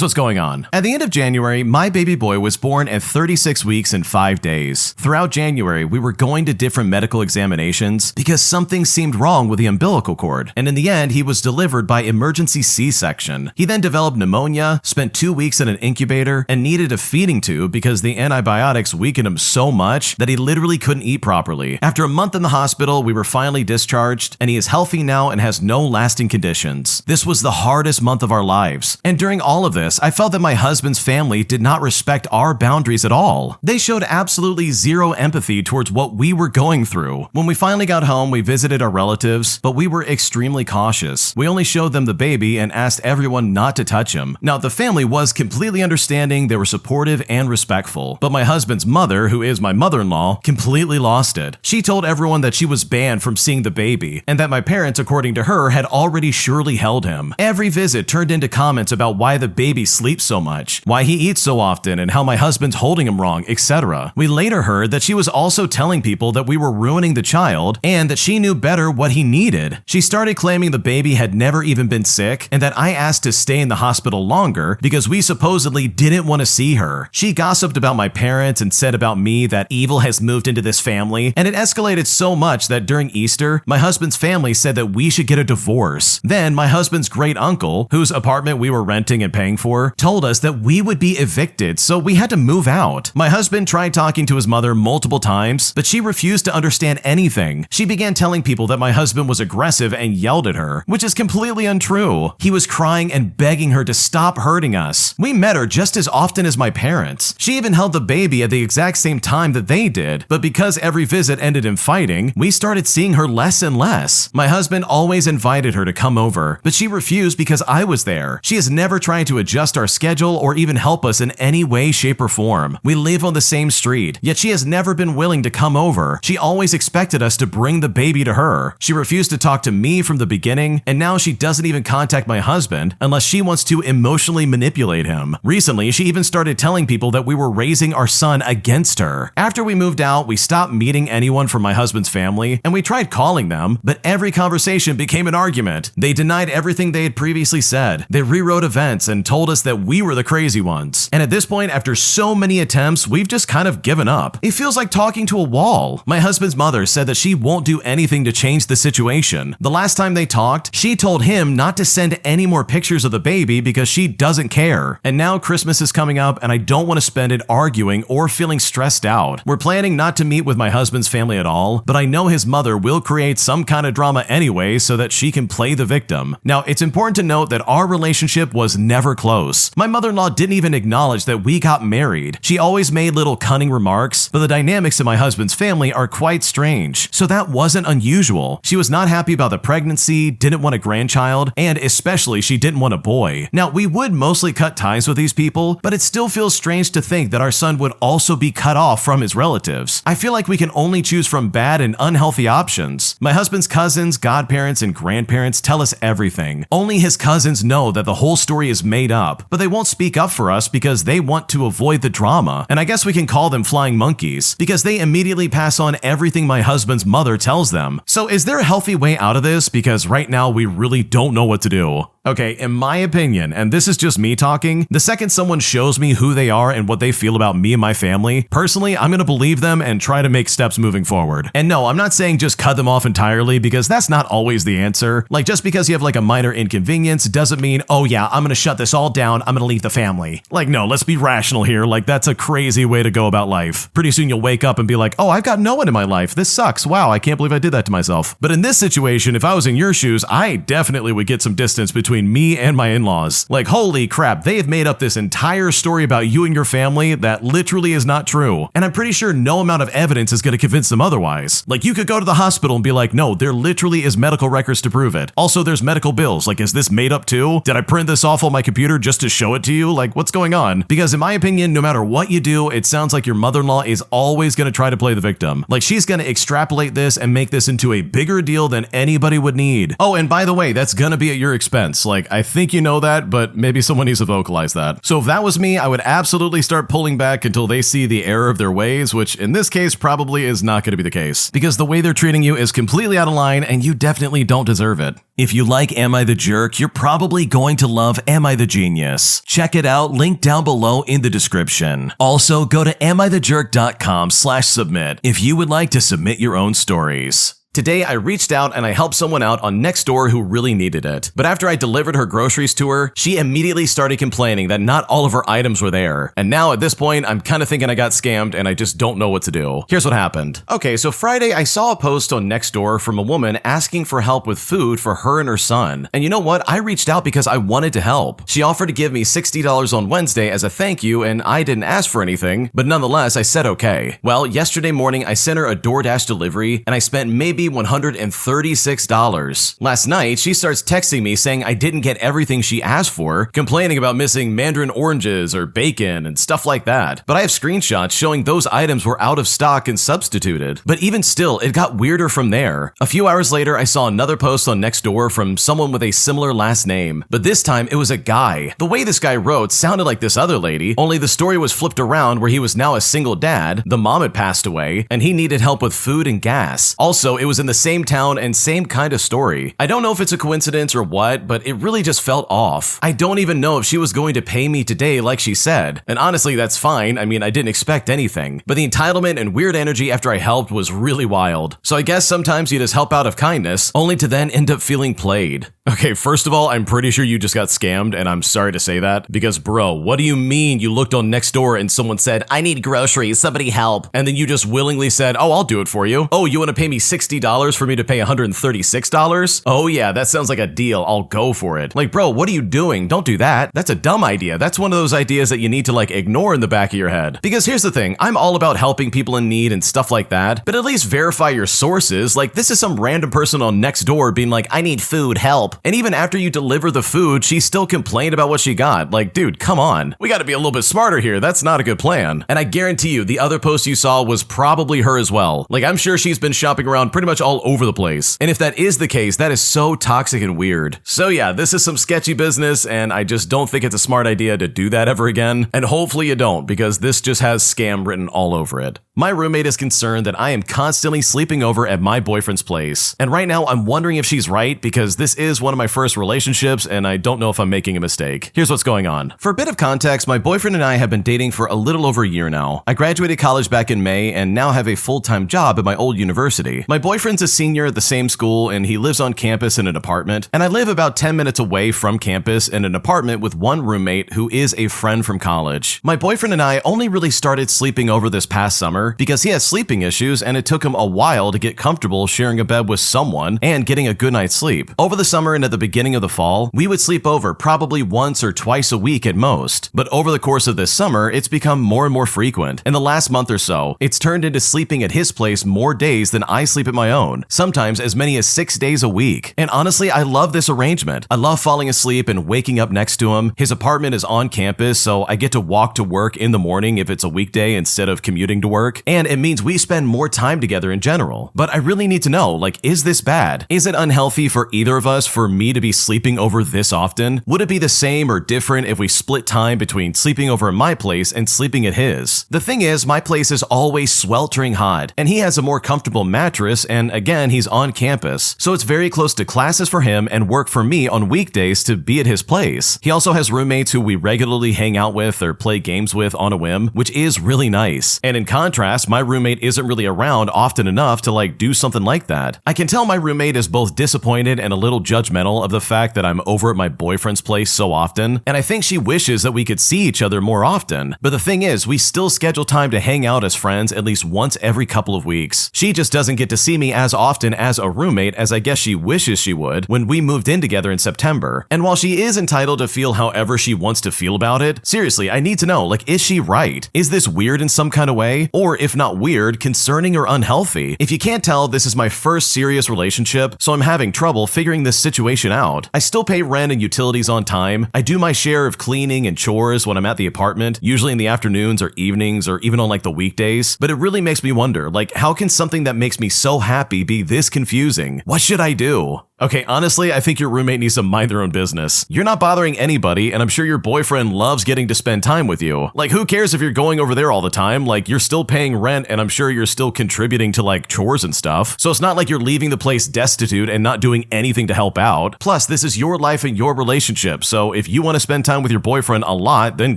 S1: what's going on. At the end of January, my baby boy was born at 36 weeks and 5 days. Throughout January, we were going to different medical examinations because something seemed wrong with the umbilical cord. And in the end, he was delivered by emergency C-section. He then developed pneumonia, spent 2 weeks in an incubator, and needed a feeding tube because the antibiotics weakened him so much that he literally couldn't eat properly. After a month in the hospital, we were finally discharged, and he is healthy now and has no lasting conditions. This was the hardest month of our lives. And during all of this, I felt that my husband's family did not respect our boundaries at all. They showed absolutely zero empathy towards what we were going through. When we finally got home, we visited our relatives, but we were extremely cautious. We only showed them the baby and asked everyone not to touch him. Now, the family was completely understanding, they were supportive and respectful, but my husband's mother, who is my mother-in-law, completely lost it. She told everyone that she was banned from seeing the baby, and that my parents, according to her, had already surely held him. Every visit turned into comments about why the baby sleeps so much, why he eats so often, and how my husband's holding him wrong, etc. We later heard that she was also telling people that we were ruining the child, and that she knew better what he needed. She started claiming the baby had never even been sick, and that I asked to stay in the hospital longer because we supposedly didn't want to see her. She gossiped about my parents and said about me that evil has moved into this family, and it escalated so much that during Easter, my husband's family said that we should get a divorce. Then my husband's great uncle, whose apartment we were renting and paying for, told us that we would be evicted, so we had to move out. My husband tried talking to his mother multiple times, but she refused to understand anything. She began telling people that my husband was aggressive and yelled at her, which is completely untrue. He was crying and begging her to stop hurting us. We met her just as often as my parents. She even held the baby at the exact same time that they did, but because every visit ended in fighting, we started seeing her less and less. My husband always invited her to come over, but she refused because I was there. She has never tried to adjust our schedule or even help us in any way, shape, or form. We live on the same street, yet she has never been willing to come over. She always expected us to bring the baby to her. She refused to talk to me from the beginning, and now she doesn't even contact my husband unless she wants to emotionally manipulate him. Recently, she even started telling people that we were raising our son against her. After we moved out, we stopped meeting anyone from my husband's family, and we tried calling them, but every conversation became an argument. They denied everything they had previously said. They rewrote events and told us that we were the crazy ones. And at this point, after so many attempts, we've just kind of given up. It feels like talking to a wall. My husband's mother said that she won't do anything to change the situation. The last time they talked, she told him not to send any more pictures of the baby because she doesn't care. And now Christmas is coming up and I don't want to spend it arguing or feeling stressed out. We're planning not to meet with my husband's family at all, but I know his mother will create some kind of drama anyway so that she can play the victim. Now, it's important to note that our relationship was never close. My mother-in-law didn't even acknowledge that we got married. She always made little cunning remarks, but the dynamics in my husband's family are quite strange, so that wasn't unusual. She was not happy about the pregnancy, didn't want a grandchild, and especially she didn't want a boy. Now, we would mostly cut ties with these people, but it still feels strange to think that our son would also be cut off from his relatives. I feel like we can only choose from bad and unhealthy options. My husband's cousins, godparents, and grandparents tell us everything. Only his cousins know that the whole story is made up, but they won't speak up for us because they want to avoid the drama. And I guess we can call them flying monkeys, because they immediately pass on everything my husband's mother tells them. So is there a healthy way out of this? Because right now we really don't know what to do. Okay, Okay, in my opinion, and this is just me talking, the second someone shows me who they are and what they feel about me and my family, personally, I'm gonna believe them and try to make steps moving forward. And no, I'm not saying just cut them off entirely, because that's not always the answer. Like, just because you have like a minor inconvenience doesn't mean, oh yeah, I'm gonna shut this all down, I'm gonna leave the family. Like, no, let's be rational here. Like, that's a crazy way to go about life. Pretty soon you'll wake up and be like, oh, I've got no one in my life. This sucks. Wow, I can't believe I did that to myself. But in this situation, if I was in your shoes, I definitely would get some distance between me and my in-laws. Like, holy crap, they have made up this entire story about you and your family that literally is not true. And I'm pretty sure no amount of evidence is going to convince them otherwise. Like, you could go to the hospital and be like, no, there literally is medical records to prove it. Also, there's medical bills. Like, is this made up too? Did I print this off on my computer just to show it to you? Like, what's going on? Because in my opinion, no matter what you do, it sounds like your mother-in-law is always going to try to play the victim. Like, she's going to extrapolate this and make this into a bigger deal than anybody would need. Oh, and by the way, that's going to be at your expense. Like, I think you know that, but maybe someone needs to vocalize that. So if that was me, I would absolutely start pulling back until they see the error of their ways, which in this case probably is not going to be the case, because the way they're treating you is completely out of line and you definitely don't deserve it. If you like Am I the Jerk, you're probably going to love Am I the Genius. Check it out, link down below in the description. Also, go to amithejerk.com/submit if you would like to submit your own stories. Today, I reached out and I helped someone out on Nextdoor who really needed it. But after I delivered her groceries to her, she immediately started complaining that not all of her items were there. And now at this point, I'm kind of thinking I got scammed and I just don't know what to do. Here's what happened. Okay, so Friday, I saw a post on Nextdoor from a woman asking for help with food for her and her son. And you know what? I reached out because I wanted to help. She offered to give me $60 on Wednesday as a thank you, and I didn't ask for anything, but nonetheless, I said okay. Well, yesterday morning, I sent her a DoorDash delivery and I spent maybe $136. Last night, she starts texting me saying I didn't get everything she asked for, complaining about missing mandarin oranges or bacon and stuff like that. But I have screenshots showing those items were out of stock and substituted. But even still, it got weirder from there. A few hours later, I saw another post on Nextdoor from someone with a similar last name, but this time it was a guy. The way this guy wrote sounded like this other lady, only the story was flipped around where he was now a single dad, the mom had passed away, and he needed help with food and gas. Also, it was in the same town and same kind of story. I don't know if it's a coincidence or what, but it really just felt off. I don't even know if she was going to pay me today like she said. And honestly, that's fine. I mean, I didn't expect anything. But the entitlement and weird energy after I helped was really wild. So I guess sometimes you just help out of kindness, only to then end up feeling played. Okay, first of all, I'm pretty sure you just got scammed, and I'm sorry to say that, because bro, what do you mean you looked on Nextdoor and someone said, I need groceries, somebody help, and then you just willingly said, oh, I'll do it for you. Oh, you want to pay me $60 for me to pay $136? Oh yeah, that sounds like a deal, I'll go for it. Like bro, what are you doing? Don't do that. That's a dumb idea. That's one of those ideas that you need to like ignore in the back of your head. Because here's the thing, I'm all about helping people in need and stuff like that, but at least verify your sources. Like this is some random person on Nextdoor being like, I need food, help. And even after you deliver the food, she still complained about what she got. Like, dude, come on. We gotta be a little bit smarter here. That's not a good plan. And I guarantee you, the other post you saw was probably her as well. Like, I'm sure she's been shopping around pretty much all over the place. And if that is the case, that is so toxic and weird. So yeah, this is some sketchy business, and I just don't think it's a smart idea to do that ever again. And hopefully you don't, because this just has scam written all over it. My roommate is concerned that I am constantly sleeping over at my boyfriend's place. And right now, I'm wondering if she's right, because this is one of my first relationships, and I don't know if I'm making a mistake. Here's what's going on. For a bit of context, my boyfriend and I have been dating for a little over a year now. I graduated college back in May and now have a full-time job at my old university. My boyfriend's a senior at the same school, and he lives on campus in an apartment, and I live about 10 minutes away from campus in an apartment with one roommate who is a friend from college. My boyfriend and I only really started sleeping over this past summer because he has sleeping issues, and it took him a while to get comfortable sharing a bed with someone and getting a good night's sleep. Over the summer and at the beginning of the fall, we would sleep over probably once or twice a week at most. But over the course of this summer, it's become more and more frequent. In the last month or so, it's turned into sleeping at his place more days than I sleep at my own, sometimes as many as 6 days a week. And honestly, I love this arrangement. I love falling asleep and waking up next to him. His apartment is on campus, so I get to walk to work in the morning if it's a weekday instead of commuting to work. work, and it means we spend more time together in general. But I really need to know, like, is this bad? Is it unhealthy for either of us for me to be sleeping over this often? Would it be the same or different if we split time between sleeping over at my place and sleeping at his? The thing is, my place is always sweltering hot, and he has a more comfortable mattress, and again, he's on campus, so it's very close to classes for him and work for me on weekdays to be at his place. He also has roommates who we regularly hang out with or play games with on a whim, which is really nice. And in contrast, my roommate isn't really around often enough to like do something like that. I can tell my roommate is both disappointed and a little judgmental of the fact that I'm over at my boyfriend's place so often, and I think she wishes that we could see each other more often. But the thing is, we still schedule time to hang out as friends at least once every couple of weeks. She just doesn't get to see me as often as a roommate as I guess she wishes she would when we moved in together in September. And while she is entitled to feel however she wants to feel about it, seriously, I need to know, like, is she right? Is this weird in some kind of way? Or if not weird, concerning or unhealthy? If you can't tell, this is my first serious relationship, so I'm having trouble figuring this situation out. I still pay rent and utilities on time. I do my share of cleaning and chores when I'm at the apartment, usually in the afternoons or evenings or even on like the weekdays. But it really makes me wonder, like, how can something that makes me so happy be this confusing? What should I do? Okay, honestly, I think your roommate needs to mind their own business. You're not bothering anybody, and I'm sure your boyfriend loves getting to spend time with you. Like, who cares if you're going over there all the time? Like, you're still paying rent, and I'm sure you're still contributing to, like, chores and stuff. So it's not like you're leaving the place destitute and not doing anything to help out. Plus, this is your life and your relationship, so if you want to spend time with your boyfriend a lot, then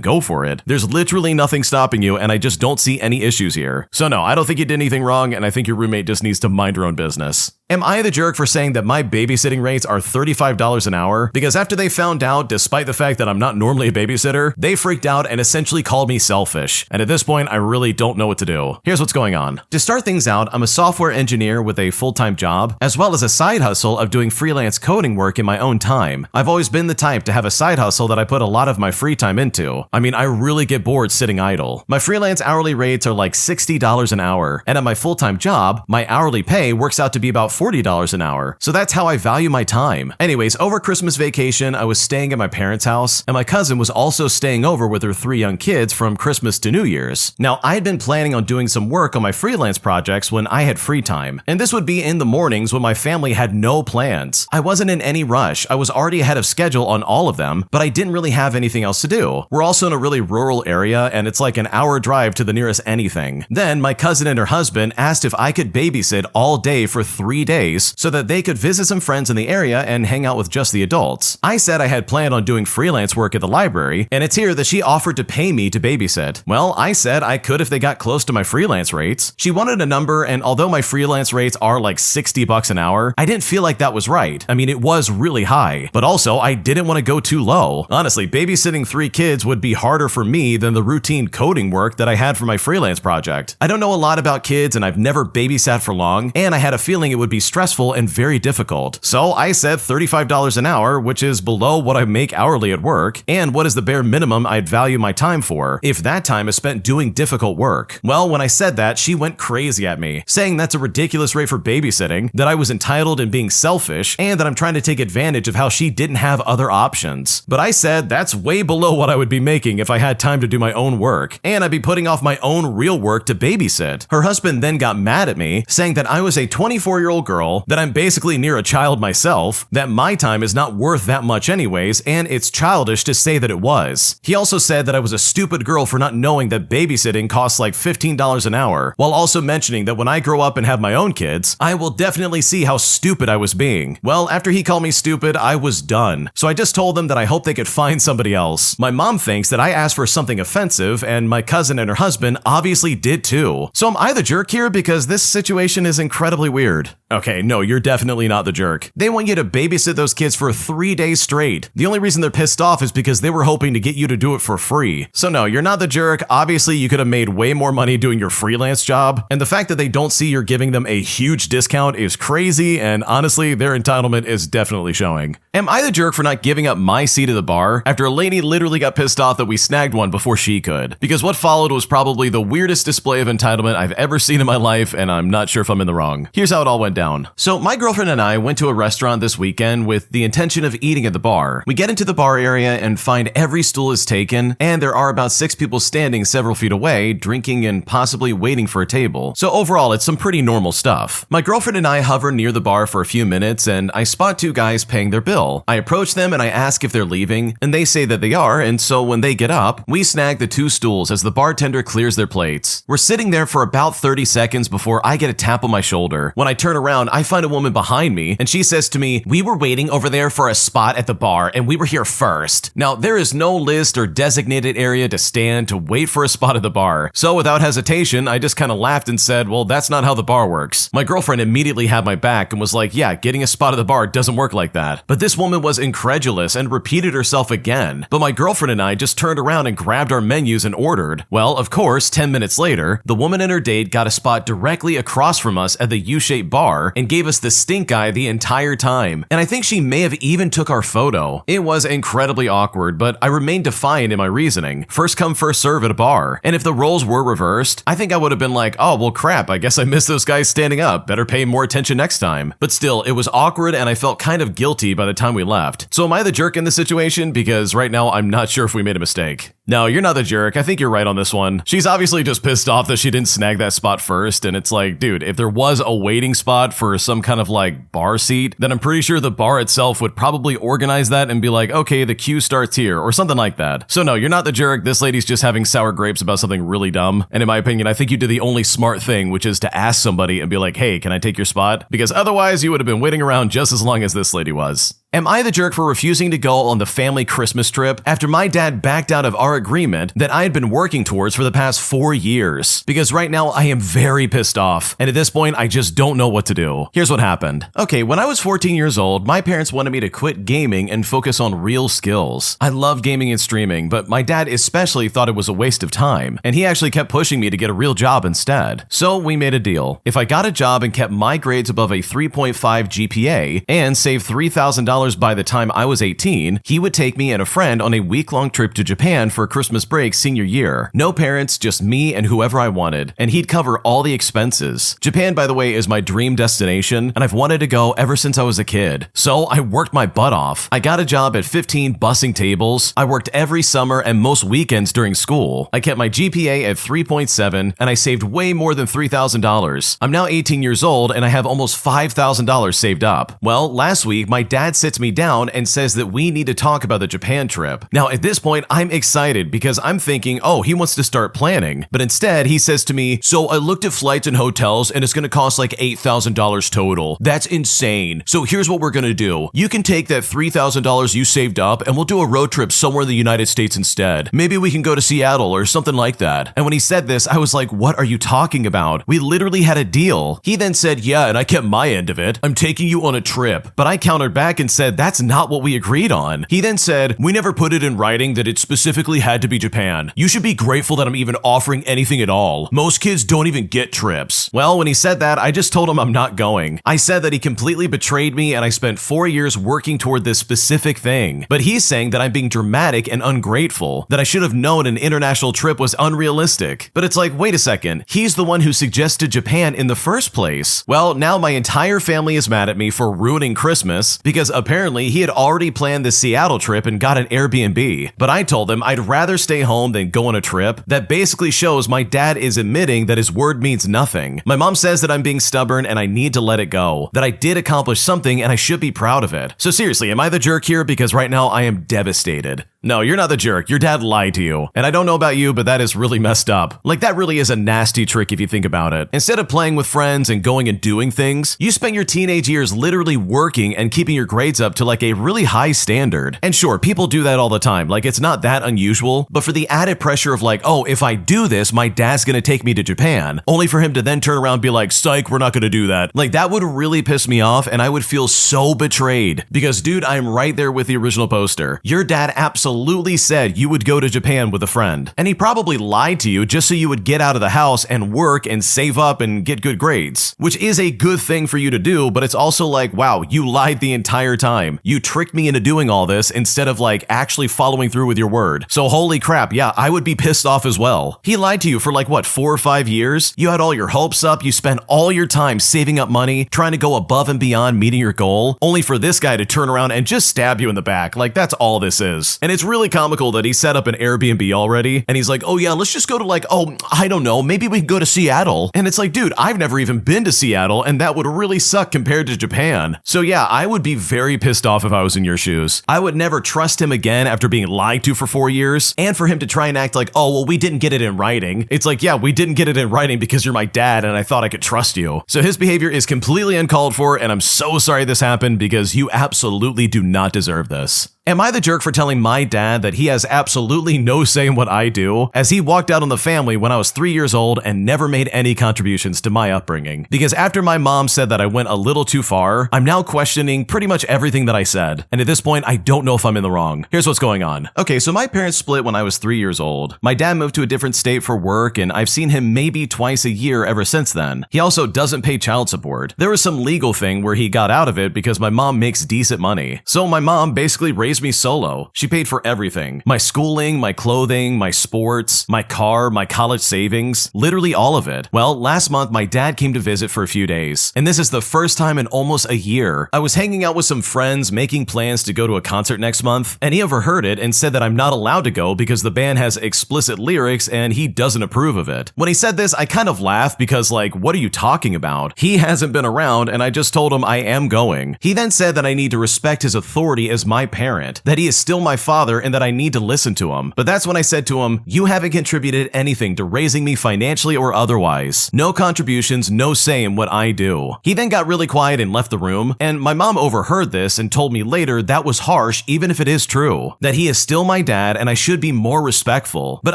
S1: go for it. There's literally nothing stopping you, and I just don't see any issues here. So no, I don't think you did anything wrong, and I think your roommate just needs to mind her own business. Am I the jerk for saying that my babysitting rates are $35 an hour? Because after they found out, despite the fact that I'm not normally a babysitter, they freaked out and essentially called me selfish. And at this point, I really don't know what to do. Here's what's going on. To start things out, I'm a software engineer with a full-time job, as well as a side hustle of doing freelance coding work in my own time. I've always been the type to have a side hustle that I put a lot of my free time into. I mean, I really get bored sitting idle. My freelance hourly rates are like $60 an hour, and at my full-time job, my hourly pay works out to be about $40 an hour. So that's how I value my time. Anyways, over Christmas vacation, I was staying at my parents' house, and my cousin was also staying over with her 3 young kids from Christmas to New Year's. Now, I had been planning on doing some work on my freelance projects when I had free time, and this would be in the mornings when my family had no plans. I wasn't in any rush. I was already ahead of schedule on all of them, but I didn't really have anything else to do. We're also in a really rural area, and it's like an hour drive to the nearest anything. Then, my cousin and her husband asked if I could babysit all day for 3 days so that they could visit some friends in the area and hang out with just the adults. I said I had planned on doing freelance work at the library, and it's here that she offered to pay me to babysit. Well, I said I could if they got close to my freelance rates. She wanted a number, and although my freelance rates are like $60 an hour, I didn't feel like that was right. I mean, it was really high, but also I didn't want to go too low. Honestly, babysitting 3 kids would be harder for me than the routine coding work that I had for my freelance project. I don't know a lot about kids, and I've never babysat for long, and I had a feeling it would be stressful and very difficult. So I said $35 an hour, which is below what I make hourly at work, and what is the bare minimum I'd value my time for, if that time is spent doing difficult work. Well, when I said that, she went crazy at me, saying that's a ridiculous rate for babysitting, that I was entitled and being selfish, and that I'm trying to take advantage of how she didn't have other options. But I said that's way below what I would be making if I had time to do my own work, and I'd be putting off my own real work to babysit. Her husband then got mad at me, saying that I was a 24-year-old girl, that I'm basically near a child myself, that my time is not worth that much anyways, and it's childish to say that it was. He also said that I was a stupid girl for not knowing that babysitting costs like $15 an hour, while also mentioning that when I grow up and have my own kids, I will definitely see how stupid I was being. Well, after he called me stupid, I was done. So I just told them that I hope they could find somebody else. My mom thinks that I asked for something offensive, and my cousin and her husband obviously did too. So am I the jerk here because this situation is incredibly weird? Okay, no, you're definitely not the jerk. They want you to babysit those kids for 3 days straight. The only reason they're pissed off is because they were hoping to get you to do it for free. So no, you're not the jerk. Obviously, you could have made way more money doing your freelance job, and the fact that they don't see you're giving them a huge discount is crazy, and honestly, their entitlement is definitely showing. Am I the jerk for not giving up my seat at the bar after a lady literally got pissed off that we snagged one before she could? Because what followed was probably the weirdest display of entitlement I've ever seen in my life, and I'm not sure if I'm in the wrong. Here's how it all went down. rundown. So my girlfriend and I went to a restaurant this weekend with the intention of eating at the bar. We get into the bar area and find every stool is taken, and there are about 6 people standing several feet away, drinking and possibly waiting for a table. So overall, it's some pretty normal stuff. My girlfriend and I hover near the bar for a few minutes, and I spot 2 guys paying their bill. I approach them and I ask if they're leaving, and they say that they are, and so when they get up, we snag the 2 stools as the bartender clears their plates. We're sitting there for about 30 seconds before I get a tap on my shoulder. When I turn around, I find a woman behind me, and she says to me, "We were waiting over there for a spot at the bar, and we were here first." Now, there is no list or designated area to stand to wait for a spot at the bar. So without hesitation, I just kind of laughed and said, "Well, that's not how the bar works." My girlfriend immediately had my back and was like, "Yeah, getting a spot at the bar doesn't work like that." But this woman was incredulous and repeated herself again. But my girlfriend and I just turned around and grabbed our menus and ordered. Well, of course, 10 minutes later, the woman and her date got a spot directly across from us at the U-shaped bar and gave us the stink eye the entire time. And I think she may have even took our photo. It was incredibly awkward, but I remained defiant in my reasoning. First come, first serve at a bar. And if the roles were reversed, I think I would have been like, "Oh, well crap, I guess I missed those guys standing up. Better pay more attention next time." But still, it was awkward and I felt kind of guilty by the time we left. So am I the jerk in this situation? Because right now, I'm not sure if we made a mistake. No, you're not the jerk. I think you're right on this one. She's obviously just pissed off that she didn't snag that spot first, and it's like, dude, if there was a waiting spot for some kind of like bar seat, then I'm pretty sure the bar itself would probably organize that and be like, okay, the queue starts here, or something like that. So no, you're not the jerk. This lady's just having sour grapes about something really dumb. And in my opinion, I think you did the only smart thing, which is to ask somebody and be like, "Hey, can I take your spot?" Because otherwise you would have been waiting around just as long as this lady was. Am I the jerk for refusing to go on the family Christmas trip after my dad backed out of our agreement that I had been working towards for the past 4 years? Because right now I am very pissed off, and at this point I just don't know what to do. Here's what happened. Okay, when I was 14 years old, my parents wanted me to quit gaming and focus on real skills. I love gaming and streaming, but my dad especially thought it was a waste of time, and he actually kept pushing me to get a real job instead. So we made a deal. If I got a job and kept my grades above a 3.5 GPA and saved $3,000 by the time I was 18, he would take me and a friend on a week-long trip to Japan for Christmas break senior year. No parents, just me and whoever I wanted, and he'd cover all the expenses. Japan, by the way, is my dream destination, and I've wanted to go ever since I was a kid. So I worked my butt off. I got a job at 15 bussing tables. I worked every summer and most weekends during school. I kept my GPA at 3.7, and I saved way more than $3,000. I'm now 18 years old, and I have almost $5,000 saved up. Well, last week, my dad sits me down and says that we need to talk about the Japan trip. Now, at this point, I'm excited because I'm thinking, oh, he wants to start planning. But instead, he says to me, "So I looked at flights and hotels, and it's going to cost like $8,000 total. That's insane. So here's what we're going to do. You can take that $3,000 you saved up, and we'll do a road trip somewhere in the United States instead. Maybe we can go to Seattle or something like that." And when he said this, I was like, what are you talking about? We literally had a deal. He then said, "Yeah, and I kept my end of it. I'm taking you on a trip." But I countered back and said, "That's not what we agreed on." He then said, "We never put it in writing that it specifically had to be Japan. You should be grateful that I'm even offering anything at all. Most kids don't even get trips." Well, when he said that, I just told him I'm not going. I said that he completely betrayed me and I spent 4 years working toward this specific thing. But he's saying that I'm being dramatic and ungrateful, that I should have known an international trip was unrealistic. But it's like, wait a second, he's the one who suggested Japan in the first place. Well, now my entire family is mad at me for ruining Christmas because apparently he had already planned the Seattle trip and got an Airbnb. But I told him I'd rather stay home than go on a trip. That basically shows my dad is admitting that his word means nothing. My mom says that I'm being stubborn and I need to let it go, that I did accomplish something and I should be proud of it. So seriously, am I the jerk here? Because right now I am devastated. No, you're not the jerk. Your dad lied to you. And I don't know about you, but that is really messed up. Like, that really is a nasty trick if you think about it. Instead of playing with friends and going and doing things, you spent your teenage years literally working and keeping your grades up to like a really high standard. And sure, people do that all the time. Like, it's not that unusual, but for the added pressure of like, oh, if I do this, my dad's gonna take me to Japan, only for him to then turn around and be like, psych, we're not gonna do that. Like, that would really piss me off and I would feel so betrayed. Because dude, I'm right there with the original poster. Your dad absolutely absolutely said you would go to Japan with a friend. And he probably lied to you just so you would get out of the house and work and save up and get good grades, which is a good thing for you to do, but it's also like, wow, you lied the entire time. You tricked me into doing all this instead of like actually following through with your word. So holy crap, yeah, I would be pissed off as well. He lied to you for like what, 4 or 5 years? You had all your hopes up, you spent all your time saving up money, trying to go above and beyond meeting your goal, only for this guy to turn around and just stab you in the back. Like, that's all this is. And it's really comical that he set up an Airbnb already, and he's like, oh yeah, let's just go to like, oh, I don't know, maybe we can go to Seattle. And it's like, dude, I've never even been to Seattle, and that would really suck compared to Japan. So yeah, I would be very pissed off if I was in your shoes. I would never trust him again after being lied to for 4 years, and for him to try and act like, oh, well, we didn't get it in writing. It's like, yeah, we didn't get it in writing because you're my dad and I thought I could trust you. So his behavior is completely uncalled for, and I'm so sorry this happened because you absolutely do not deserve this. Am I the jerk for telling my dad that he has absolutely no say in what I do, as he walked out on the family when I was 3 years old and never made any contributions to my upbringing? Because after my mom said that I went a little too far, I'm now questioning pretty much everything that I said. And at this point, I don't know if I'm in the wrong. Here's what's going on. Okay, so my parents split when I was 3 years old. My dad moved to a different state for work, and I've seen him maybe twice a year ever since then. He also doesn't pay child support. There was some legal thing where he got out of it because my mom makes decent money. So my mom basically raised me solo. She paid for everything. My schooling, my clothing, my sports, my car, my college savings, literally all of it. Well, last month my dad came to visit for a few days, and this is the first time in almost a year. I was hanging out with some friends making plans to go to a concert next month, and he overheard it and said that I'm not allowed to go because the band has explicit lyrics and he doesn't approve of it. When he said this, I kind of laughed because like, what are you talking about? He hasn't been around, and I just told him I am going. He then said that I need to respect his authority as my parent, that he is still my father and that I need to listen to him. But that's when I said to him, you haven't contributed anything to raising me financially or otherwise. No contributions, no say in what I do. He then got really quiet and left the room, and my mom overheard this and told me later that was harsh even if it is true, that he is still my dad and I should be more respectful. But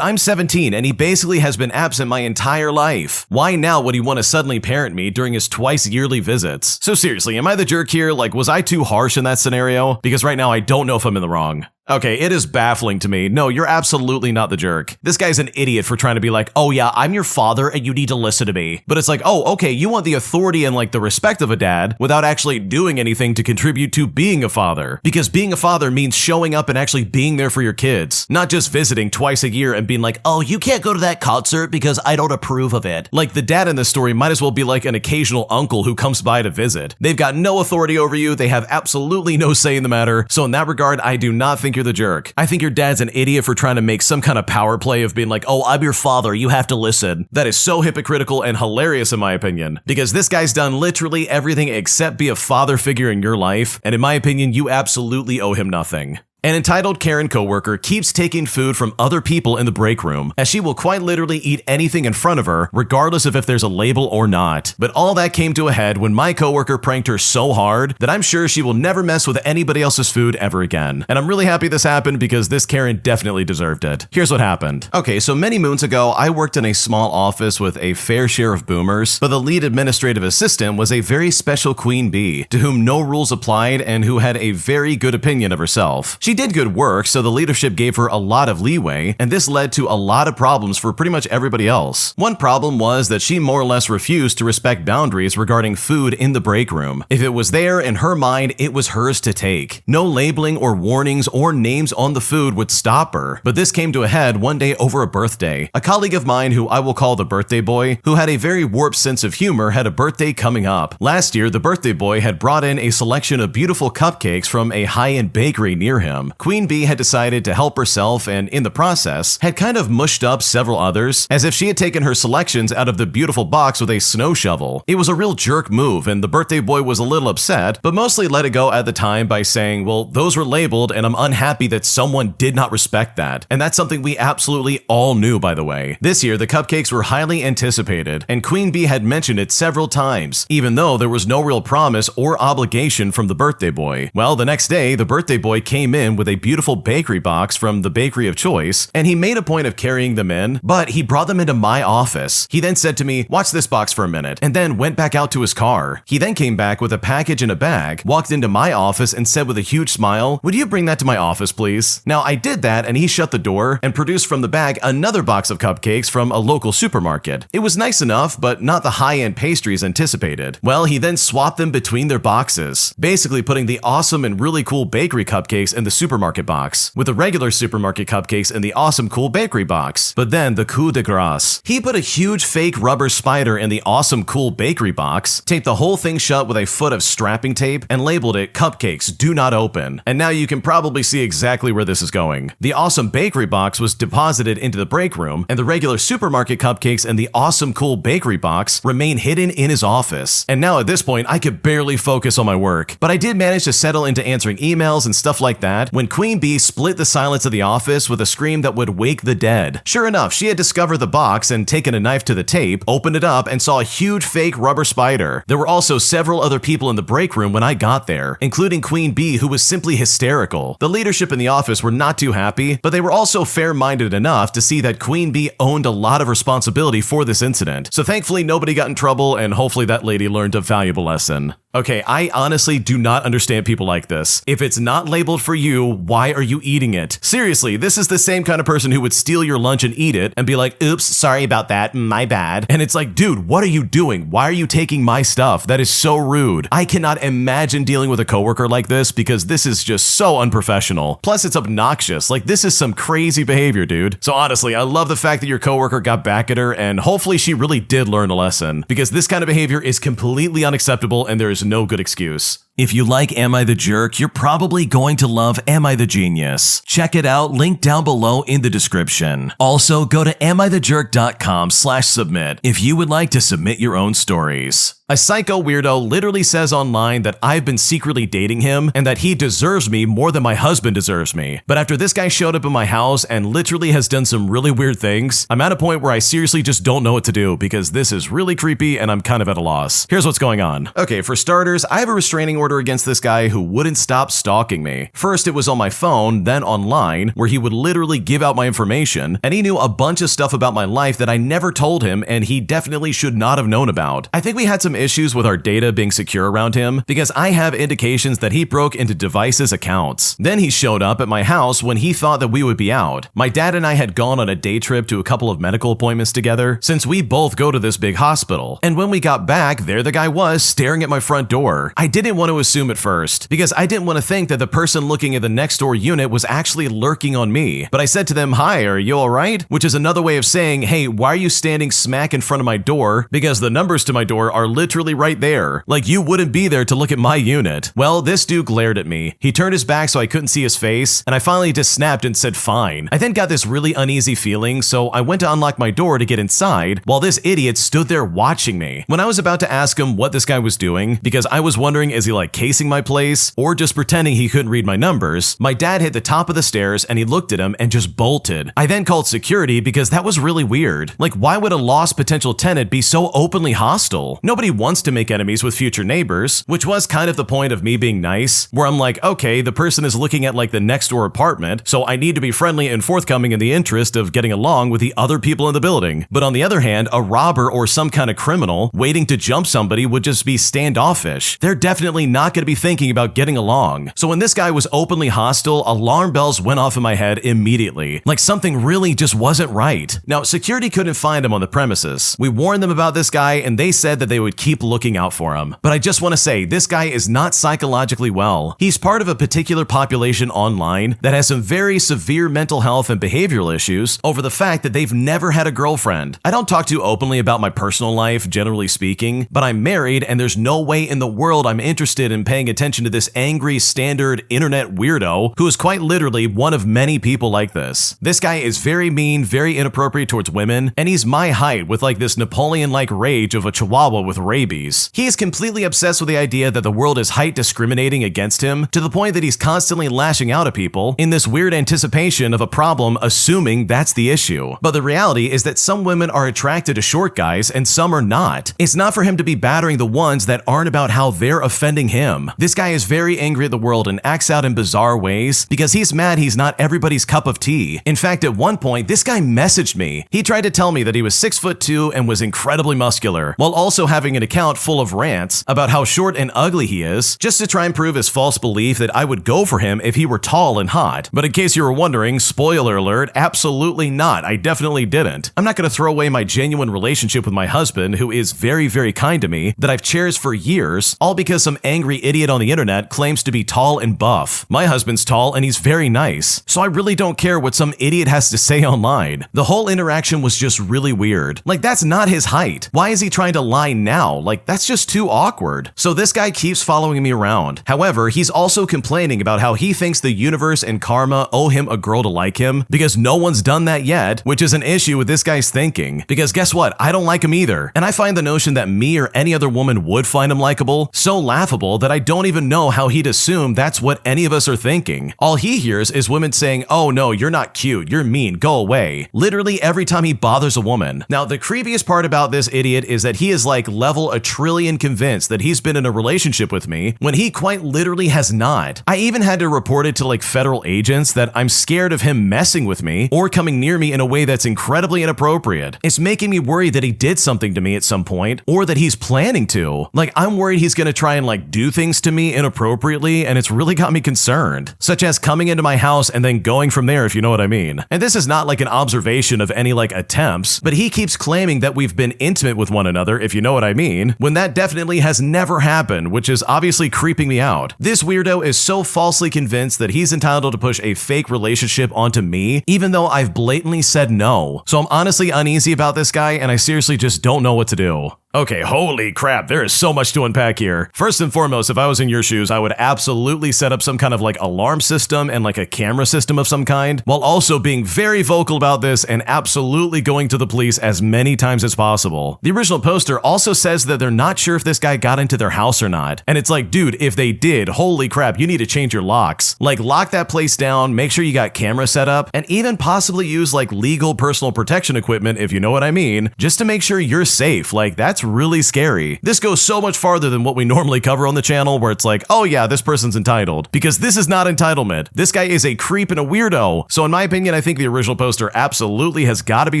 S1: I'm 17 and he basically has been absent my entire life. Why now would he want to suddenly parent me during his twice yearly visits? So seriously, am I the jerk here? Like, was I too harsh in that scenario? Because right now I don't know if I'm in the wrong. Okay, it is baffling to me. No, you're absolutely not the jerk. This guy's an idiot for trying to be like, oh yeah, I'm your father and you need to listen to me. But it's like, oh, okay, you want the authority and like the respect of a dad without actually doing anything to contribute to being a father. Because being a father means showing up and actually being there for your kids, not just visiting twice a year and being like, oh, you can't go to that concert because I don't approve of it. Like, the dad in this story might as well be like an occasional uncle who comes by to visit. They've got no authority over you. They have absolutely no say in the matter. So in that regard, I do not think you're the jerk. I think your dad's an idiot for trying to make some kind of power play of being like, oh, I'm your father, you have to listen. That is so hypocritical and hilarious in my opinion, because this guy's done literally everything except be a father figure in your life, and in my opinion, you absolutely owe him nothing. An entitled Karen coworker keeps taking food from other people in the break room, as she will quite literally eat anything in front of her, regardless of if there's a label or not. But all that came to a head when my coworker pranked her so hard that I'm sure she will never mess with anybody else's food ever again. And I'm really happy this happened because this Karen definitely deserved it. Here's what happened. Okay, so many moons ago, I worked in a small office with a fair share of boomers, but the lead administrative assistant was a very special queen bee, to whom no rules applied and who had a very good opinion of herself. She did good work, so the leadership gave her a lot of leeway, and this led to a lot of problems for pretty much everybody else. One problem was that she more or less refused to respect boundaries regarding food in the break room. If it was there, in her mind, it was hers to take. No labeling or warnings or names on the food would stop her. But this came to a head one day over a birthday. A colleague of mine, who I will call the birthday boy, who had a very warped sense of humor, had a birthday coming up. Last year, the birthday boy had brought in a selection of beautiful cupcakes from a high-end bakery near him. Queen Bee had decided to help herself and, in the process, had kind of mushed up several others, as if she had taken her selections out of the beautiful box with a snow shovel. It was a real jerk move, and the birthday boy was a little upset, but mostly let it go at the time by saying, well, those were labeled, and I'm unhappy that someone did not respect that. And that's something we absolutely all knew, by the way. This year, the cupcakes were highly anticipated, and Queen Bee had mentioned it several times, even though there was no real promise or obligation from the birthday boy. Well, the next day, the birthday boy came in in with a beautiful bakery box from the bakery of choice, and he made a point of carrying them in, but he brought them into my office. He then said to me, "Watch this box for a minute," and then went back out to his car. He then came back with a package in a bag, walked into my office and said with a huge smile, "Would you bring that to my office, please?" Now I did that, and he shut the door and produced from the bag another box of cupcakes from a local supermarket. It was nice enough, but not the high-end pastries anticipated. Well, he then swapped them between their boxes, basically putting the awesome and really cool bakery cupcakes in the supermarket box, with the regular supermarket cupcakes in the awesome cool bakery box. But then the coup de grace. He put a huge fake rubber spider in the awesome cool bakery box, taped the whole thing shut with a foot of strapping tape, and labeled it "Cupcakes Do Not Open." And now you can probably see exactly where this is going. The awesome bakery box was deposited into the break room, and the regular supermarket cupcakes and the awesome cool bakery box remain hidden in his office. And now at this point, I could barely focus on my work. But I did manage to settle into answering emails and stuff like that when Queen Bee split the silence of the office with a scream that would wake the dead. Sure enough, she had discovered the box and taken a knife to the tape, opened it up, and saw a huge fake rubber spider. There were also several other people in the break room when I got there, including Queen Bee, who was simply hysterical. The leadership in the office were not too happy, but they were also fair-minded enough to see that Queen Bee owned a lot of responsibility for this incident. So thankfully nobody got in trouble, and hopefully that lady learned a valuable lesson. Okay, I honestly do not understand people like this. If it's not labeled for you, why are you eating it? Seriously, this is the same kind of person who would steal your lunch and eat it and be like, "Oops, sorry about that, my bad." And it's like, dude, what are you doing? Why are you taking my stuff? That is so rude. I cannot imagine dealing with a coworker like this because this is just so unprofessional. Plus, it's obnoxious. Like, this is some crazy behavior, dude. So honestly, I love the fact that your coworker got back at her, and hopefully she really did learn a lesson, because this kind of behavior is completely unacceptable and there is no good excuse. If you like Am I the Jerk, you're probably going to love Am I the Genius. Check it out, link down below in the description. Also, go to amithejerk.com/submit if you would like to submit your own stories. A psycho weirdo literally says online that I've been secretly dating him and that he deserves me more than my husband deserves me. But after this guy showed up in my house and literally has done some really weird things, I'm at a point where I seriously just don't know what to do because this is really creepy and I'm kind of at a loss. Here's what's going on. Okay, for starters, I have a restraining order against this guy who wouldn't stop stalking me. First, it was on my phone, then online, where he would literally give out my information, and he knew a bunch of stuff about my life that I never told him and he definitely should not have known about. I think we had some issues with our data being secure around him because I have indications that he broke into devices' accounts. Then he showed up at my house when he thought that we would be out. My dad and I had gone on a day trip to a couple of medical appointments together since we both go to this big hospital. And when we got back, there the guy was staring at my front door. I didn't want to assume at first because I didn't want to think that the person looking at the next door unit was actually lurking on me. But I said to them, "Hi, are you all right?" Which is another way of saying, "Hey, why are you standing smack in front of my door?" Because the numbers to my door are literally right there. Like, you wouldn't be there to look at my unit. Well, this dude glared at me. He turned his back so I couldn't see his face, and I finally just snapped and said fine. I then got this really uneasy feeling, so I went to unlock my door to get inside while this idiot stood there watching me. When I was about to ask him what this guy was doing, because I was wondering, is he like casing my place or just pretending he couldn't read my numbers, my dad hit the top of the stairs and he looked at him and just bolted. I then called security because that was really weird. Like, why would a lost potential tenant be so openly hostile? Nobody wants to make enemies with future neighbors, which was kind of the point of me being nice, where I'm like, okay, the person is looking at like the next door apartment, so I need to be friendly and forthcoming in the interest of getting along with the other people in the building. But on the other hand, a robber or some kind of criminal waiting to jump somebody would just be standoffish. They're definitely not going to be thinking about getting along. So when this guy was openly hostile, alarm bells went off in my head immediately. Like, something really just wasn't right. Now, security couldn't find him on the premises. We warned them about this guy and they said that they would keep looking out for him. But I just want to say, this guy is not psychologically well. He's part of a particular population online that has some very severe mental health and behavioral issues over the fact that they've never had a girlfriend. I don't talk too openly about my personal life, generally speaking, but I'm married and there's no way in the world I'm interested in paying attention to this angry, standard internet weirdo who is quite literally one of many people like this. This guy is very mean, very inappropriate towards women, and he's my height with like this Napoleon-like rage of a chihuahua with rabies. He is completely obsessed with the idea that the world is height discriminating against him to the point that he's constantly lashing out at people in this weird anticipation of a problem, assuming that's the issue. But the reality is that some women are attracted to short guys and some are not. It's not for him to be battering the ones that aren't about how they're offending him. This guy is very angry at the world and acts out in bizarre ways because he's mad he's not everybody's cup of tea. In fact, at one point, this guy messaged me. He tried to tell me that he was 6'2" and was incredibly muscular, while also having an account full of rants about how short and ugly he is, just to try and prove his false belief that I would go for him if he were tall and hot. But in case you were wondering, spoiler alert, absolutely not. I definitely didn't. I'm not going to throw away my genuine relationship with my husband, who is very, very kind to me, that I've cherished for years, all because some angry idiot on the internet claims to be tall and buff. My husband's tall and he's very nice, so I really don't care what some idiot has to say online. The whole interaction was just really weird. Like, that's not his height. Why is he trying to lie now? Like, that's just too awkward. So this guy keeps following me around. However, he's also complaining about how he thinks the universe and karma owe him a girl to like him because no one's done that yet, which is an issue with this guy's thinking. Because guess what? I don't like him either. And I find the notion that me or any other woman would find him likable so laughable that I don't even know how he'd assume that's what any of us are thinking. All he hears is women saying, "Oh no, you're not cute, you're mean, go away," literally every time he bothers a woman. Now, the creepiest part about this idiot is that he is like level a trillion convinced that he's been in a relationship with me when he quite literally has not. I even had to report it to like federal agents that I'm scared of him messing with me or coming near me in a way that's incredibly inappropriate. It's making me worry that he did something to me at some point or that he's planning to. Like, I'm worried he's gonna try and like do things to me inappropriately, and it's really got me concerned, such as coming into my house and then going from there, if you know what I mean. And this is not like an observation of any like attempts, but he keeps claiming that we've been intimate with one another, if you know what I mean, when that definitely has never happened, which is obviously creeping me out. This weirdo is so falsely convinced that he's entitled to push a fake relationship onto me, even though I've blatantly said no. So I'm honestly uneasy about this guy, and I seriously just don't know what to do. Okay, holy crap, there is so much to unpack here. First and foremost, if I was in your shoes, I would absolutely set up some kind of like alarm system and like a camera system of some kind, while also being very vocal about this and absolutely going to the police as many times as possible. The original poster also says that they're not sure if this guy got into their house or not. And it's like, dude, if they did, holy crap, you need to change your locks. Like, lock that place down, make sure you got camera set up, and even possibly use like legal personal protection equipment, if you know what I mean, just to make sure you're safe. Like, that's really scary. This goes so much farther than what we normally cover on the channel, where it's like, oh yeah, this person's entitled. Because this is not entitlement. This guy is a creep and a weirdo. So in my opinion, I think the original poster absolutely has got to be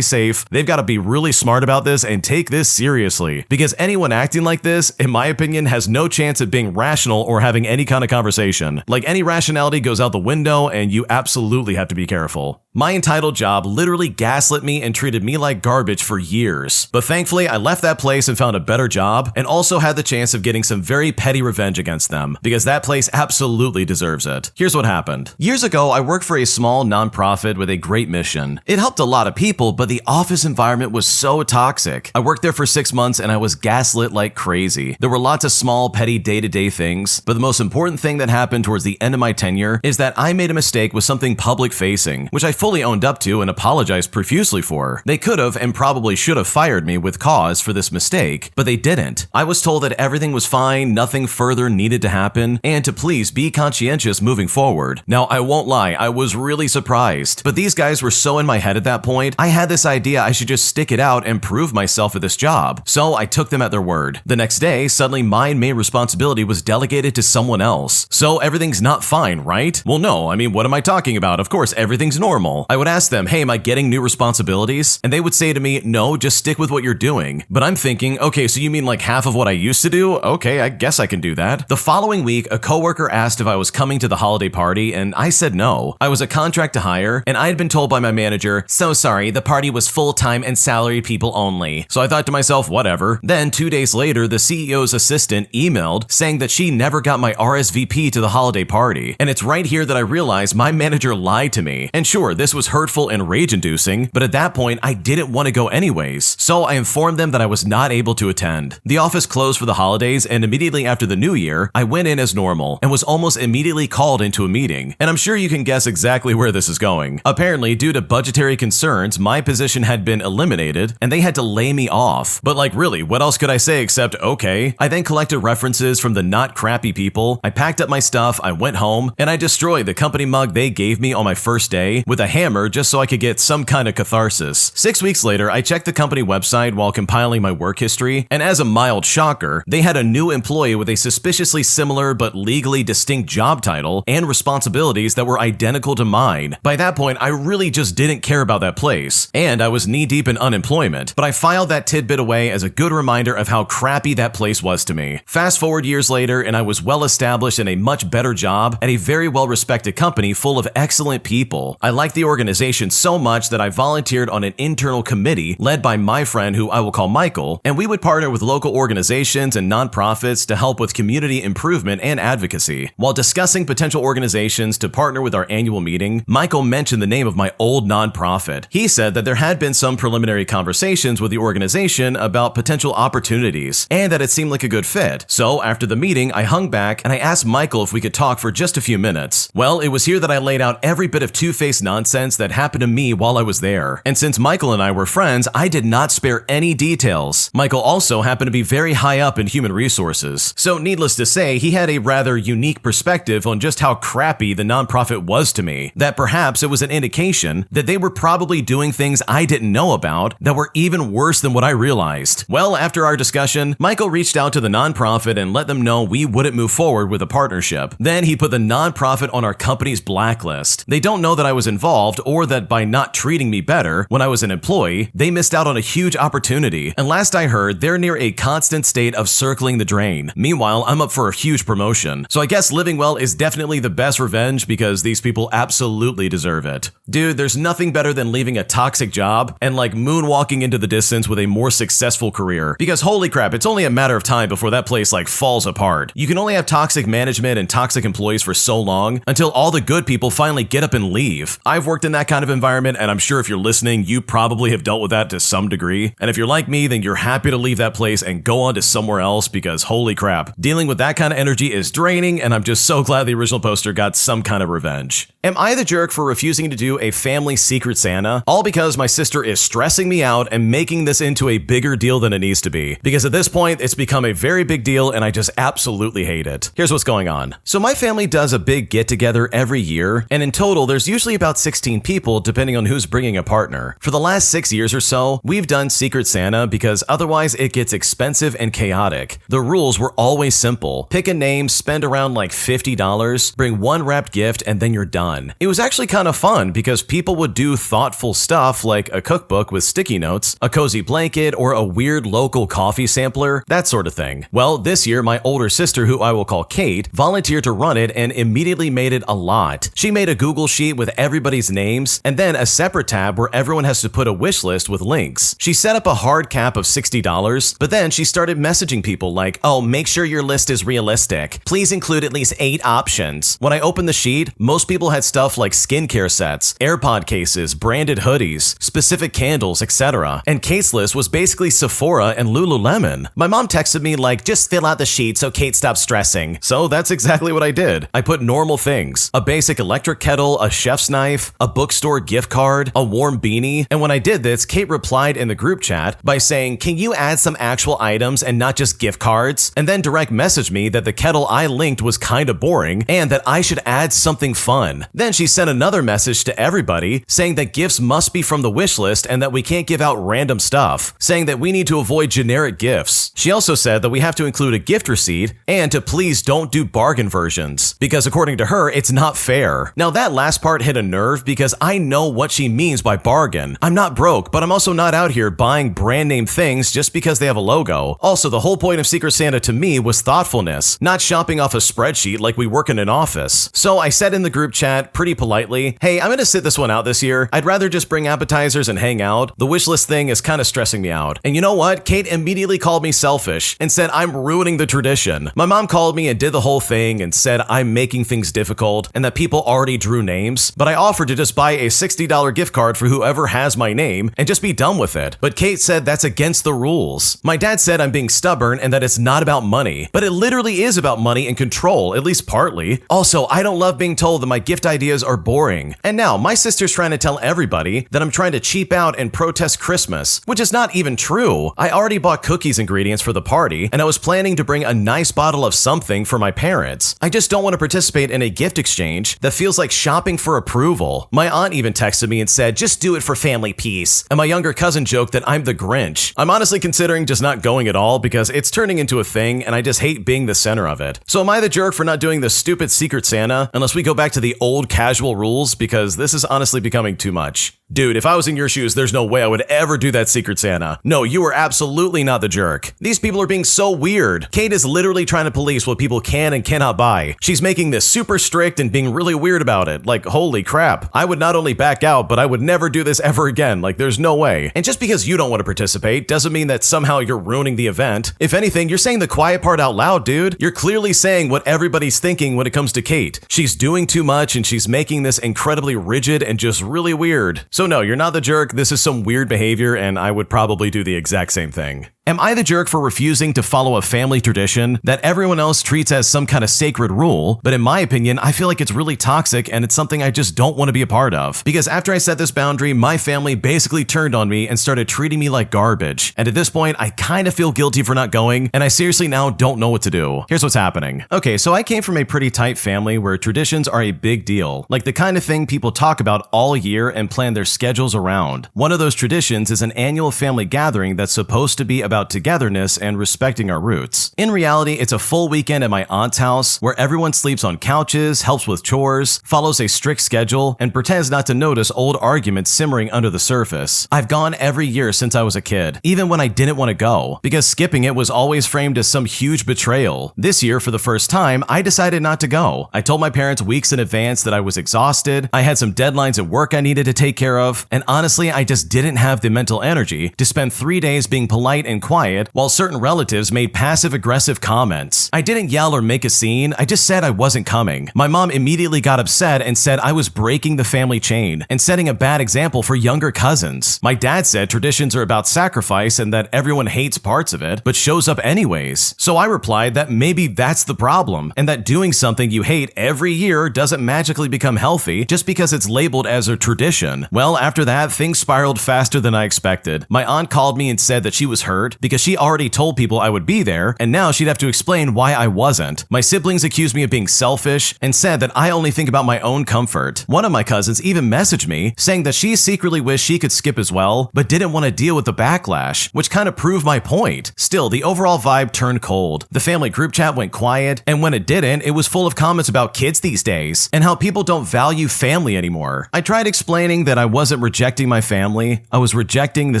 S1: safe. They've got to be really smart about this and take this seriously. Because anyone acting like this, in my opinion, has no chance of being rational or having any kind of conversation. Like, any rationality goes out the window, and you absolutely have to be careful. My entitled job literally gaslit me and treated me like garbage for years. But thankfully, I left that place and found a better job, and also had the chance of getting some very petty revenge against them, because that place absolutely deserves it. Here's what happened. Years ago, I worked for a small nonprofit with a great mission. It helped a lot of people, but the office environment was so toxic. I worked there for 6 months and I was gaslit like crazy. There were lots of small, petty day-to-day things, but the most important thing that happened towards the end of my tenure is that I made a mistake with something public-facing, which I fully owned up to and apologized profusely for. They could have and probably should have fired me with cause for this mistake, but they didn't. I was told that everything was fine, nothing further needed to happen, and to please be conscientious moving forward. Now, I won't lie, I was really surprised, but these guys were so in my head at that point, I had this idea I should just stick it out and prove myself at this job. So I took them at their word. The next day, suddenly my main responsibility was delegated to someone else. So everything's not fine, right? Well, no, I mean, what am I talking about? Of course, everything's normal. I would ask them, hey, am I getting new responsibilities? And they would say to me, no, just stick with what you're doing. But I'm thinking, okay, so you mean like half of what I used to do? Okay, I guess I can do that. The following week, a coworker asked if I was coming to the holiday party, and I said no. I was a contract to hire, and I had been told by my manager, so sorry, the party was full-time and salaried people only. So I thought to myself, whatever. Then 2 days later, the CEO's assistant emailed saying that she never got my RSVP to the holiday party. And it's right here that I realized my manager lied to me. And sure, this was hurtful and rage-inducing, but at that point, I didn't want to go anyways. So I informed them that I was not able to attend. The office closed for the holidays, and immediately after the new year, I went in as normal and was almost immediately called into a meeting. And I'm sure you can guess exactly where this is going. Apparently, due to budgetary concerns, my position had been eliminated, and they had to lay me off. But like, really, what else could I say except okay? I then collected references from the not crappy people, I packed up my stuff, I went home, and I destroyed the company mug they gave me on my first day with a a hammer just so I could get some kind of catharsis. 6 weeks later, I checked the company website while compiling my work history, and as a mild shocker, they had a new employee with a suspiciously similar but legally distinct job title and responsibilities that were identical to mine. By that point, I really just didn't care about that place, and I was knee-deep in unemployment, but I filed that tidbit away as a good reminder of how crappy that place was to me. Fast forward years later, and I was well established in a much better job at a very well-respected company full of excellent people. I liked the organization so much that I volunteered on an internal committee led by my friend, who I will call Michael, and we would partner with local organizations and nonprofits to help with community improvement and advocacy. While discussing potential organizations to partner with our annual meeting, Michael mentioned the name of my old nonprofit. He said that there had been some preliminary conversations with the organization about potential opportunities, and that it seemed like a good fit. So after the meeting, I hung back and I asked Michael if we could talk for just a few minutes. Well, it was here that I laid out every bit of two-faced nonsense that happened to me while I was there. And since Michael and I were friends, I did not spare any details. Michael also happened to be very high up in human resources. So needless to say, he had a rather unique perspective on just how crappy the nonprofit was to me. That perhaps it was an indication that they were probably doing things I didn't know about that were even worse than what I realized. Well, after our discussion, Michael reached out to the nonprofit and let them know we wouldn't move forward with a partnership. Then he put the nonprofit on our company's blacklist. They don't know that I was involved, or that by not treating me better when I was an employee, they missed out on a huge opportunity. And last I heard, they're near a constant state of circling the drain. Meanwhile, I'm up for a huge promotion. So I guess living well is definitely the best revenge, because these people absolutely deserve it. Dude, there's nothing better than leaving a toxic job and like moonwalking into the distance with a more successful career. Because holy crap, it's only a matter of time before that place like falls apart. You can only have toxic management and toxic employees for so long until all the good people finally get up and leave. I've worked in that kind of environment, and I'm sure if you're listening, you probably have dealt with that to some degree. And if you're like me, then you're happy to leave that place and go on to somewhere else, because holy crap, dealing with that kind of energy is draining, and I'm just so glad the original poster got some kind of revenge. Am I the jerk for refusing to do a family Secret Santa? All because my sister is stressing me out and making this into a bigger deal than it needs to be. Because at this point, it's become a very big deal, and I just absolutely hate it. Here's what's going on. So my family does a big get-together every year, and in total, there's usually about 16 people depending on who's bringing a partner. For the last 6 years or so, we've done Secret Santa because otherwise it gets expensive and chaotic. The rules were always simple. Pick a name, spend around like $50, bring one wrapped gift, and then you're done. It was actually kind of fun because people would do thoughtful stuff like a cookbook with sticky notes, a cozy blanket, or a weird local coffee sampler, that sort of thing. Well, this year, my older sister, who I will call Kate, volunteered to run it and immediately made it a lot. She made a Google sheet with everybody's names, and then a separate tab where everyone has to put a wish list with links. She set up a hard cap of $60, but then she started messaging people like, oh, make sure your list is realistic. Please include at least 8 options. When I opened the sheet, most people had stuff like skincare sets, AirPod cases, branded hoodies, specific candles, etc. And Kate's list was basically Sephora and Lululemon. My mom texted me like, just fill out the sheet so Kate stops stressing. So that's exactly what I did. I put normal things, a basic electric kettle, a chef's knife, a bookstore gift card, a warm beanie. And when I did this, Kate replied in the group chat by saying, can you add some actual items and not just gift cards? And then direct messaged me that the kettle I linked was kind of boring and that I should add something fun. Then she sent another message to everybody saying that gifts must be from the wish list and that we can't give out random stuff, saying that we need to avoid generic gifts. She also said that we have to include a gift receipt and to please don't do bargain versions, because according to her, it's not fair. Now that last part hit a nerve because I know what she means by bargain. I'm not broke, but I'm also not out here buying brand name things just because they have a logo. Also, the whole point of Secret Santa to me was thoughtfulness, not shopping off a spreadsheet like we work in an office. So I said in the group chat pretty politely, hey, I'm gonna sit this one out this year. I'd rather just bring appetizers and hang out. The wish list thing is kind of stressing me out. And you know what? Kate immediately called me selfish and said I'm ruining the tradition. My mom called me and did the whole thing and said I'm making things difficult and that people already drew names, but I offered to just buy a $60 gift card for whoever has my name and just be done with it. But Kate said that's against the rules. My dad said I'm being stubborn and that it's not about money, but it literally is about money and control, at least partly. Also, I don't love being told that my gift ideas are boring. And now my sister's trying to tell everybody that I'm trying to cheap out and protest Christmas, which is not even true. I already bought cookies ingredients for the party, and I was planning to bring a nice bottle of something for my parents. I just don't want to participate in a gift exchange that feels like shopping for approval. terrible. My aunt even texted me and said, just do it for family peace. And my younger cousin joked that I'm the Grinch. I'm honestly considering just not going at all because it's turning into a thing and I just hate being the center of it. So am I the jerk for not doing the stupid Secret Santa unless we go back to the old casual rules, because this is honestly becoming too much? Dude, if I was in your shoes, there's no way I would ever do that Secret Santa. No, you are absolutely not the jerk. These people are being so weird. Kate is literally trying to police what people can and cannot buy. She's making this super strict and being really weird about it. Like, holy crap. I would not only back out, but I would never do this ever again. Like, there's no way. And just because you don't want to participate doesn't mean that somehow you're ruining the event. If anything, you're saying the quiet part out loud, dude. You're clearly saying what everybody's thinking when it comes to Kate. She's doing too much and she's making this incredibly rigid and just really weird. So no, you're not the jerk. This is some weird behavior and I would probably do the exact same thing. Am I the jerk for refusing to follow a family tradition that everyone else treats as some kind of sacred rule? But in my opinion, I feel like it's really toxic and it's something I just don't want to be a part of. Because after I set this boundary, my family basically turned on me and started treating me like garbage. And at this point, I kind of feel guilty for not going, and I seriously now don't know what to do. Here's what's happening. Okay, so I came from a pretty tight family where traditions are a big deal. Like the kind of thing people talk about all year and plan their schedules around. One of those traditions is an annual family gathering that's supposed to be about togetherness and respecting our roots. In reality, it's a full weekend at my aunt's house where everyone sleeps on couches, helps with chores, follows a strict schedule, and pretends not to notice old arguments simmering under the surface. I've gone every year since I was a kid, even when I didn't want to go, because skipping it was always framed as some huge betrayal. This year, for the first time, I decided not to go. I told my parents weeks in advance that I was exhausted, I had some deadlines at work I needed to take care of, and honestly, I just didn't have the mental energy to spend 3 days being polite and quiet while certain relatives made passive-aggressive comments. I didn't yell or make a scene, I just said I wasn't coming. My mom immediately got upset and said I was breaking the family chain and setting a bad example for younger cousins. My dad said traditions are about sacrifice and that everyone hates parts of it, but shows up anyways. So I replied that maybe that's the problem, and that doing something you hate every year doesn't magically become healthy just because it's labeled as a tradition. Well, after that, things spiraled faster than I expected. My aunt called me and said that she was hurt because she already told people I would be there, and now she'd have to explain why I wasn't. My siblings accused me of being selfish and said that I only think about my own comfort. One of my cousins even messaged me saying that she secretly wished she could skip as well, but didn't want to deal with the backlash, which kind of proved my point. Still, the overall vibe turned cold. The family group chat went quiet, and when it didn't, it was full of comments about kids these days and how people don't value family anymore. I tried explaining that I wasn't rejecting my family, I was rejecting the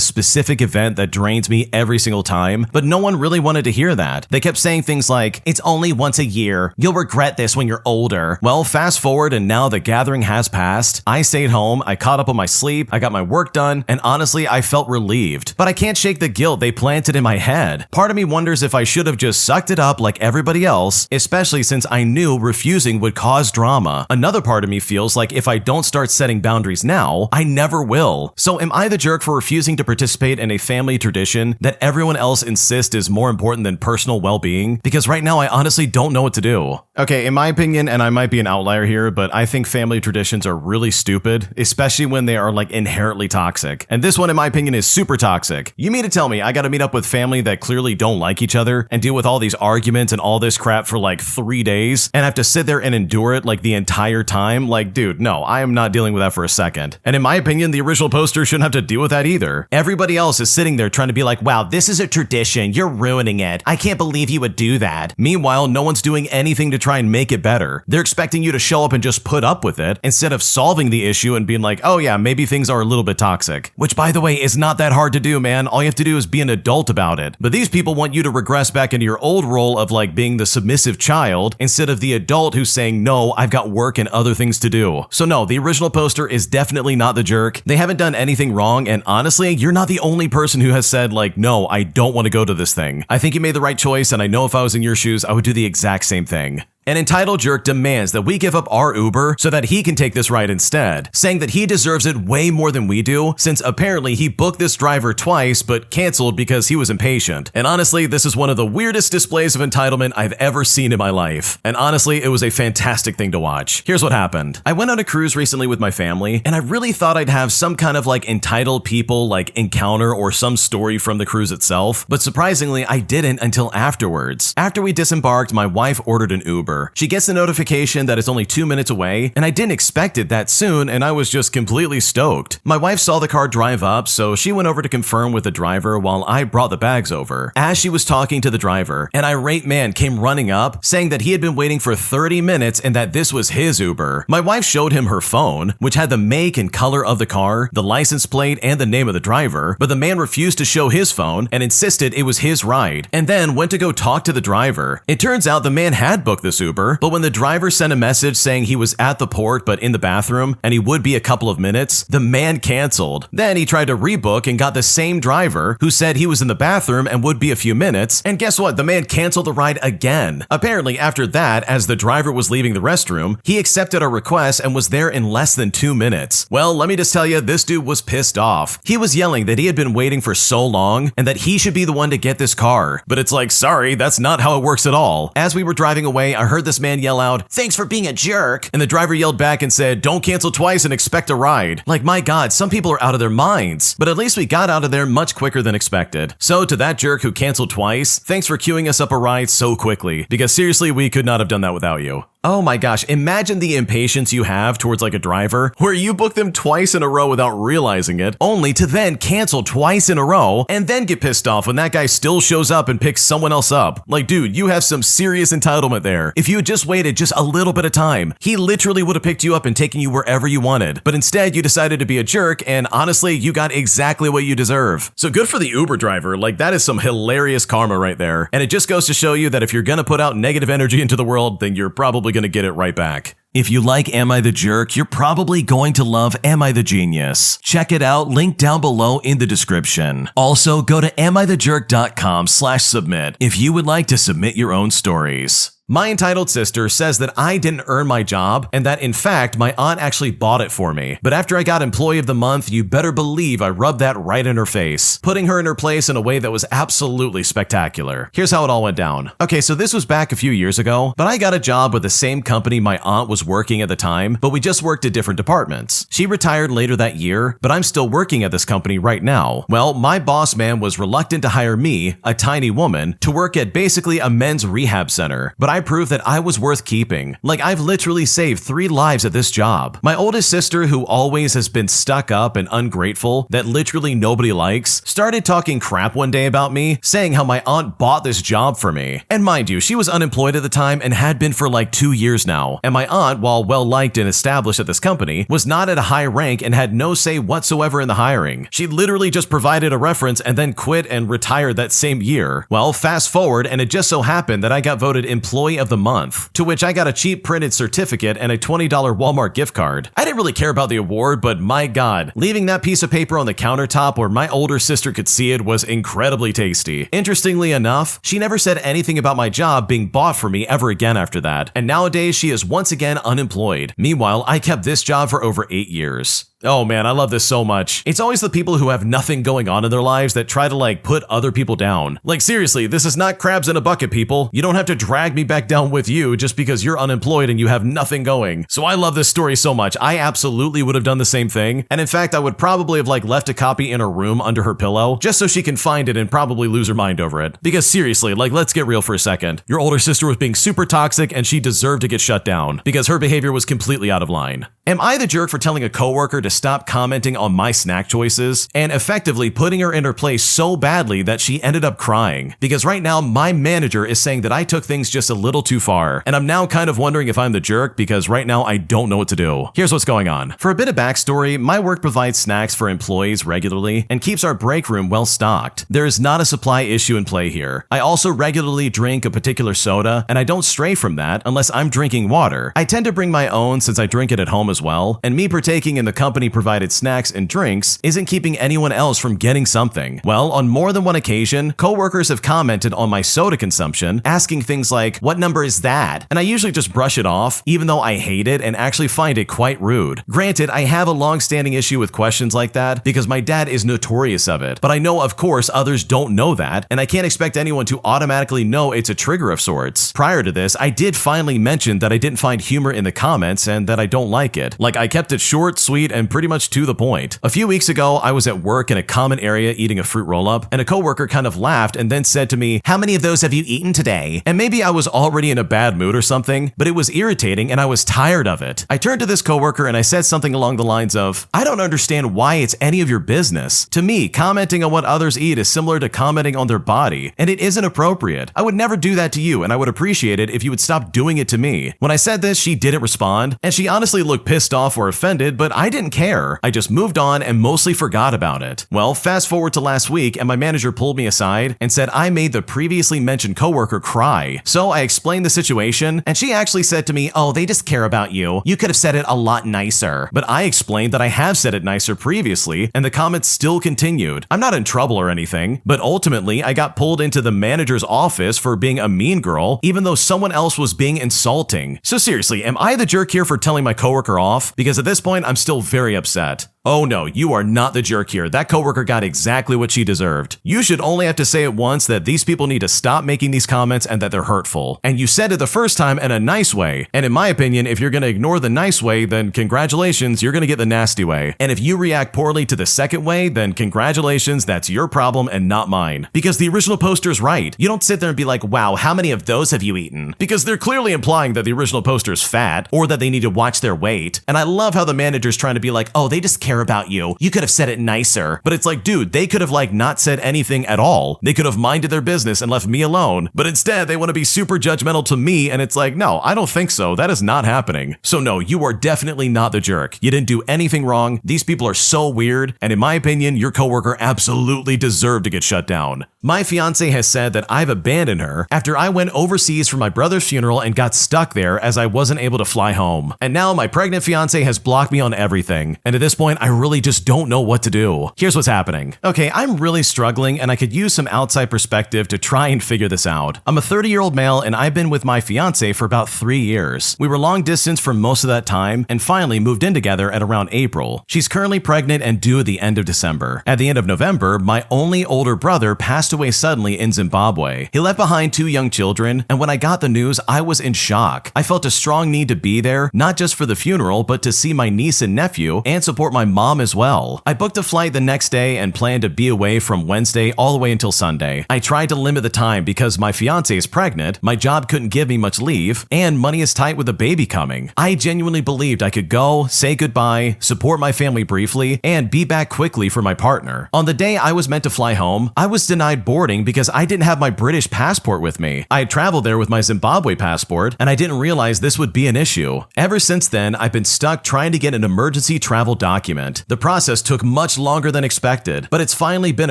S1: specific event that drains me every single time, but no one really wanted to hear that. They kept saying things like, it's only once a year, you'll regret this when you're older. Well, fast forward and now the gathering has passed. I stayed home, I caught up on my sleep, I got my work done, and honestly, I felt relieved. But I can't shake the guilt they planted in my head. Part of me wonders if I should have just sucked it up like everybody else, especially since I knew refusing would cause drama. Another part of me feels like if I don't start setting boundaries now, I never will. So am I the jerk for refusing to participate in a family tradition that everyone else insists is more important than personal well-being? Because right now I honestly don't know what to do. Okay, in my opinion, and I might be an outlier here, but I think family traditions are really stupid, especially when they are like inherently toxic. And this one, in my opinion, is super toxic. You mean to tell me I gotta meet up with family that clearly don't like each other and deal with all these arguments and all this crap for like 3 days and have to sit there and endure it like the entire time? Like, dude, no, I am not dealing with that for a second. And in my opinion, the original poster shouldn't have to deal with that either. Everybody else is sitting there trying to be like, wow, this is a tradition, you're ruining it. I can't believe you would do that. Meanwhile, no one's doing anything to try and make it better. They're expecting you to show up and just put up with it instead of solving the issue and being like, oh yeah, maybe things are a little bit toxic. Which, by the way, is not that hard to do, man. All you have to do is be an adult about it. But these people want you to regress back into your old role of like being the submissive child instead of the adult who's saying, no, I've got work and other things to do. So no, the original poster is definitely not the jerk. They haven't done anything wrong, and honestly, you're not the only person who has said like, no, I don't want to go to this thing. I think you made the right choice, and I know if I was in your shoes, I would do the exact same thing. An entitled jerk demands that we give up our Uber so that he can take this ride instead, saying that he deserves it way more than we do, since apparently he booked this driver twice but canceled because he was impatient. And honestly, this is one of the weirdest displays of entitlement I've ever seen in my life. And honestly, it was a fantastic thing to watch. Here's what happened. I went on a cruise recently with my family, and I really thought I'd have some kind of like entitled people like encounter or some story from the cruise itself, but surprisingly, I didn't until afterwards. After we disembarked, my wife ordered an Uber. Uber. She gets the notification that it's only 2 minutes away, and I didn't expect it that soon, and I was just completely stoked. My wife saw the car drive up, so she went over to confirm with the driver while I brought the bags over. As she was talking to the driver, an irate man came running up, saying that he had been waiting for 30 minutes and that this was his Uber. My wife showed him her phone, which had the make and color of the car, the license plate, and the name of the driver, but the man refused to show his phone and insisted it was his ride, and then went to go talk to the driver. It turns out the man had booked this Uber, but when the driver sent a message saying he was at the port but in the bathroom and he would be a couple of minutes, the man canceled. Then he tried to rebook and got the same driver who said he was in the bathroom and would be a few minutes, and guess what? The man canceled the ride again. Apparently after that, as the driver was leaving the restroom, he accepted our request and was there in less than 2 minutes. Well, let me just tell you, this dude was pissed off. He was yelling that he had been waiting for so long and that he should be the one to get this car. But it's like, sorry, that's not how it works at all. As we were driving away, I heard this man yell out, "Thanks for being a jerk." And the driver yelled back and said, "Don't cancel twice and expect a ride." Like, my God, some people are out of their minds. But at least we got out of there much quicker than expected. So to that jerk who canceled twice, thanks for queuing us up a ride so quickly. Because seriously, we could not have done that without you. Oh my gosh, imagine the impatience you have towards like a driver where you book them twice in a row without realizing it, only to then cancel twice in a row and then get pissed off when that guy still shows up and picks someone else up. Like, dude, you have some serious entitlement there. If you had just waited just a little bit of time, he literally would have picked you up and taken you wherever you wanted. But instead, you decided to be a jerk, and honestly, you got exactly what you deserve. So good for the Uber driver. Like, that is some hilarious karma right there. And it just goes to show you that if you're gonna put out negative energy into the world, then you're probably gonna get it right back. If you like Am I the Jerk, you're probably going to love Am I the Genius. Check it out, link down below in the description. Also, go to amithejerk.com/submit if you would like to submit your own stories. My entitled sister says that I didn't earn my job and that in fact my aunt actually bought it for me. But after I got Employee of the Month, you better believe I rubbed that right in her face, putting her in her place in a way that was absolutely spectacular. Here's how it all went down. Okay, so this was back a few years ago, but I got a job with the same company my aunt was working at the time, but we just worked at different departments. She retired later that year, but I'm still working at this company right now. Well, my boss man was reluctant to hire me, a tiny woman, to work at basically a men's rehab center, but I proved that I was worth keeping. Like, I've literally saved 3 lives at this job. My oldest sister, who always has been stuck up and ungrateful that literally nobody likes, started talking crap one day about me, saying how my aunt bought this job for me. And mind you, she was unemployed at the time and had been for like 2 years now. And my aunt, while well-liked and established at this company, was not at a high rank and had no say whatsoever in the hiring. She literally just provided a reference and then quit and retired that same year. Well, fast forward, and it just so happened that I got voted Employee of the Month, to which I got a cheap printed certificate and a $20 Walmart gift card. I didn't really care about the award, but my God, leaving that piece of paper on the countertop where my older sister could see it was incredibly tasty. Interestingly enough, she never said anything about my job being bought for me ever again after that, and nowadays she is once again unemployed. Meanwhile, I kept this job for over 8 years. Oh man, I love this so much. It's always the people who have nothing going on in their lives that try to like put other people down. Like seriously, this is not crabs in a bucket, people. You don't have to drag me back down with you just because you're unemployed and you have nothing going. So I love this story so much. I absolutely would have done the same thing. And in fact, I would probably have like left a copy in her room under her pillow just so she can find it and probably lose her mind over it. Because seriously, like let's get real for a second. Your older sister was being super toxic and she deserved to get shut down because her behavior was completely out of line. Am I the jerk for telling a coworker to stop commenting on my snack choices and effectively putting her in her place so badly that she ended up crying? Because right now my manager is saying that I took things just a little too far, and I'm now kind of wondering if I'm the jerk because right now I don't know what to do. Here's what's going on. For a bit of backstory, my work provides snacks for employees regularly and keeps our break room well stocked. There is not a supply issue in play here. I also regularly drink a particular soda, and I don't stray from that unless I'm drinking water. I tend to bring my own since I drink it at home as well, and me partaking in the company provided snacks and drinks isn't keeping anyone else from getting something. Well, on more than one occasion, coworkers have commented on my soda consumption, asking things like, "What number is that?" And I usually just brush it off, even though I hate it and actually find it quite rude. Granted, I have a long-standing issue with questions like that because my dad is notorious of it, but I know of course others don't know that, and I can't expect anyone to automatically know it's a trigger of sorts. Prior to this, I did finally mention that I didn't find humor in the comments and that I don't like it. Like, I kept it short, sweet, and pretty much to the point. A few weeks ago, I was at work in a common area eating a fruit roll-up, and a coworker kind of laughed and then said to me, "How many of those have you eaten today?" And maybe I was already in a bad mood or something, but it was irritating and I was tired of it. I turned to this coworker and I said something along the lines of, I don't understand why it's any of your business. To me, commenting on what others eat is similar to commenting on their body, and it isn't appropriate. I would never do that to you, and I would appreciate it if you would stop doing it to me. When I said this, she didn't respond, and she honestly looked pissed off or offended, but I didn't care. I just moved on and mostly forgot about it. Well, fast forward to last week, and my manager pulled me aside and said I made the previously mentioned coworker cry. So I explained the situation, and she actually said to me, oh, they just care about you. You could have said it a lot nicer. But I explained that I have said it nicer previously, and the comments still continued. I'm not in trouble or anything, but ultimately I got pulled into the manager's office for being a mean girl, even though someone else was being insulting. So seriously, am I the jerk here for telling my coworker off? Because at this point, I'm still very upset. Oh no, you are not the jerk here. That coworker got exactly what she deserved. You should only have to say it once that these people need to stop making these comments and that they're hurtful. And you said it the first time in a nice way. And in my opinion, if you're gonna ignore the nice way, then congratulations, you're gonna get the nasty way. And if you react poorly to the second way, then congratulations, that's your problem and not mine. Because the original poster is right. You don't sit there and be like, wow, how many of those have you eaten? Because they're clearly implying that the original poster is fat or that they need to watch their weight. And I love how the manager's trying to be like, oh, they just care about you. You could have said it nicer. But it's like, dude, they could have not said anything at all. They could have minded their business and left me alone. But instead, they want to be super judgmental to me, and it's like, no, I don't think so. That is not happening. So no, you are definitely not the jerk. You didn't do anything wrong. These people are so weird, and in my opinion, your coworker absolutely deserved to get shut down. My fiance has said that I've abandoned her after I went overseas for my brother's funeral and got stuck there as I wasn't able to fly home. And now my pregnant fiance has blocked me on everything. And at this point, I really just don't know what to do. Here's what's happening. Okay, I'm really struggling and I could use some outside perspective to try and figure this out. I'm a 30-year-old male and I've been with my fiance for about 3 years. We were long distance for most of that time and finally moved in together at around April. She's currently pregnant and due at the end of December. At the end of November, my only older brother passed away suddenly in Zimbabwe. He left behind 2 young children, and when I got the news, I was in shock. I felt a strong need to be there, not just for the funeral, but to see my niece and nephew and support my mom as well. I booked a flight the next day and planned to be away from Wednesday all the way until Sunday. I tried to limit the time because my fiance is pregnant, my job couldn't give me much leave, and money is tight with a baby coming. I genuinely believed I could go, say goodbye, support my family briefly, and be back quickly for my partner. On the day I was meant to fly home, I was denied boarding because I didn't have my British passport with me. I had traveled there with my Zimbabwe passport, and I didn't realize this would be an issue. Ever since then, I've been stuck trying to get an emergency travel document. The process took much longer than expected, but it's finally been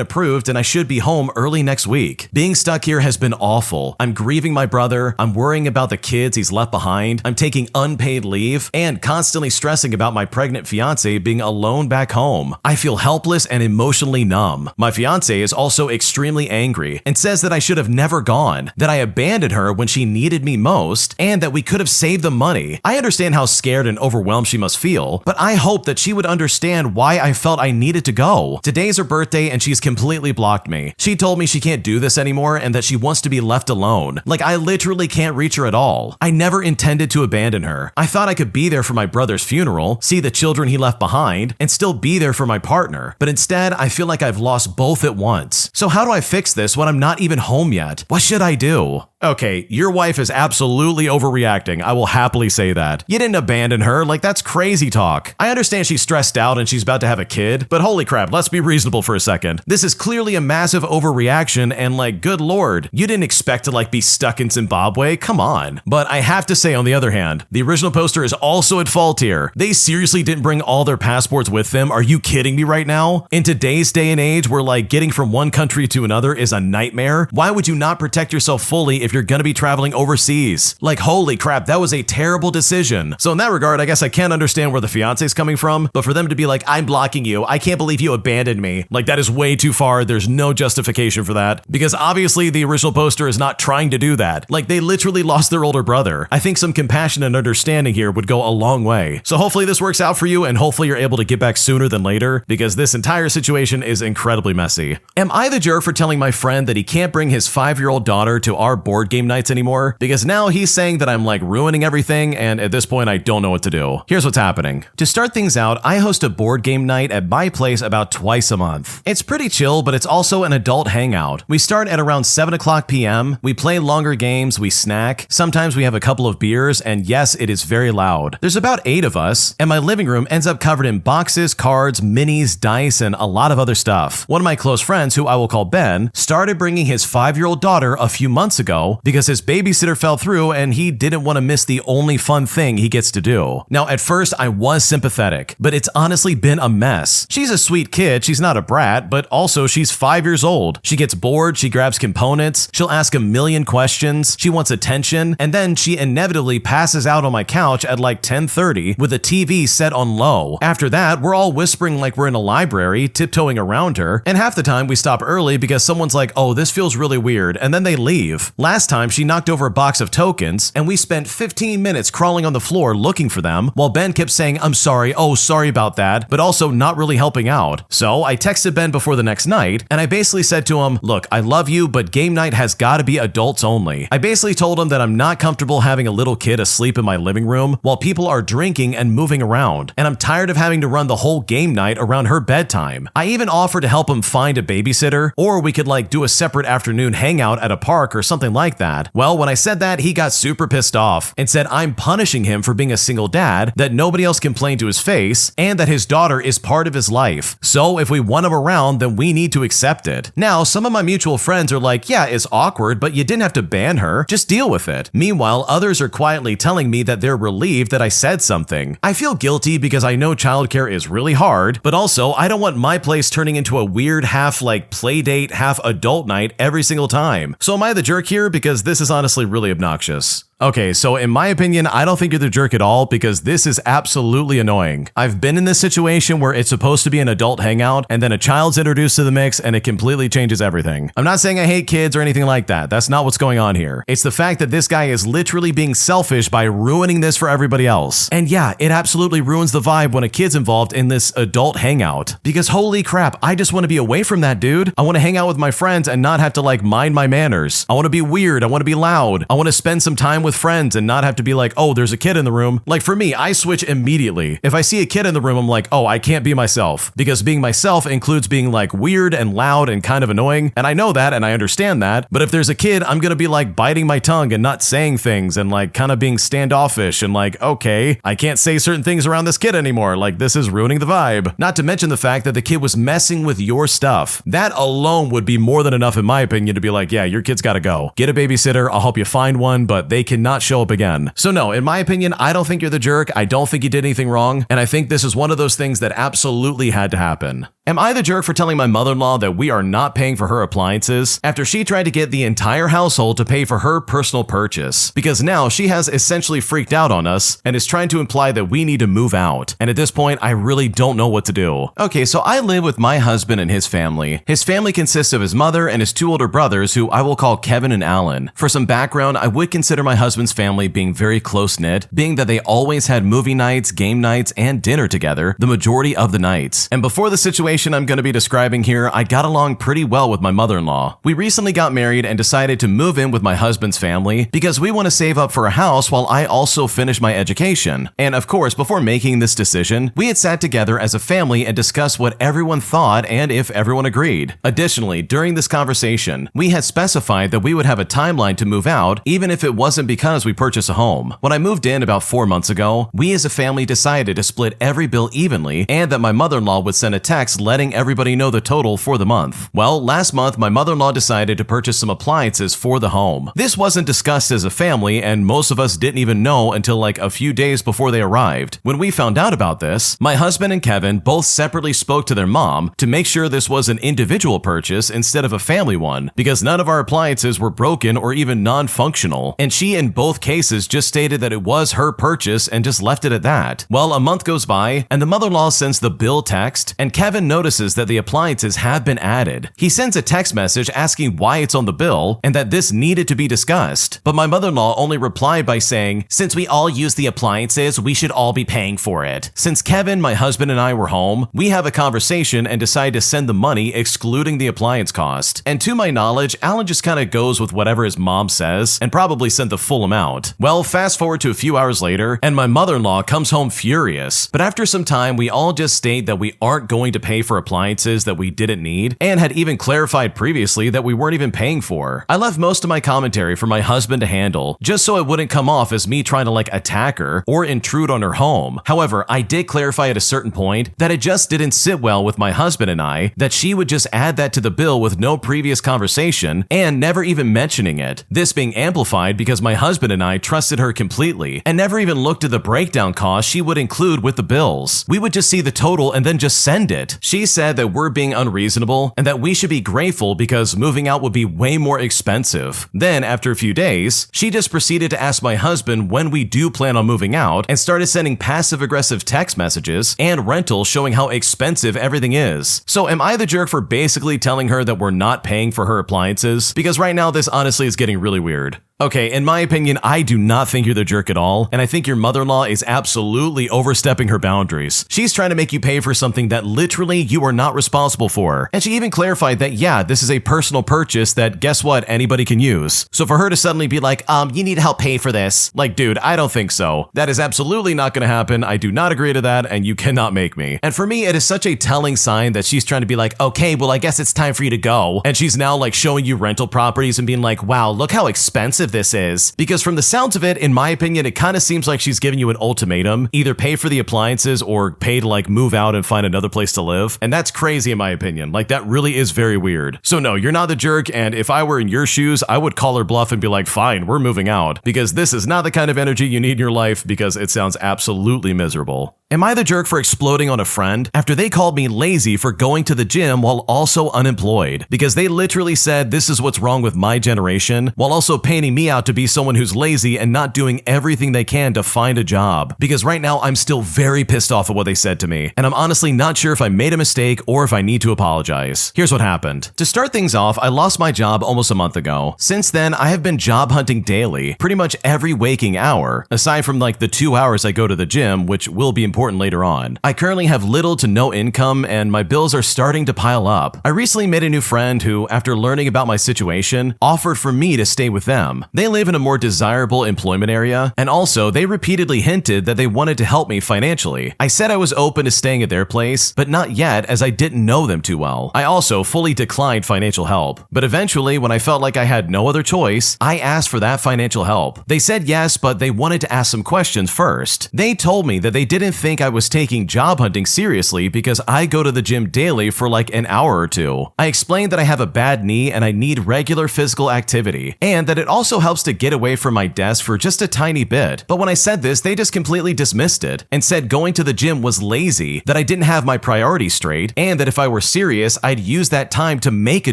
S1: approved and I should be home early next week. Being stuck here has been awful. I'm grieving my brother, I'm worrying about the kids he's left behind, I'm taking unpaid leave, and constantly stressing about my pregnant fiance being alone back home. I feel helpless and emotionally numb. My fiance is also extremely angry and says that I should have never gone, that I abandoned her when she needed me most, and that we could have saved the money. I understand how scared and overwhelmed she must feel, but I hope that she would understand why I felt I needed to go. Today's her birthday and she's completely blocked me. She told me she can't do this anymore and that she wants to be left alone. Like, I literally can't reach her at all. I never intended to abandon her. I thought I could be there for my brother's funeral, see the children he left behind, and still be there for my partner. But instead, I feel like I've lost both at once. So how do I fix this when I'm not even home yet? What should I do? Okay, your wife is absolutely overreacting. I will happily say that. You didn't abandon her, like that's crazy talk. I understand she's stressed out and she's about to have a kid, but holy crap, let's be reasonable for a second. This is clearly a massive overreaction and good lord, you didn't expect to be stuck in Zimbabwe, come on. But I have to say, on the other hand, the original poster is also at fault here. They seriously didn't bring all their passports with them? Are you kidding me right now? In today's day and age where getting from one country to another is a nightmare, why would you not protect yourself fully if you're gonna be traveling overseas? Holy crap, that was a terrible decision. So in that regard, I guess I can't understand where the fiance's coming from, but for them to be I'm blocking you, I can't believe you abandoned me, that is way too far. There's no justification for that, because obviously the original poster is not trying to do that. They literally lost their older brother. I think some compassion and understanding here would go a long way. So hopefully this works out for you, and hopefully you're able to get back sooner than later, because this entire situation is incredibly messy. Am I the jerk for telling my friend that he can't bring his 5-year-old daughter to our board game nights anymore? Because now he's saying that I'm ruining everything, and at this point I don't know what to do. Here's what's happening. To start things out, I host a a board game night at my place about twice a month. It's pretty chill, but it's also an adult hangout. We start at around 7 o'clock p.m., we play longer games, we snack, sometimes we have a couple of beers, and yes, it is very loud. There's about 8 of us, and my living room ends up covered in boxes, cards, minis, dice, and a lot of other stuff. One of my close friends, who I will call Ben, started bringing his 5-year-old daughter a few months ago because his babysitter fell through and he didn't want to miss the only fun thing he gets to do. Now, at first, I was sympathetic, but it's honestly been a mess. She's a sweet kid, she's not a brat, but also she's 5 years old. She gets bored, she grabs components, she'll ask a million questions, she wants attention, and then she inevitably passes out on my couch at like 10:30 with the TV set on low. After that, we're all whispering like we're in a library, tiptoeing around her, and half the time we stop early because someone's like, oh, this feels really weird, and then they leave. Last time, she knocked over a box of tokens, and we spent 15 minutes crawling on the floor looking for them, while Ben kept saying, I'm sorry, oh, sorry about that, but also not really helping out. So I texted Ben before the next night, and I basically said to him, look, I love you, but game night has got to be adults only. I basically told him that I'm not comfortable having a little kid asleep in my living room while people are drinking and moving around, and I'm tired of having to run the whole game night around her bedtime. I even offered to help him find a babysitter, or we could like do a separate afternoon hangout at a park or something like that. Well, when I said that, he got super pissed off and said I'm punishing him for being a single dad, that nobody else complained to his face, and that his daughter is part of his life. So if we want him around, then we need to accept it. Now, some of my mutual friends are like, yeah, it's awkward, but you didn't have to ban her. Just deal with it. Meanwhile, others are quietly telling me that they're relieved that I said something. I feel guilty because I know childcare is really hard, but also I don't want my place turning into a weird half like play date, half adult night every single time. So am I the jerk here? Because this is honestly really obnoxious. Okay, so in my opinion, I don't think you're the jerk at all because this is absolutely annoying. I've been in this situation where it's supposed to be an adult hangout and then a child's introduced to the mix and it completely changes everything. I'm not saying I hate kids or anything like that. That's not what's going on here. It's the fact that this guy is literally being selfish by ruining this for everybody else. And yeah, it absolutely ruins the vibe when a kid's involved in this adult hangout. Because holy crap, I just want to be away from that dude. I want to hang out with my friends and not have to like mind my manners. I want to be weird. I want to be loud. I want to spend some time with friends and not have to be like, oh, there's a kid in the room. Like for me, I switch immediately. If I see a kid in the room, I'm like, oh, I can't be myself. Because being myself includes being like weird and loud and kind of annoying. And I know that and I understand that. But if there's a kid, I'm going to be like biting my tongue and not saying things and like kind of being standoffish and like, okay, I can't say certain things around this kid anymore. Like this is ruining the vibe. Not to mention the fact that the kid was messing with your stuff. That alone would be more than enough in my opinion to be like, yeah, your kid's got to go. Get a babysitter. I'll help you find one, but they cannot show up again. So no, in my opinion, I don't think you're the jerk. I don't think you did anything wrong. And I think this is one of those things that absolutely had to happen. Am I the jerk for telling my mother-in-law that we are not paying for her appliances after she tried to get the entire household to pay for her personal purchase? Because now she has essentially freaked out on us and is trying to imply that we need to move out. And at this point, I really don't know what to do. Okay, so I live with my husband and his family. His family consists of his mother and his 2 older brothers who I will call Kevin and Alan. For some background, I would consider my husband's family being very close-knit, being that they always had movie nights, game nights, and dinner together the majority of the nights. And before the situation I'm going to be describing here, I got along pretty well with my mother-in-law. We recently got married and decided to move in with my husband's family because we want to save up for a house while I also finish my education. And of course, before making this decision, we had sat together as a family and discussed what everyone thought and if everyone agreed. Additionally, during this conversation, we had specified that we would have a timeline to move out even if it wasn't because we purchased a home. When I moved in about 4 months ago, we as a family decided to split every bill evenly and that my mother-in-law would send a text letting everybody know the total for the month. Well, last month, my mother-in-law decided to purchase some appliances for the home. This wasn't discussed as a family, and most of us didn't even know until like a few days before they arrived. When we found out about this, my husband and Kevin both separately spoke to their mom to make sure this was an individual purchase instead of a family one, because none of our appliances were broken or even non-functional, and she in both cases just stated that it was her purchase and just left it at that. Well, a month goes by, and the mother-in-law sends the bill text, and Kevin notices that the appliances have been added. He sends a text message asking why it's on the bill and that this needed to be discussed. But my mother-in-law only replied by saying, since we all use the appliances, we should all be paying for it. Since Kevin, my husband, and I were home, we have a conversation and decide to send the money excluding the appliance cost. And to my knowledge, Alan just kind of goes with whatever his mom says and probably sent the full full amount. Well, fast forward to a few hours later, and my mother-in-law comes home furious. But after some time, we all just state that we aren't going to pay for appliances that we didn't need, and had even clarified previously that we weren't even paying for. I left most of my commentary for my husband to handle, just so it wouldn't come off as me trying to attack her or intrude on her home. However, I did clarify at a certain point that it just didn't sit well with my husband and I that she would just add that to the bill with no previous conversation and never even mentioning it. This being amplified because my husband and I trusted her completely and never even looked at the breakdown cost she would include with the bills. We would just see the total and then just send it. She said that we're being unreasonable and that we should be grateful because moving out would be way more expensive. Then, after a few days, she just proceeded to ask my husband when we do plan on moving out and started sending passive-aggressive text messages and rentals showing how expensive everything is. So am I the jerk for basically telling her that we're not paying for her appliances? Because right now this honestly is getting really weird. Okay, in my opinion, I do not think you're the jerk at all, and I think your mother-in-law is absolutely overstepping her boundaries. She's trying to make you pay for something that literally you are not responsible for. And she even clarified that, yeah, this is a personal purchase that, guess what, anybody can use. So for her to suddenly be like, you need help pay for this. Dude, I don't think so. That is absolutely not gonna happen. I do not agree to that, and you cannot make me. And for me, it is such a telling sign that she's trying to be like, okay, well, I guess it's time for you to go. And she's now showing you rental properties and being like, wow, look how expensive this is. Because from the sounds of it, in my opinion, it kind of seems like she's giving you an ultimatum. Either pay for the appliances or pay to move out and find another place to live. And that's crazy in my opinion. That really is very weird. So no, you're not the jerk, and if I were in your shoes, I would call her bluff and be like, fine, we're moving out. Because this is not the kind of energy you need in your life, because it sounds absolutely miserable. Am I the jerk for exploding on a friend after they called me lazy for going to the gym while also unemployed? Because they literally said this is what's wrong with my generation, while also painting me out to be someone who's lazy and not doing everything they can to find a job. Because right now I'm still very pissed off at what they said to me, and I'm honestly not sure if I made a mistake or if I need to apologize. Here's what happened. To start things off, I lost my job almost a month ago. Since then, I have been job hunting daily, pretty much every waking hour, aside from the 2 hours I go to the gym, which will be important later on. I currently have little to no income, and my bills are starting to pile up. I recently made a new friend who, after learning about my situation, offered for me to stay with them. They live in a more desirable employment area, and also they repeatedly hinted that they wanted to help me financially. I said I was open to staying at their place, but not yet, as I didn't know them too well. I also fully declined financial help, but eventually, when I felt like I had no other choice, I asked for that financial help. They said yes, but they wanted to ask some questions first. They told me that they didn't think I was taking job hunting seriously because I go to the gym daily for an hour or two. I explained that I have a bad knee and I need regular physical activity, and that it also helps to get away from my desk for just a tiny bit. But when I said this, they just completely dismissed it and said going to the gym was lazy, that I didn't have my priorities straight, and that if I were serious, I'd use that time to make a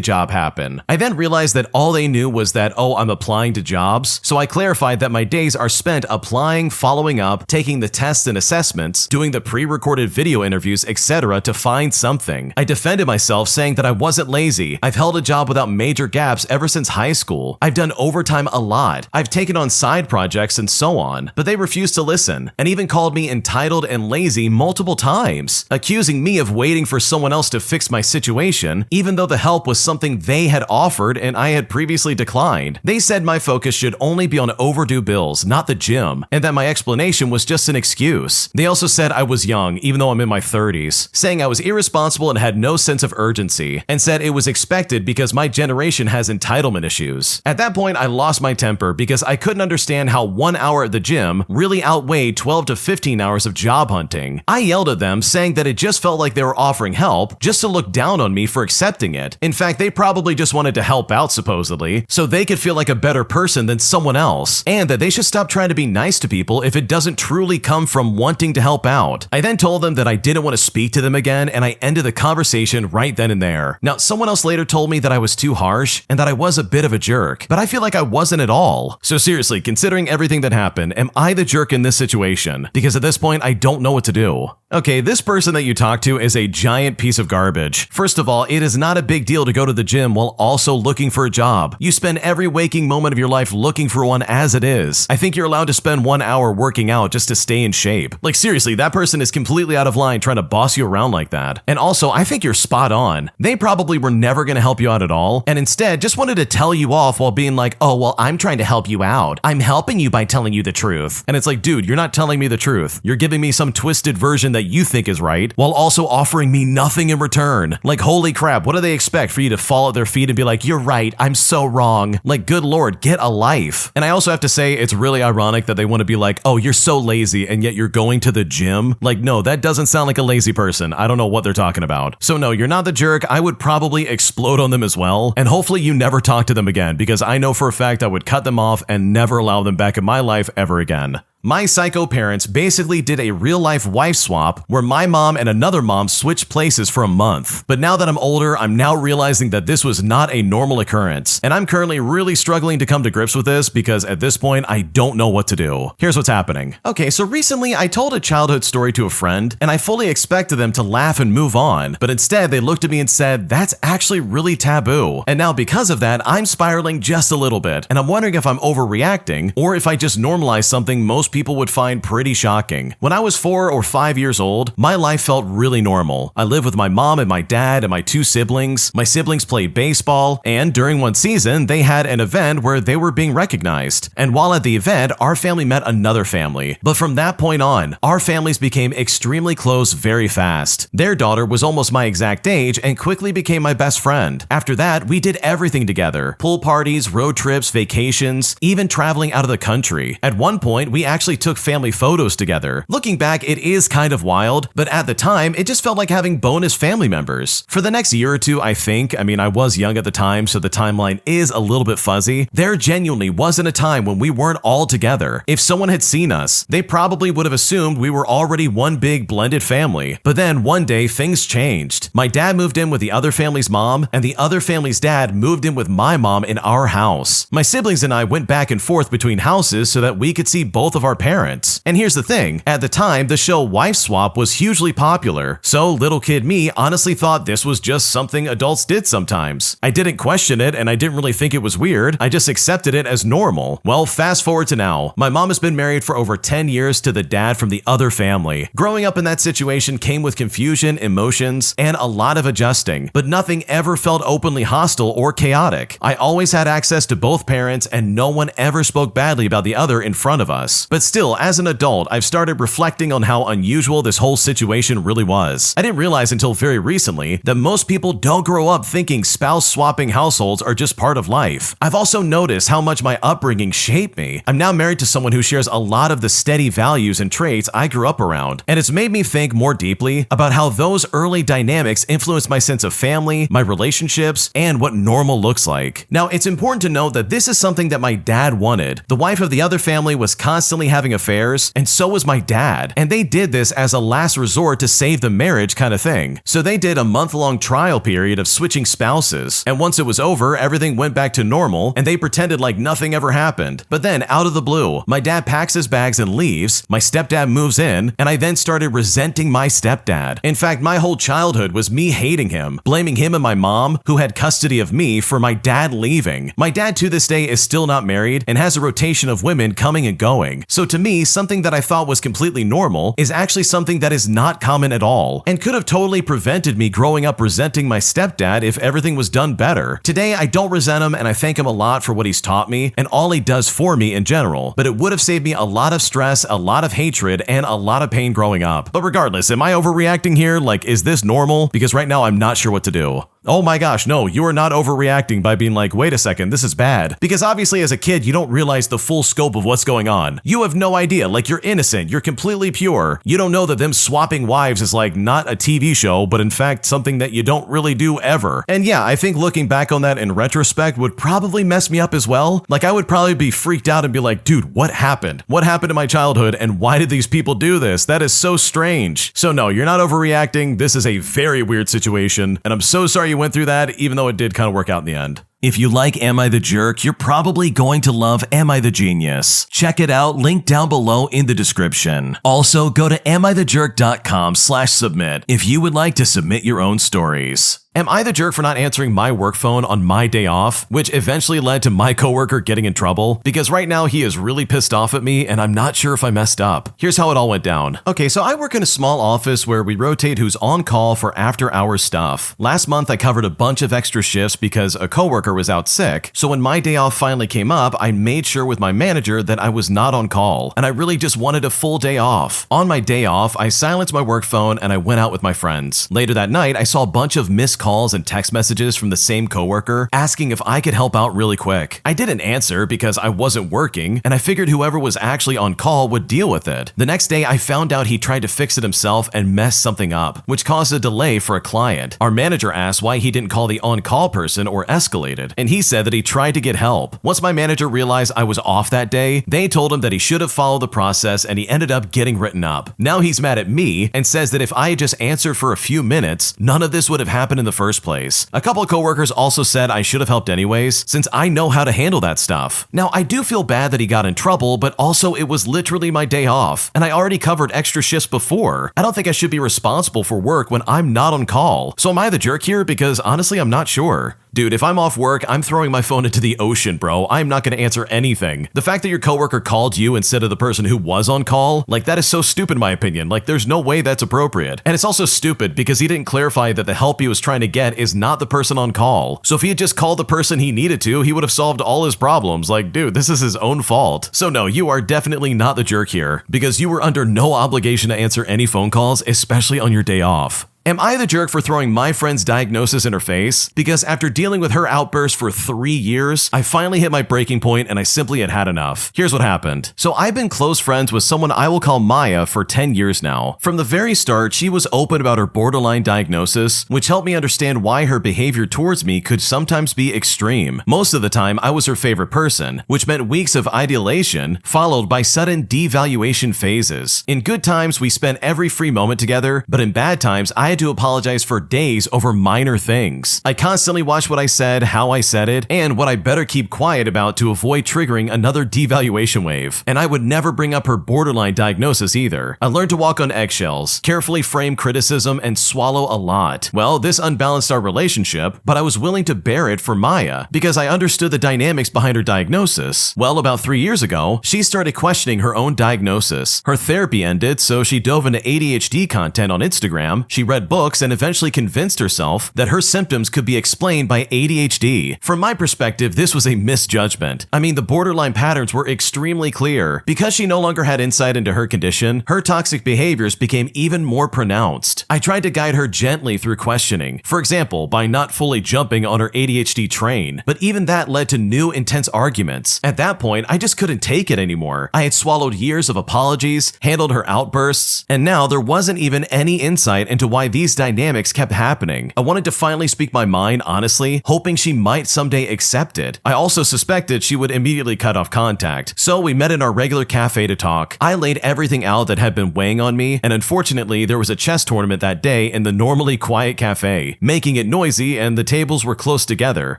S1: job happen. I then realized that all they knew was that, oh, I'm applying to jobs, so I clarified that my days are spent applying, following up, taking the tests and assessments, doing the pre-recorded video interviews, etc. to find something. I defended myself, saying that I wasn't lazy. I've held a job without major gaps ever since high school. I've done overtime a lot. I've taken on side projects and so on. But they refused to listen, and even called me entitled and lazy multiple times, accusing me of waiting for someone else to fix my situation, even though the help was something they had offered and I had previously declined. They said my focus should only be on overdue bills, not the gym, and that my explanation was just an excuse. They also said I was young, even though I'm in my 30s, saying I was irresponsible and had no sense of urgency, and said it was expected because my generation has entitlement issues. At that point, I lost my temper because I couldn't understand how 1 hour at the gym really outweighed 12 to 15 hours of job hunting. I yelled at them, saying that it just felt like they were offering help just to look down on me for accepting it. In fact, they probably just wanted to help out, supposedly, so they could feel like a better person than someone else, and that they should stop trying to be nice to people if it doesn't truly come from wanting to help out. I then told them that I didn't want to speak to them again, and I ended the conversation right then and there. Now, someone else later told me that I was too harsh and that I was a bit of a jerk, but I feel like I wasn't at all. So seriously, considering everything that happened, am I the jerk in this situation? Because at this point, I don't know what to do. Okay, this person that you talk to is a giant piece of garbage. First of all, it is not a big deal to go to the gym while also looking for a job. You spend every waking moment of your life looking for one as it is. I think you're allowed to spend 1 hour working out just to stay in shape. Like seriously, that person is completely out of line trying to boss you around like that. And also, I think you're spot on. They probably were never going to help you out at all, and instead just wanted to tell you off while being like, oh, well, I'm trying to help you out. I'm helping you by telling you the truth. And it's like, dude, you're not telling me the truth. You're giving me some twisted version that you think is right, while also offering me nothing in return. Like, holy crap, what do they expect for you to fall at their feet and be like, you're right, I'm so wrong? Like, good lord, get a life. And I also have to say, it's really ironic that they want to be like, oh, you're so lazy and yet you're going to the gym. Like, no, that doesn't sound like a lazy person. I don't know what they're talking about. So no, you're not the jerk. I would probably explode on them as well. And hopefully you never talk to them again, because I know for a fact I would cut them off and never allow them back in my life ever again. My psycho parents basically did a real-life wife swap where my mom and another mom switched places for a month. But now that I'm older, I'm now realizing that this was not a normal occurrence. And I'm currently really struggling to come to grips with this because at this point, I don't know what to do. Here's what's happening. Okay, so recently I told a childhood story to a friend, and I fully expected them to laugh and move on. But instead, they looked at me and said, that's actually really taboo. And now because of that, I'm spiraling just a little bit. And I'm wondering if I'm overreacting or if I just normalized something most people would find pretty shocking. When I was 4 or 5 years old, my life felt really normal. I lived with my mom and my dad and my 2 siblings. My siblings played baseball, and during one season, they had an event where they were being recognized. And while at the event, our family met another family. But from that point on, our families became extremely close very fast. Their daughter was almost my exact age and quickly became my best friend. After that, we did everything together. Pool parties, road trips, vacations, even traveling out of the country. At one point, we actually took family photos together. Looking back, it is kind of wild, but at the time, it just felt like having bonus family members. For the next year or two, I was young at the time, so the timeline is a little bit fuzzy. There genuinely wasn't a time when we weren't all together. If someone had seen us, they probably would have assumed we were already one big blended family. But then one day, things changed. My dad moved in with the other family's mom, and the other family's dad moved in with my mom in our house. My siblings and I went back and forth between houses so that we could see both of our parents. And here's the thing, at the time, the show Wife Swap was hugely popular, so little kid me honestly thought this was just something adults did sometimes. I didn't question it, and I didn't really think it was weird, I just accepted it as normal. Well, fast forward to now. My mom has been married for over 10 years to the dad from the other family. Growing up in that situation came with confusion, emotions, and a lot of adjusting, but nothing ever felt openly hostile or chaotic. I always had access to both parents, and no one ever spoke badly about the other in front of us. But still, as an adult, I've started reflecting on how unusual this whole situation really was. I didn't realize until very recently that most people don't grow up thinking spouse-swapping households are just part of life. I've also noticed how much my upbringing shaped me. I'm now married to someone who shares a lot of the steady values and traits I grew up around, and it's made me think more deeply about how those early dynamics influenced my sense of family, my relationships, and what normal looks like. Now, it's important to note that this is something that my dad wanted. The wife of the other family was constantly having affairs, and so was my dad. And they did this as a last resort to save the marriage kind of thing. So they did a month-long trial period of switching spouses. And once it was over, everything went back to normal, and they pretended like nothing ever happened. But then, out of the blue, my dad packs his bags and leaves, my stepdad moves in, and I then started resenting my stepdad. In fact, my whole childhood was me hating him, blaming him and my mom, who had custody of me, for my dad leaving. My dad to this day is still not married and has a rotation of women coming and going. So to me, something that I thought was completely normal is actually something that is not common at all, and could have totally prevented me growing up resenting my stepdad if everything was done better. Today, I don't resent him, and I thank him a lot for what he's taught me and all he does for me in general, but it would have saved me a lot of stress, a lot of hatred, and a lot of pain growing up. But regardless, am I overreacting here? Like, is this normal? Because right now I'm not sure what to do. Oh my gosh, no, you are not overreacting by being like, wait a second, this is bad. Because obviously as a kid, you don't realize the full scope of what's going on. You have no idea, like you're innocent, you're completely pure. You don't know that them swapping wives is like not a TV show, but in fact something that you don't really do ever. And yeah, I think looking back on that in retrospect would probably mess me up as well. Like I would probably be freaked out and be like, dude, what happened? What happened to my childhood and why did these people do this? That is so strange. So no, you're not overreacting. This is a very weird situation and I'm so sorry you went through that, even though it did kind of work out in the end. If you like Am I the Jerk, you're probably going to love Am I the Genius. Check it out, link down below in the description. Also, go to amithejerk.com/submit if you would like to submit your own stories. Am I the jerk for not answering my work phone on my day off, which eventually led to my coworker getting in trouble? Because right now he is really pissed off at me and I'm not sure if I messed up. Here's how it all went down. Okay, so I work in a small office where we rotate who's on call for after-hours stuff. Last month I covered a bunch of extra shifts because a coworker was out sick, so when my day off finally came up, I made sure with my manager that I was not on call, and I really just wanted a full day off. On my day off, I silenced my work phone and I went out with my friends. Later that night, I saw a bunch of missed calls and text messages from the same coworker asking if I could help out really quick. I didn't answer because I wasn't working, and I figured whoever was actually on call would deal with it. The next day, I found out he tried to fix it himself and messed something up, which caused a delay for a client. Our manager asked why he didn't call the on-call person or escalate it, and he said that he tried to get help. Once my manager realized I was off that day, they told him that he should have followed the process, and he ended up getting written up. Now he's mad at me and says that if I had just answered for a few minutes, none of this would have happened in the first place. A couple of coworkers also said I should have helped anyways, since I know how to handle that stuff. Now, I do feel bad that he got in trouble, but also it was literally my day off, and I already covered extra shifts before. I don't think I should be responsible for work when I'm not on call. So am I the jerk here? Because honestly, I'm not sure. Dude, if I'm off work, I'm throwing my phone into the ocean, bro. I'm not going to answer anything. The fact that your coworker called you instead of the person who was on call, like that is so stupid in my opinion. Like there's no way that's appropriate. And it's also stupid because he didn't clarify that the help he was trying to get is not the person on call. So if he had just called the person he needed to, he would have solved all his problems. Like, dude, this is his own fault. So no, you are definitely not the jerk here because you were under no obligation to answer any phone calls, especially on your day off. Am I the jerk for throwing my friend's diagnosis in her face? Because after dealing with her outburst for 3 years, I finally hit my breaking point and I simply had had enough. Here's what happened. So I've been close friends with someone I will call Maya for 10 years now. From the very start, she was open about her borderline diagnosis, which helped me understand why her behavior towards me could sometimes be extreme. Most of the time, I was her favorite person, which meant weeks of ideation followed by sudden devaluation phases. In good times, we spent every free moment together, but in bad times, I had to apologize for days over minor things. I constantly watched what I said, how I said it, and what I better keep quiet about to avoid triggering another devaluation wave. And I would never bring up her borderline diagnosis either. I learned to walk on eggshells, carefully frame criticism, and swallow a lot. Well, this unbalanced our relationship, but I was willing to bear it for Maya because I understood the dynamics behind her diagnosis. Well, about 3 years ago, she started questioning her own diagnosis. Her therapy ended, so she dove into ADHD content on Instagram. She read books and eventually convinced herself that her symptoms could be explained by ADHD. From my perspective, this was a misjudgment. I mean, the borderline patterns were extremely clear. Because she no longer had insight into her condition, her toxic behaviors became even more pronounced. I tried to guide her gently through questioning, for example, by not fully jumping on her ADHD train, but even that led to new intense arguments. At that point, I just couldn't take it anymore. I had swallowed years of apologies, handled her outbursts, and now there wasn't even any insight into why these dynamics kept happening. I wanted to finally speak my mind honestly, hoping she might someday accept it. I also suspected she would immediately cut off contact, so we met in our regular cafe to talk. I laid everything out that had been weighing on me, and unfortunately there was a chess tournament that day in the normally quiet cafe, making it noisy and the tables were close together.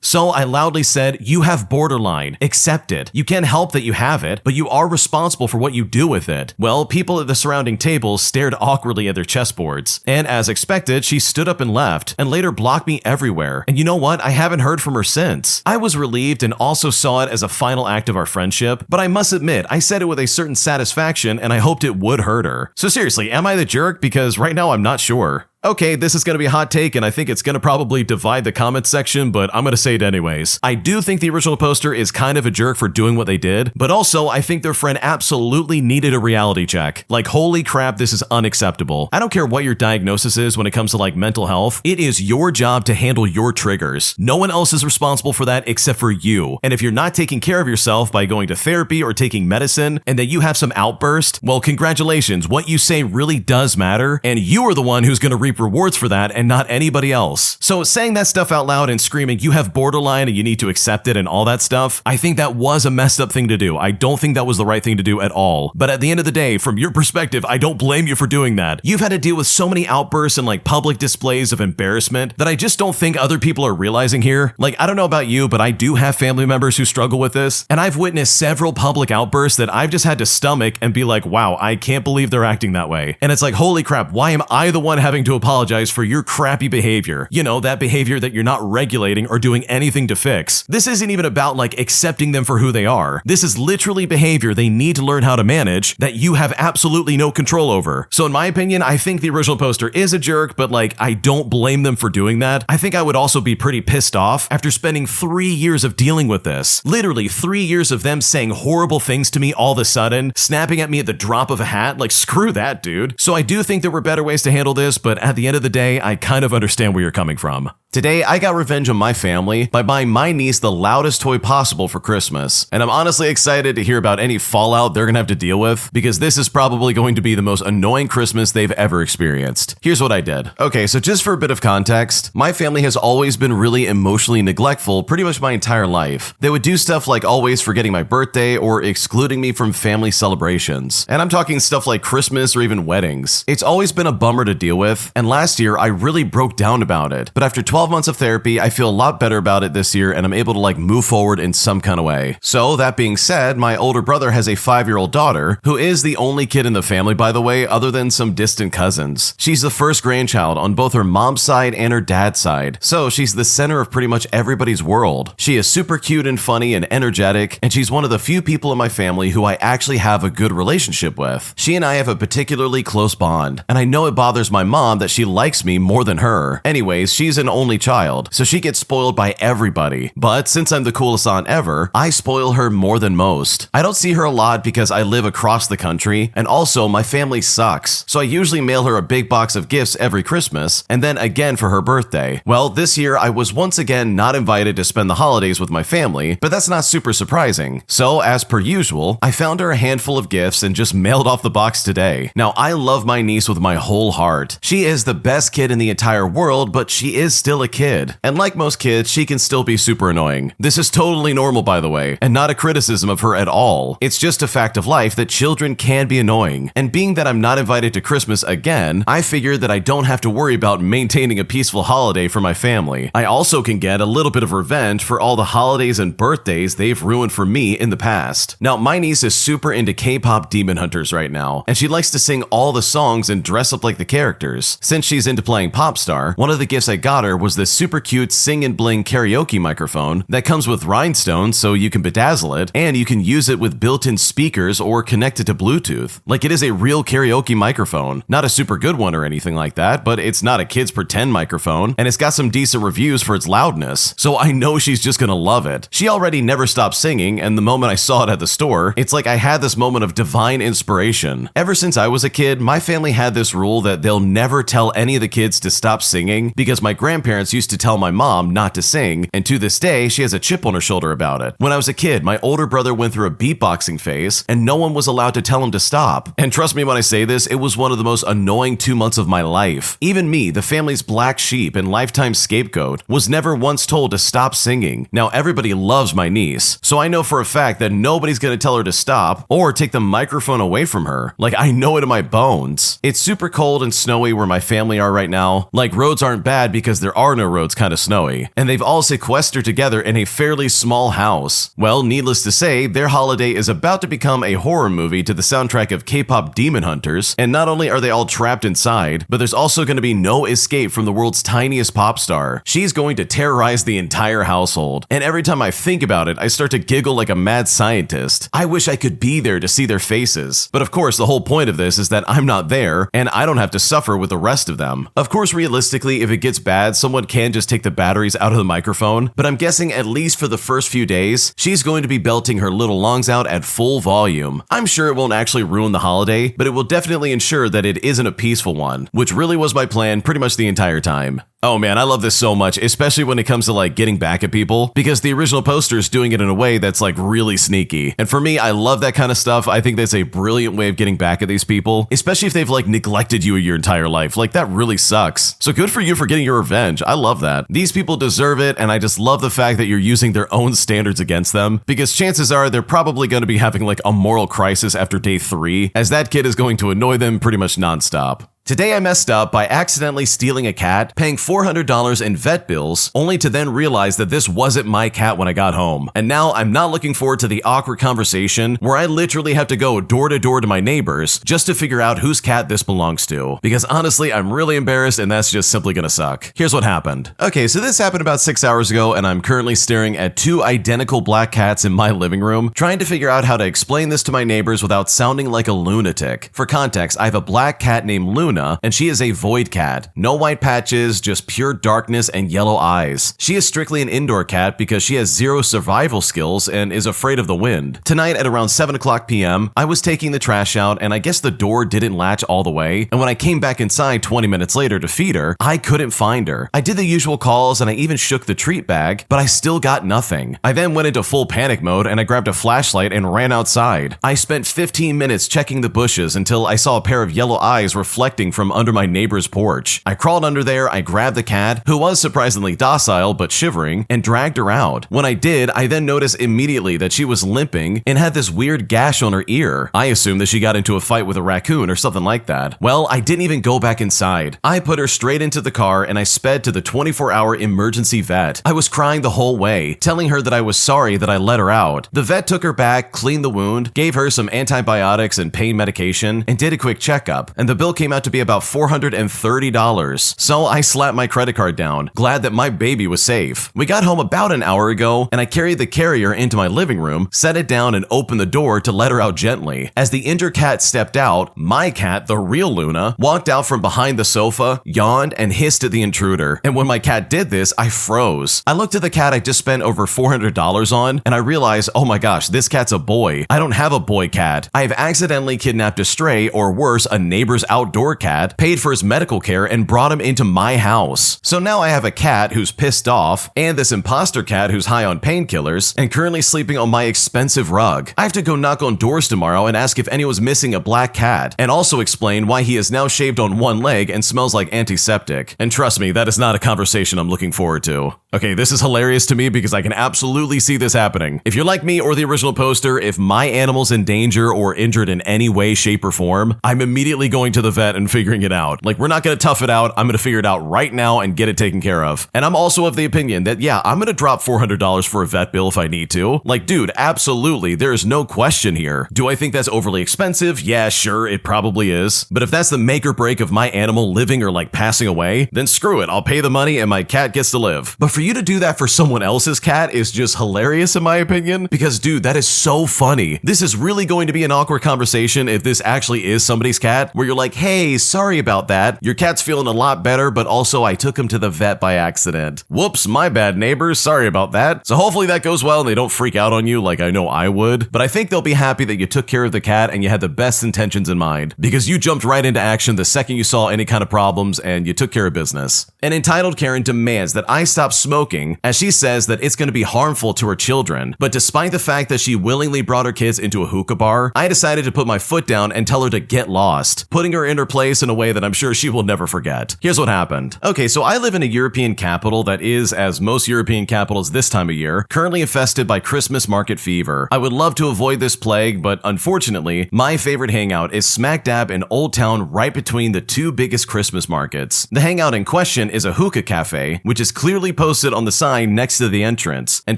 S1: So I loudly said, "You have borderline. Accept it. You can't help that you have it, but you are responsible for what you do with it." Well, people at the surrounding tables stared awkwardly at their chessboards, and as expected, she stood up and left, and later blocked me everywhere. And you know what? I haven't heard from her since. I was relieved and also saw it as a final act of our friendship, but I must admit, I said it with a certain satisfaction and I hoped it would hurt her. So seriously, am I the jerk? Because right now I'm not sure. Okay, this is going to be a hot take, and I think it's going to probably divide the comments section, but I'm going to say it anyways. I do think the original poster is kind of a jerk for doing what they did, but also I think their friend absolutely needed a reality check. Like, holy crap, this is unacceptable. I don't care what your diagnosis is when it comes to like mental health. It is your job to handle your triggers. No one else is responsible for that except for you. And if you're not taking care of yourself by going to therapy or taking medicine, and then you have some outburst, well, congratulations. What you say really does matter, and you are the one who's going to reap reap rewards for that and not anybody else. So saying that stuff out loud and screaming, you have borderline and you need to accept it and all that stuff, I think that was a messed up thing to do. I don't think that was the right thing to do at all. But at the end of the day, from your perspective, I don't blame you for doing that. You've had to deal with so many outbursts and like public displays of embarrassment that I just don't think other people are realizing here. Like, I don't know about you, but I do have family members who struggle with this, and I've witnessed several public outbursts that I've just had to stomach and be like, wow, I can't believe they're acting that way. And it's like, holy crap, why am I the one having to apologize for your crappy behavior? You know, that behavior that you're not regulating or doing anything to fix. This isn't even about like accepting them for who they are. This is literally behavior they need to learn how to manage that you have absolutely no control over. So in my opinion, I think the original poster is a jerk, but like, I don't blame them for doing that. I think I would also be pretty pissed off after spending 3 years of dealing with this. Literally 3 years of them saying horrible things to me all of a sudden, snapping at me at the drop of a hat. Like, screw that, dude. So I do think there were better ways to handle this, but at the end of the day, I kind of understand where you're coming from. Today, I got revenge on my family by buying my niece the loudest toy possible for Christmas. And I'm honestly excited to hear about any fallout they're gonna have to deal with, because this is probably going to be the most annoying Christmas they've ever experienced. Here's what I did. Okay, so just for a bit of context, my family has always been really emotionally neglectful pretty much my entire life. They would do stuff like always forgetting my birthday or excluding me from family celebrations. And I'm talking stuff like Christmas or even weddings. It's always been a bummer to deal with, and last year I really broke down about it. But after 12 months of therapy, I feel a lot better about it this year, and I'm able to like move forward in some kind of way. So that being said, my older brother has a 5-year-old daughter who is the only kid in the family, by the way, other than some distant cousins. She's the first grandchild on both her mom's side and her dad's side, so she's the center of pretty much everybody's world. She is super cute and funny and energetic, and she's one of the few people in my family who I actually have a good relationship with. She and I have a particularly close bond, and I know it bothers my mom that she likes me more than her. Anyways, she's an only child, so she gets spoiled by everybody. But since I'm the coolest aunt ever, I spoil her more than most. I don't see her a lot because I live across the country, and also my family sucks, so I usually mail her a big box of gifts every Christmas, and then again for her birthday. Well, this year I was once again not invited to spend the holidays with my family, but that's not super surprising. So as per usual, I found her a handful of gifts and just mailed off the box today. Now, I love my niece with my whole heart. She is the best kid in the entire world, but she is still a kid. And like most kids, she can still be super annoying. This is totally normal, by the way, and not a criticism of her at all. It's just a fact of life that children can be annoying. And being that I'm not invited to Christmas again, I figured that I don't have to worry about maintaining a peaceful holiday for my family. I also can get a little bit of revenge for all the holidays and birthdays they've ruined for me in the past. Now, my niece is super into K-pop Demon Hunters right now, and she likes to sing all the songs and dress up like the characters. Since she's into playing Popstar, one of the gifts I got her was this super cute Sing and Bling karaoke microphone that comes with rhinestones so you can bedazzle it, and you can use it with built-in speakers or connect it to Bluetooth. Like, it is a real karaoke microphone. Not a super good one or anything like that, but it's not a kid's pretend microphone, and it's got some decent reviews for its loudness, so I know she's just gonna love it. She already never stopped singing, and the moment I saw it at the store, it's like I had this moment of divine inspiration. Ever since I was a kid, my family had this rule that they'll never tell any of the kids to stop singing because my grandparents used to tell my mom not to sing, and to this day, she has a chip on her shoulder about it. When I was a kid, my older brother went through a beatboxing phase, and no one was allowed to tell him to stop. And trust me when I say this, it was one of the most annoying 2 months of my life. Even me, the family's black sheep and lifetime scapegoat, was never once told to stop singing. Now everybody loves my niece, so I know for a fact that nobody's gonna tell her to stop or take the microphone away from her. Like, I know it in my bones. It's super cold and snowy where my family are right now. Like, roads aren't bad because there are no roads, kind of snowy, and they've all sequestered together in a fairly small house. Well, needless to say, their holiday is about to become a horror movie to the soundtrack of K-pop Demon Hunters, and not only are they all trapped inside, but there's also going to be no escape from the world's tiniest pop star. She's going to terrorize the entire household, and every time I think about it, I start to giggle like a mad scientist. I wish I could be there to see their faces, but of course the whole point of this is that I'm not there, and I don't have to suffer with the rest of them. Of course, realistically, if it gets bad, someone can just take the batteries out of the microphone, but I'm guessing at least for the first few days, she's going to be belting her little lungs out at full volume. I'm sure it won't actually ruin the holiday, but it will definitely ensure that it isn't a peaceful one, which really was my plan pretty much the entire time. Oh man, I love this so much, especially when it comes to like getting back at people, because the original poster is doing it in a way that's like really sneaky. And for me, I love that kind of stuff. I think that's a brilliant way of getting back at these people, especially if they've like neglected you your entire life. Like that really sucks. So good for you for getting your revenge. I love that. These people deserve it, and I just love the fact that you're using their own standards against them, because chances are they're probably going to be having like a moral crisis after day 3, as that kid is going to annoy them pretty much nonstop. Today I messed up by accidentally stealing a cat, paying $400 in vet bills, only to then realize that this wasn't my cat when I got home. And now I'm not looking forward to the awkward conversation where I literally have to go door to door to my neighbors just to figure out whose cat this belongs to. Because honestly, I'm really embarrassed, and that's just simply gonna suck. Here's what happened. Okay, so this happened about 6 hours ago, and I'm currently staring at 2 identical black cats in my living room, trying to figure out how to explain this to my neighbors without sounding like a lunatic. For context, I have a black cat named Luna, and she is a void cat. No white patches, just pure darkness and yellow eyes. She is strictly an indoor cat because she has 0 survival skills and is afraid of the wind. Tonight at around 7 o'clock p.m., I was taking the trash out, and I guess the door didn't latch all the way, and when I came back inside 20 minutes later to feed her, I couldn't find her. I did the usual calls, and I even shook the treat bag, but I still got nothing. I then went into full panic mode, and I grabbed a flashlight and ran outside. I spent 15 minutes checking the bushes until I saw a pair of yellow eyes reflecting from under my neighbor's porch. I crawled under there, I grabbed the cat, who was surprisingly docile but shivering, and dragged her out. When I did, I then noticed immediately that she was limping and had this weird gash on her ear. I assumed that she got into a fight with a raccoon or something like that. Well, I didn't even go back inside. I put her straight into the car, and I sped to the 24-hour emergency vet. I was crying the whole way, telling her that I was sorry that I let her out. The vet took her back, cleaned the wound, gave her some antibiotics and pain medication, and did a quick checkup, and the bill came out to be about $430. So I slapped my credit card down, glad that my baby was safe. We got home about an hour ago, and I carried the carrier into my living room, set it down, and opened the door to let her out gently. As the injured cat stepped out, my cat, the real Luna, walked out from behind the sofa, yawned, and hissed at the intruder. And when my cat did this, I froze. I looked at the cat I just spent over $400 on, and I realized, oh my gosh, this cat's a boy. I don't have a boy cat. I have accidentally kidnapped a stray, or worse, a neighbor's outdoor cat, paid for his medical care, and brought him into my house. So now I have a cat who's pissed off, and this imposter cat who's high on painkillers, and currently sleeping on my expensive rug. I have to go knock on doors tomorrow and ask if anyone's missing a black cat, and also explain why he is now shaved on one leg and smells like antiseptic. And trust me, that is not a conversation I'm looking forward to. Okay, this is hilarious to me because I can absolutely see this happening. If you're like me or the original poster, if my animal's in danger or injured in any way, shape, or form, I'm immediately going to the vet and figuring it out. Like, we're not gonna tough it out, I'm gonna figure it out right now and get it taken care of. And I'm also of the opinion that, yeah, I'm gonna drop $400 for a vet bill if I need to. Like, dude, absolutely, there is no question here. Do I think that's overly expensive? Yeah, sure, it probably is. But if that's the make or break of my animal living or like passing away, then screw it, I'll pay the money and my cat gets to live. But for you to do that for someone else's cat is just hilarious in my opinion, because dude, that is so funny. This is really going to be an awkward conversation if this actually is somebody's cat, where you're like, hey, sorry about that. Your cat's feeling a lot better, but also I took him to the vet by accident. Whoops, my bad neighbors, sorry about that. So hopefully that goes well and they don't freak out on you like I know I would, but I think they'll be happy that you took care of the cat and you had the best intentions in mind, because you jumped right into action the second you saw any kind of problems and you took care of business. An entitled Karen demands that I stop smoking, as she says that it's going to be harmful to her children. But despite the fact that she willingly brought her kids into a hookah bar, I decided to put my foot down and tell her to get lost, putting her in her place in a way that I'm sure she will never forget. Here's what happened. Okay, so I live in a European capital that is, as most European capitals this time of year, currently infested by Christmas market fever. I would love to avoid this plague, but unfortunately, my favorite hangout is smack dab in Old Town, right between the two biggest Christmas markets. The hangout in question is a hookah cafe, which is clearly posted on the sign next to the entrance, and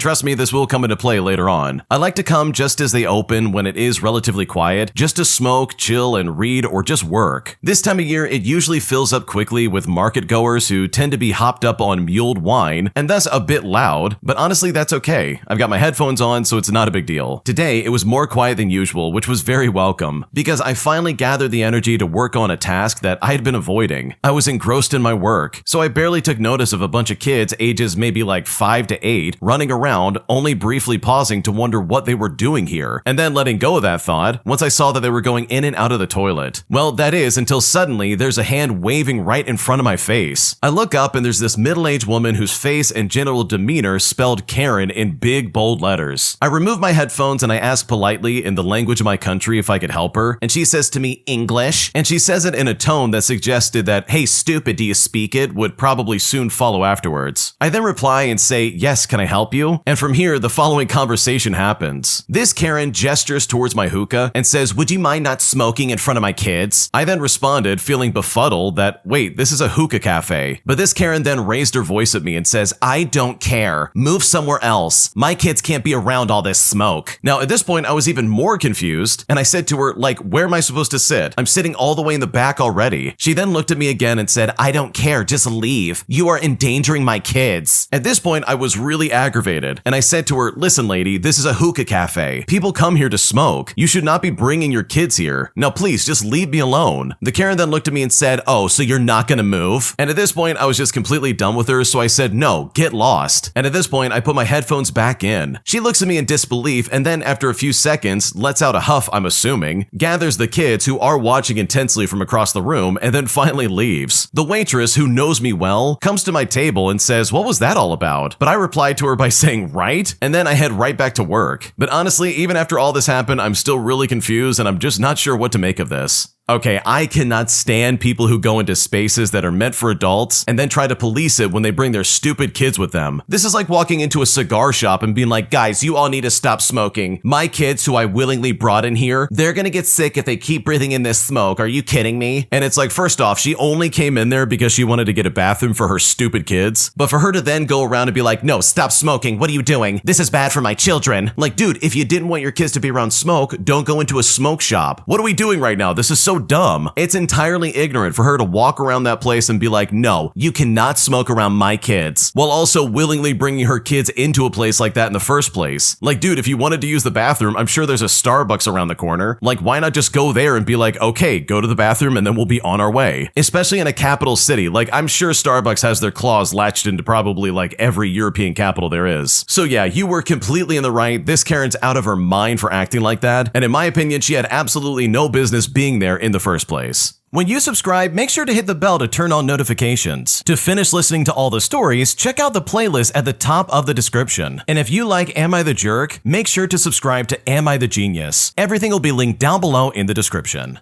S1: trust me, this will come into play later on. I like to come just as they open when it is relatively quiet, just to smoke, chill, and read or just work. This time of year, it usually fills up quickly with market goers who tend to be hopped up on mulled wine, and thus a bit loud, but honestly that's okay. I've got my headphones on, so it's not a big deal. Today, it was more quiet than usual, which was very welcome, because I finally gathered the energy to work on a task that I had been avoiding. I was engrossed in my work, so I barely took notice of a bunch of kids ages maybe like 5 to 8 running around, only briefly pausing to wonder what they were doing here, and then letting go of that thought once I saw that they were going in and out of the toilet. Well, that is until suddenly there's a hand waving right in front of my face. I look up and there's this middle-aged woman whose face and general demeanor spelled Karen in big bold letters. I remove my headphones and I ask politely in the language of my country if I could help her, and she says to me, English, and she says it in a tone that suggested that, hey stupid, do you speak it, would probably soon follow afterwards. I then reply and say, yes, can I help you? And from here, the following conversation happens. This Karen gestures towards my hookah and says, would you mind not smoking in front of my kids? I then responded, feeling befuddled, that, wait, this is a hookah cafe. But this Karen then raised her voice at me and says, I don't care. Move somewhere else. My kids can't be around all this smoke. Now, at this point, I was even more confused, and I said to her, like, where am I supposed to sit? I'm sitting all the way in the back already. She then looked at me again and said, I don't care, just leave. You are endangering my kids. At this point, I was really aggravated, and I said to her, listen lady, this is a hookah cafe. People come here to smoke. You should not be bringing your kids here. Now please, just leave me alone. The Karen then looked at me and said, oh, so you're not gonna move? And at this point, I was just completely done with her, so I said, no, get lost. And at this point, I put my headphones back in. She looks at me in disbelief, and then after a few seconds, lets out a huff, I'm assuming, gathers the kids who are watching intensely from across the room, and then finally leaves. The waitress, who knows me well, comes to my table and says, what was that all about? But I replied to her by saying, right? And then I head right back to work. But honestly, even after all this happened, I'm still really confused and I'm just not sure what to make of this. Okay, I cannot stand people who go into spaces that are meant for adults and then try to police it when they bring their stupid kids with them. This is like walking into a cigar shop and being like, guys, you all need to stop smoking. My kids who I willingly brought in here, they're gonna get sick if they keep breathing in this smoke. Are you kidding me? And it's like, first off, she only came in there because she wanted to get a bathroom for her stupid kids. But for her to then go around and be like, no, stop smoking. What are you doing? This is bad for my children. Like, dude, if you didn't want your kids to be around smoke, don't go into a smoke shop. What are we doing right now? This is so dumb. It's entirely ignorant for her to walk around that place and be like, no, you cannot smoke around my kids, while also willingly bringing her kids into a place like that in the first place. Like, dude, if you wanted to use the bathroom, I'm sure there's a Starbucks around the corner. Like, why not just go there and be like, okay, go to the bathroom and then we'll be on our way. Especially in a capital city. Like, I'm sure Starbucks has their claws latched into probably like every European capital there is. So yeah, you were completely in the right. This Karen's out of her mind for acting like that. And in my opinion, she had absolutely no business being there in the first place. When you subscribe, make sure to hit the bell to turn on notifications. To finish listening to all the stories, check out the playlist at the top of the description. And if you like Am I the Jerk, make sure to subscribe to Am I the Genius. Everything will be linked down below in the description.